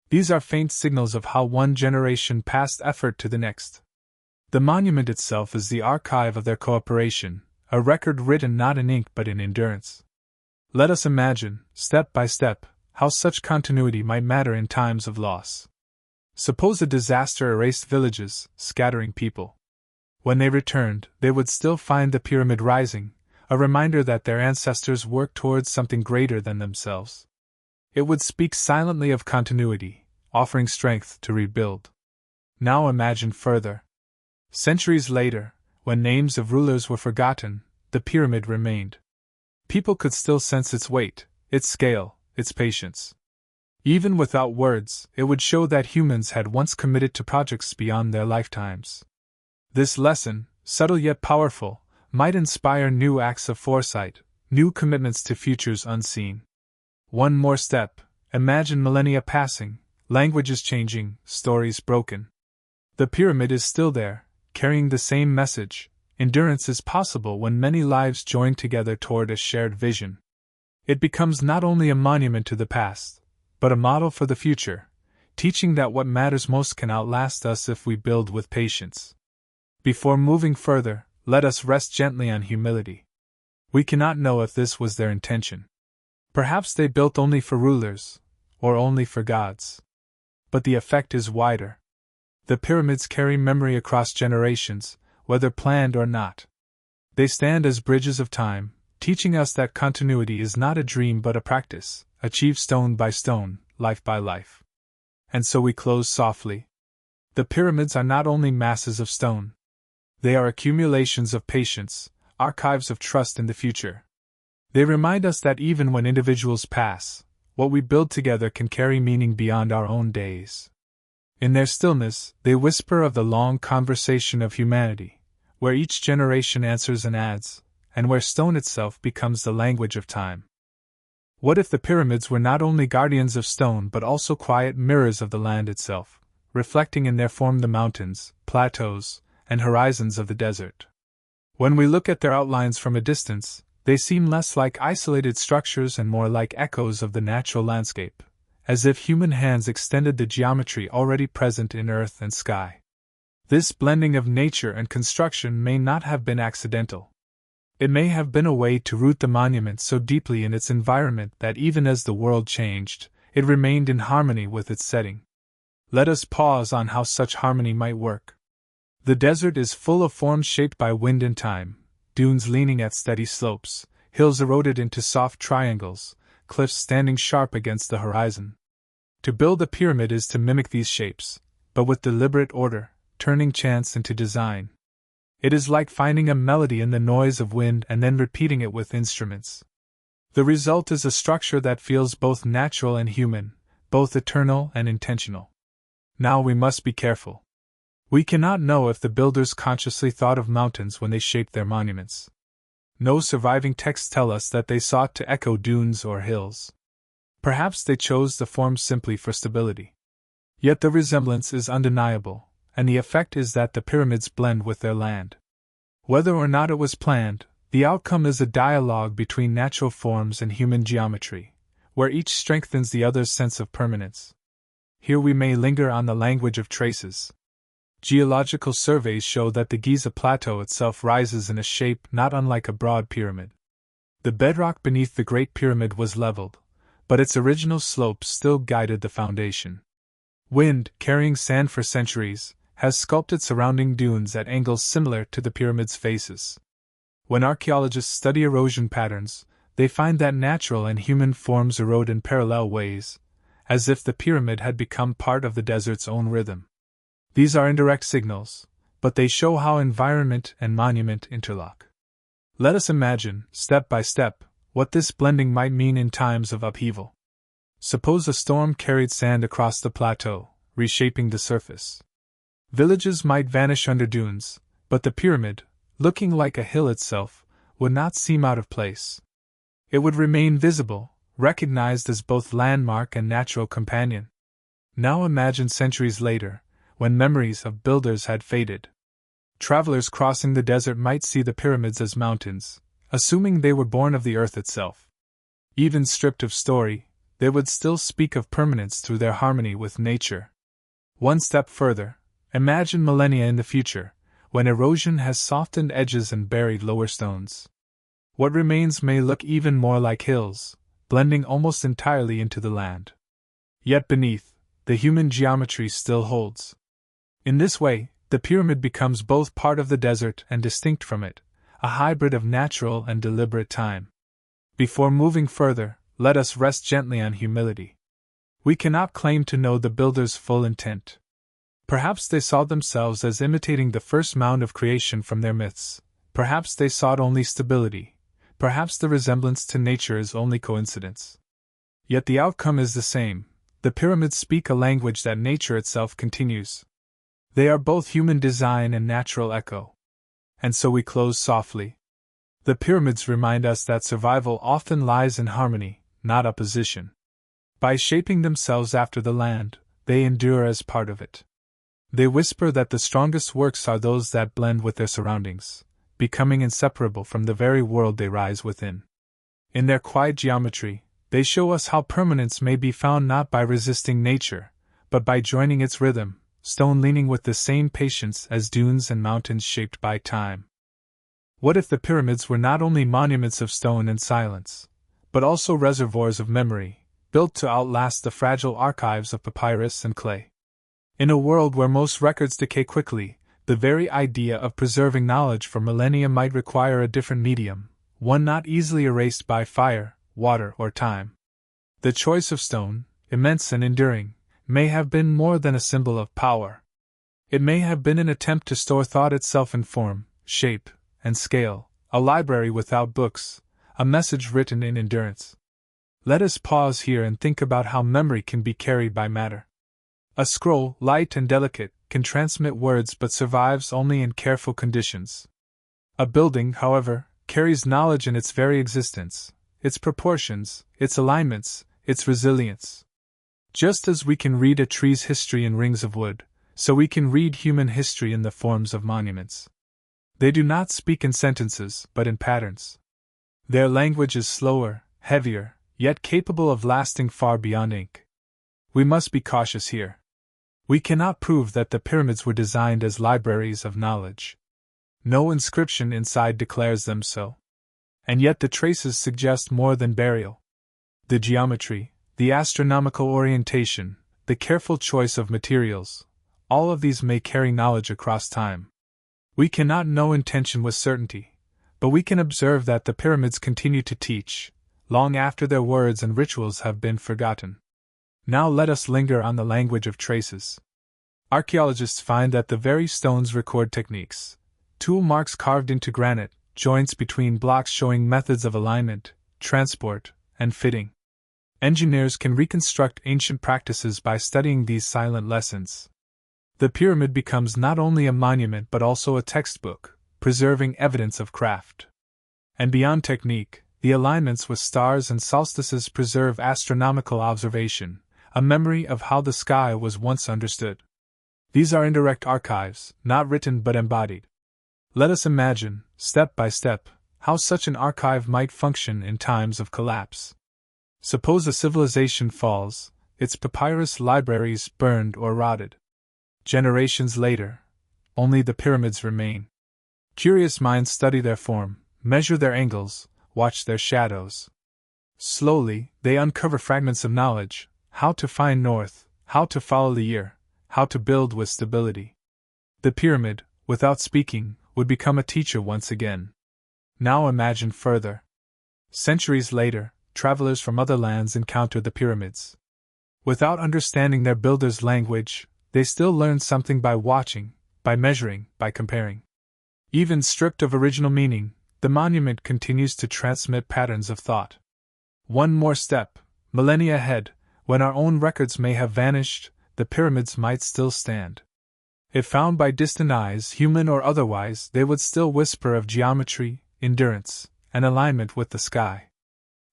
These are faint signals of how one generation passed effort to the next. The monument itself is the archive of their cooperation, a record written not in ink but in endurance. Let us imagine, step by step, how such continuity might matter in times of loss. Suppose a disaster erased villages, scattering people. When they returned, they would still find the pyramid rising, a reminder that their ancestors worked towards something greater than themselves. It would speak silently of continuity, offering strength to rebuild. Now imagine further. Centuries later, when names of rulers were forgotten, the pyramid remained. People could still sense its weight, its scale, its patience. Even without words, it would show that humans had once committed to projects beyond their lifetimes. This lesson, subtle yet powerful, might inspire new acts of foresight, new commitments to futures unseen. One more step, imagine millennia passing, languages changing, stories broken. The pyramid is still there, carrying the same message: endurance is possible when many lives join together toward a shared vision. It becomes not only a monument to the past, but a model for the future, teaching that what matters most can outlast us if we build with patience. Before moving further, let us rest gently on humility. We cannot know if this was their intention. Perhaps they built only for rulers, or only for gods. But the effect is wider. The pyramids carry memory across generations, whether planned or not. They stand as bridges of time, teaching us that continuity is not a dream but a practice, achieved stone by stone, life by life. And so we close softly. The pyramids are not only masses of stone. They are accumulations of patience, archives of trust in the future. They remind us that even when individuals pass, what we build together can carry meaning beyond our own days. In their stillness, they whisper of the long conversation of humanity, where each generation answers and adds, and where stone itself becomes the language of time. What if the pyramids were not only guardians of stone but also quiet mirrors of the land itself, reflecting in their form the mountains, plateaus, and horizons of the desert? When we look at their outlines from a distance, they seem less like isolated structures and more like echoes of the natural landscape, as if human hands extended the geometry already present in earth and sky. This blending of nature and construction may not have been accidental. It may have been a way to root the monument so deeply in its environment that even as the world changed, it remained in harmony with its setting. Let us pause on how such harmony might work. The desert is full of forms shaped by wind and time, dunes leaning at steady slopes, hills eroded into soft triangles, cliffs standing sharp against the horizon. To build a pyramid is to mimic these shapes, but with deliberate order, turning chance into design. It is like finding a melody in the noise of wind and then repeating it with instruments. The result is a structure that feels both natural and human, both eternal and intentional. Now we must be careful. We cannot know if the builders consciously thought of mountains when they shaped their monuments. No surviving texts tell us that they sought to echo dunes or hills. Perhaps they chose the form simply for stability. Yet the resemblance is undeniable, and the effect is that the pyramids blend with their land. Whether or not it was planned, the outcome is a dialogue between natural forms and human geometry, where each strengthens the other's sense of permanence. Here we may linger on the language of traces. Geological surveys show that the Giza Plateau itself rises in a shape not unlike a broad pyramid. The bedrock beneath the Great Pyramid was leveled, but its original slopes still guided the foundation. Wind, carrying sand for centuries, has sculpted surrounding dunes at angles similar to the pyramid's faces. When archaeologists study erosion patterns, they find that natural and human forms erode in parallel ways, as if the pyramid had become part of the desert's own rhythm. These are indirect signals, but they show how environment and monument interlock. Let us imagine, step by step, what this blending might mean in times of upheaval. Suppose a storm carried sand across the plateau, reshaping the surface. Villages might vanish under dunes, but the pyramid, looking like a hill itself, would not seem out of place. It would remain visible, recognized as both landmark and natural companion. Now imagine centuries later, when memories of builders had faded. Travelers crossing the desert might see the pyramids as mountains, assuming they were born of the earth itself. Even stripped of story, they would still speak of permanence through their harmony with nature. One step further, imagine millennia in the future, when erosion has softened edges and buried lower stones. What remains may look even more like hills, blending almost entirely into the land. Yet beneath, the human geometry still holds. In this way, the pyramid becomes both part of the desert and distinct from it, a hybrid of natural and deliberate time. Before moving further, let us rest gently on humility. We cannot claim to know the builder's full intent. Perhaps they saw themselves as imitating the first mound of creation from their myths. Perhaps they sought only stability. Perhaps the resemblance to nature is only coincidence. Yet the outcome is the same. The pyramids speak a language that nature itself continues. They are both human design and natural echo. And so we close softly. The pyramids remind us that survival often lies in harmony, not opposition. By shaping themselves after the land, they endure as part of it. They whisper that the strongest works are those that blend with their surroundings, becoming inseparable from the very world they rise within. In their quiet geometry, they show us how permanence may be found not by resisting nature, but by joining its rhythm, stone leaning with the same patience as dunes and mountains shaped by time. What if the pyramids were not only monuments of stone and silence, but also reservoirs of memory, built to outlast the fragile archives of papyrus and clay? In a world where most records decay quickly, the very idea of preserving knowledge for millennia might require a different medium, one not easily erased by fire, water, or time. The choice of stone, immense and enduring, may have been more than a symbol of power. It may have been an attempt to store thought itself in form, shape, and scale, a library without books, a message written in endurance. Let us pause here and think about how memory can be carried by matter. A scroll, light and delicate, can transmit words but survives only in careful conditions. A building, however, carries knowledge in its very existence, its proportions, its alignments, its resilience. Just as we can read a tree's history in rings of wood, so we can read human history in the forms of monuments. They do not speak in sentences, but in patterns. Their language is slower, heavier, yet capable of lasting far beyond ink. We must be cautious here. We cannot prove that the pyramids were designed as libraries of knowledge. No inscription inside declares them so. And yet the traces suggest more than burial. The geometry, the astronomical orientation, the careful choice of materials, all of these may carry knowledge across time. We cannot know intention with certainty, but we can observe that the pyramids continue to teach, long after their words and rituals have been forgotten. Now let us linger on the language of traces. Archaeologists find that the very stones record techniques, tool marks carved into granite, joints between blocks showing methods of alignment, transport, and fitting. Engineers can reconstruct ancient practices by studying these silent lessons. The pyramid becomes not only a monument but also a textbook, preserving evidence of craft. And beyond technique, the alignments with stars and solstices preserve astronomical observation, a memory of how the sky was once understood. These are indirect archives, not written but embodied. Let us imagine, step by step, how such an archive might function in times of collapse. Suppose a civilization falls, its papyrus libraries burned or rotted. Generations later, only the pyramids remain. Curious minds study their form, measure their angles, watch their shadows. Slowly, they uncover fragments of knowledge: how to find north, how to follow the year, how to build with stability. The pyramid, without speaking, would become a teacher once again. Now imagine further. Centuries later, travelers from other lands encounter the pyramids. Without understanding their builders' language, they still learn something by watching, by measuring, by comparing. Even stripped of original meaning, the monument continues to transmit patterns of thought. One more step, millennia ahead, when our own records may have vanished, the pyramids might still stand. If found by distant eyes, human or otherwise, they would still whisper of geometry, endurance, and alignment with the sky.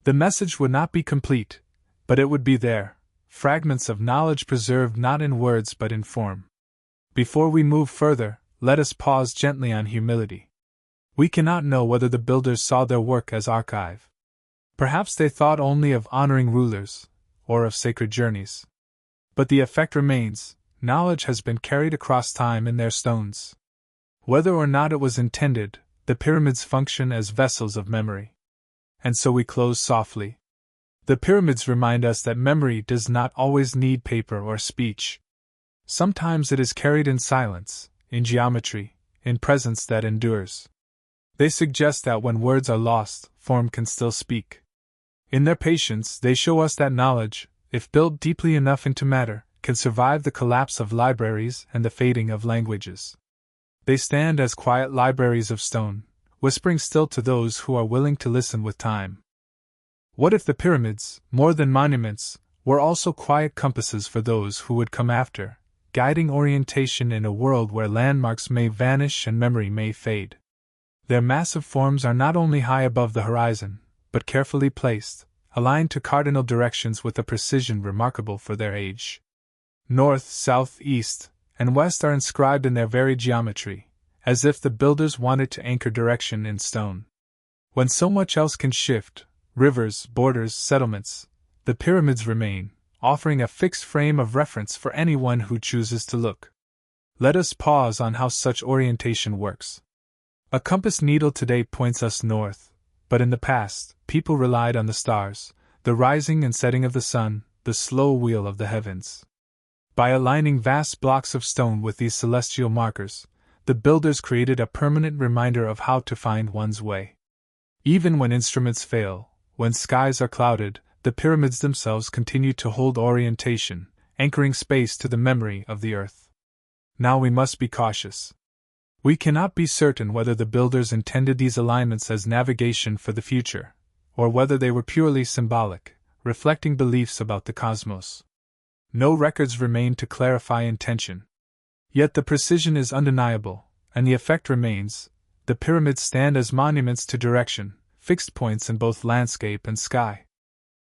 The message would not be complete, but it would be there, fragments of knowledge preserved not in words but in form. Before we move further, let us pause gently on humility. We cannot know whether the builders saw their work as archive. Perhaps they thought only of honoring rulers, or of sacred journeys. But the effect remains: knowledge has been carried across time in their stones. Whether or not it was intended, the pyramids function as vessels of memory. And so we close softly. The pyramids remind us that memory does not always need paper or speech. Sometimes it is carried in silence, in geometry, in presence that endures. They suggest that when words are lost, form can still speak. In their patience, they show us that knowledge, if built deeply enough into matter, can survive the collapse of libraries and the fading of languages. They stand as quiet libraries of stone, whispering still to those who are willing to listen with time. What if the pyramids, more than monuments, were also quiet compasses for those who would come after, guiding orientation in a world where landmarks may vanish and memory may fade? Their massive forms are not only high above the horizon, but carefully placed, aligned to cardinal directions with a precision remarkable for their age. North, south, east, and west are inscribed in their very geometry, as if the builders wanted to anchor direction in stone. When so much else can shift, rivers, borders, settlements, the pyramids remain, offering a fixed frame of reference for anyone who chooses to look. Let us pause on how such orientation works. A compass needle today points us north, but in the past, people relied on the stars, the rising and setting of the sun, the slow wheel of the heavens. By aligning vast blocks of stone with these celestial markers, the builders created a permanent reminder of how to find one's way. Even when instruments fail, when skies are clouded, the pyramids themselves continue to hold orientation, anchoring space to the memory of the earth. Now we must be cautious. We cannot be certain whether the builders intended these alignments as navigation for the future, or whether they were purely symbolic, reflecting beliefs about the cosmos. No records remain to clarify intention. Yet the precision is undeniable, and the effect remains. The pyramids stand as monuments to direction, fixed points in both landscape and sky.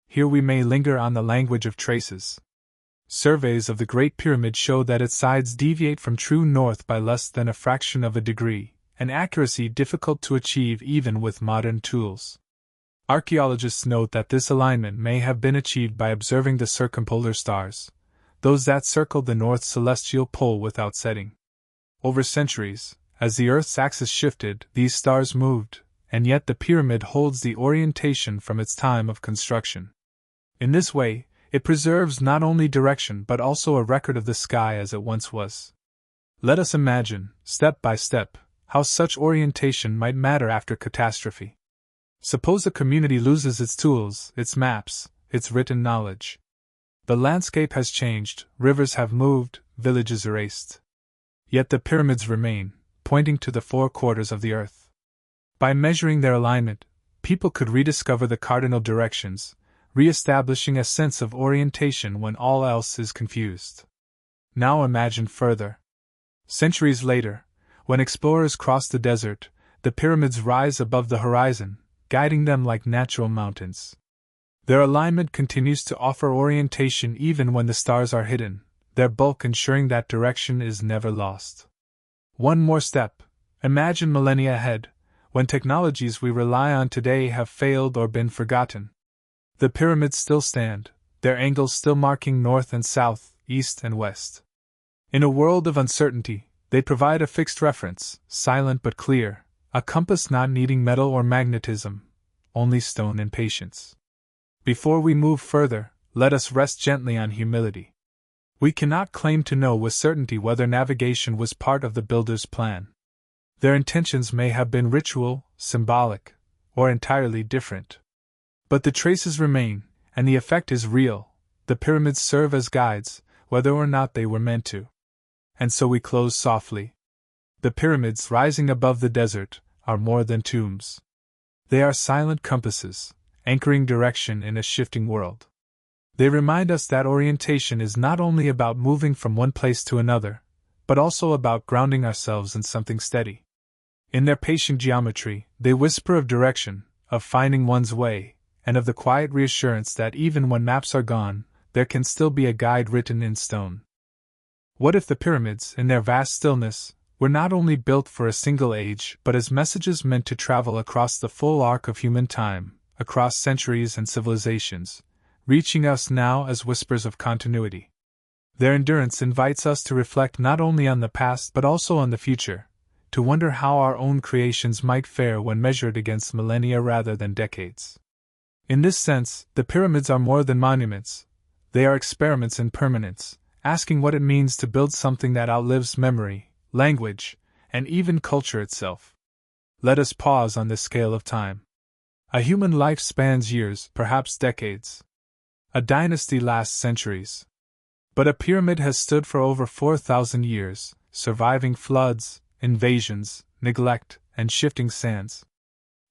Here we may linger on the language of traces. Surveys of the Great Pyramid show that its sides deviate from true north by less than a fraction of a degree, an accuracy difficult to achieve even with modern tools. Archaeologists note that this alignment may have been achieved by observing the circumpolar stars, those that circle the north celestial pole without setting. Over centuries, as the Earth's axis shifted, these stars moved, and yet the pyramid holds the orientation from its time of construction. In this way, it preserves not only direction but also a record of the sky as it once was. Let us imagine, step by step, how such orientation might matter after catastrophe. Suppose a community loses its tools, its maps, its written knowledge. The landscape has changed, rivers have moved, villages erased. Yet the pyramids remain, pointing to the four quarters of the earth. By measuring their alignment, people could rediscover the cardinal directions, re-establishing a sense of orientation when all else is confused. Now imagine further. Centuries later, when explorers cross the desert, the pyramids rise above the horizon, guiding them like natural mountains. Their alignment continues to offer orientation even when the stars are hidden, their bulk ensuring that direction is never lost. One more step. Imagine millennia ahead, when technologies we rely on today have failed or been forgotten. The pyramids still stand, their angles still marking north and south, east and west. In a world of uncertainty, they provide a fixed reference, silent but clear, a compass not needing metal or magnetism, only stone and patience. Before we move further, let us rest gently on humility. We cannot claim to know with certainty whether navigation was part of the builder's plan. Their intentions may have been ritual, symbolic, or entirely different. But the traces remain, and the effect is real. The pyramids serve as guides, whether or not they were meant to. And so we close softly. The pyramids rising above the desert are more than tombs. They are silent compasses, anchoring direction in a shifting world. They remind us that orientation is not only about moving from one place to another, but also about grounding ourselves in something steady. In their patient geometry, they whisper of direction, of finding one's way, and of the quiet reassurance that even when maps are gone, there can still be a guide written in stone. What if the pyramids, in their vast stillness, were not only built for a single age but as messages meant to travel across the full arc of human time, across centuries and civilizations, reaching us now as whispers of continuity? Their endurance invites us to reflect not only on the past but also on the future, to wonder how our own creations might fare when measured against millennia rather than decades. In this sense, the pyramids are more than monuments. They are experiments in permanence, asking what it means to build something that outlives memory, language, and even culture itself. Let us pause on this scale of time. A human life spans years, perhaps decades. A dynasty lasts centuries. But a pyramid has stood for over 4,000 years, surviving floods, invasions, neglect, and shifting sands.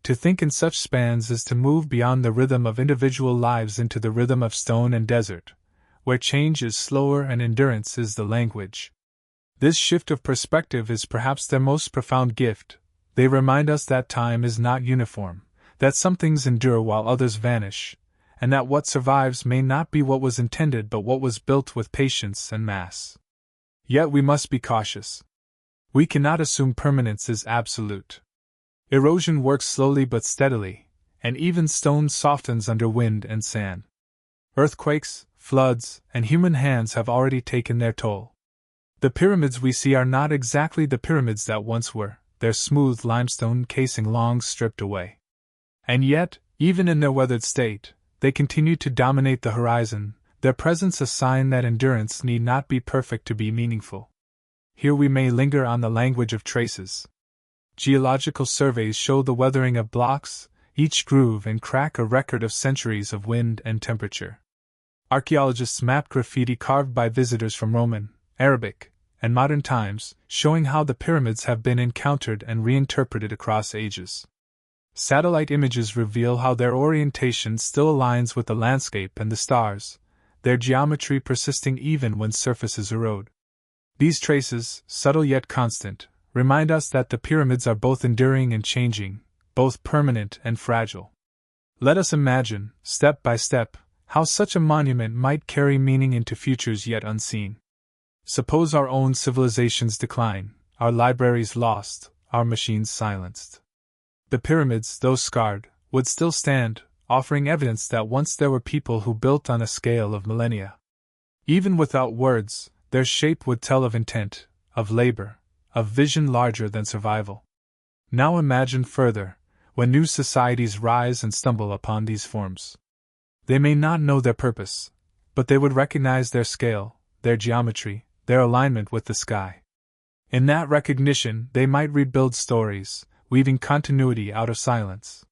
To think in such spans is to move beyond the rhythm of individual lives into the rhythm of stone and desert, where change is slower and endurance is the language. This shift of perspective is perhaps their most profound gift. They remind us that time is not uniform, that some things endure while others vanish, and that what survives may not be what was intended but what was built with patience and mass. Yet we must be cautious. We cannot assume permanence is absolute. Erosion works slowly but steadily, and even stone softens under wind and sand. Earthquakes, floods, and human hands have already taken their toll. The pyramids we see are not exactly the pyramids that once were, their smooth limestone casing long stripped away. And yet, even in their weathered state, they continue to dominate the horizon, their presence a sign that endurance need not be perfect to be meaningful. Here we may linger on the language of traces. Geological surveys show the weathering of blocks, each groove and crack a record of centuries of wind and temperature. Archaeologists map graffiti carved by visitors from Roman, Arabic, and modern times, showing how the pyramids have been encountered and reinterpreted across ages. Satellite images reveal how their orientation still aligns with the landscape and the stars, their geometry persisting even when surfaces erode. These traces, subtle yet constant, remind us that the pyramids are both enduring and changing, both permanent and fragile. Let us imagine, step by step, how such a monument might carry meaning into futures yet unseen. Suppose our own civilizations decline, our libraries lost, our machines silenced. The pyramids, though scarred, would still stand, offering evidence that once there were people who built on a scale of millennia. Even without words, their shape would tell of intent, of labor, of vision larger than survival. Now imagine further, when new societies rise and stumble upon these forms. They may not know their purpose, but they would recognize their scale, their geometry, their alignment with the sky. In that recognition, they might rebuild stories, weaving continuity out of silence.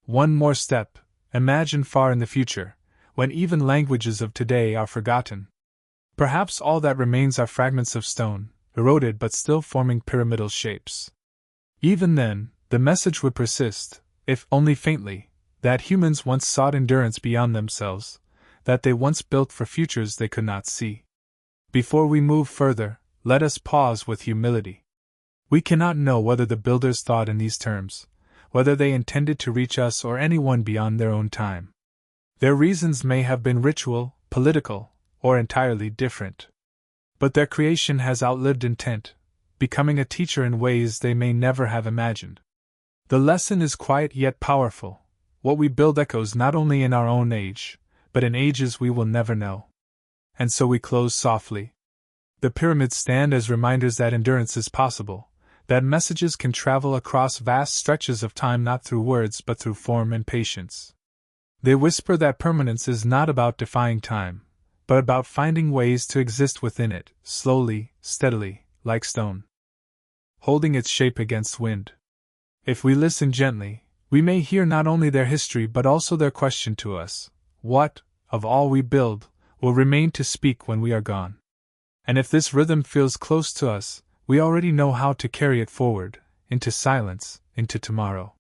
One more step, imagine far in the future, when even languages of today are forgotten. Perhaps all that remains are fragments of stone, eroded but still forming pyramidal shapes. Even then, the message would persist, if only faintly, that humans once sought endurance beyond themselves, that they once built for futures they could not see. Before we move further, let us pause with humility. We cannot know whether the builders thought in these terms, whether they intended to reach us or anyone beyond their own time. Their reasons may have been ritual, political, or entirely different. But their creation has outlived intent, becoming a teacher in ways they may never have imagined. The lesson is quiet yet powerful. What we build echoes not only in our own age, but in ages we will never know. And so we close softly. The pyramids stand as reminders that endurance is possible, that messages can travel across vast stretches of time not through words but through form and patience. They whisper that permanence is not about defying time, but about finding ways to exist within it, slowly, steadily, like stone, holding its shape against wind. If we listen gently, we may hear not only their history but also their question to us: what, of all we build, will remain to speak when we are gone? And if this rhythm feels close to us, we already know how to carry it forward, into silence, into tomorrow.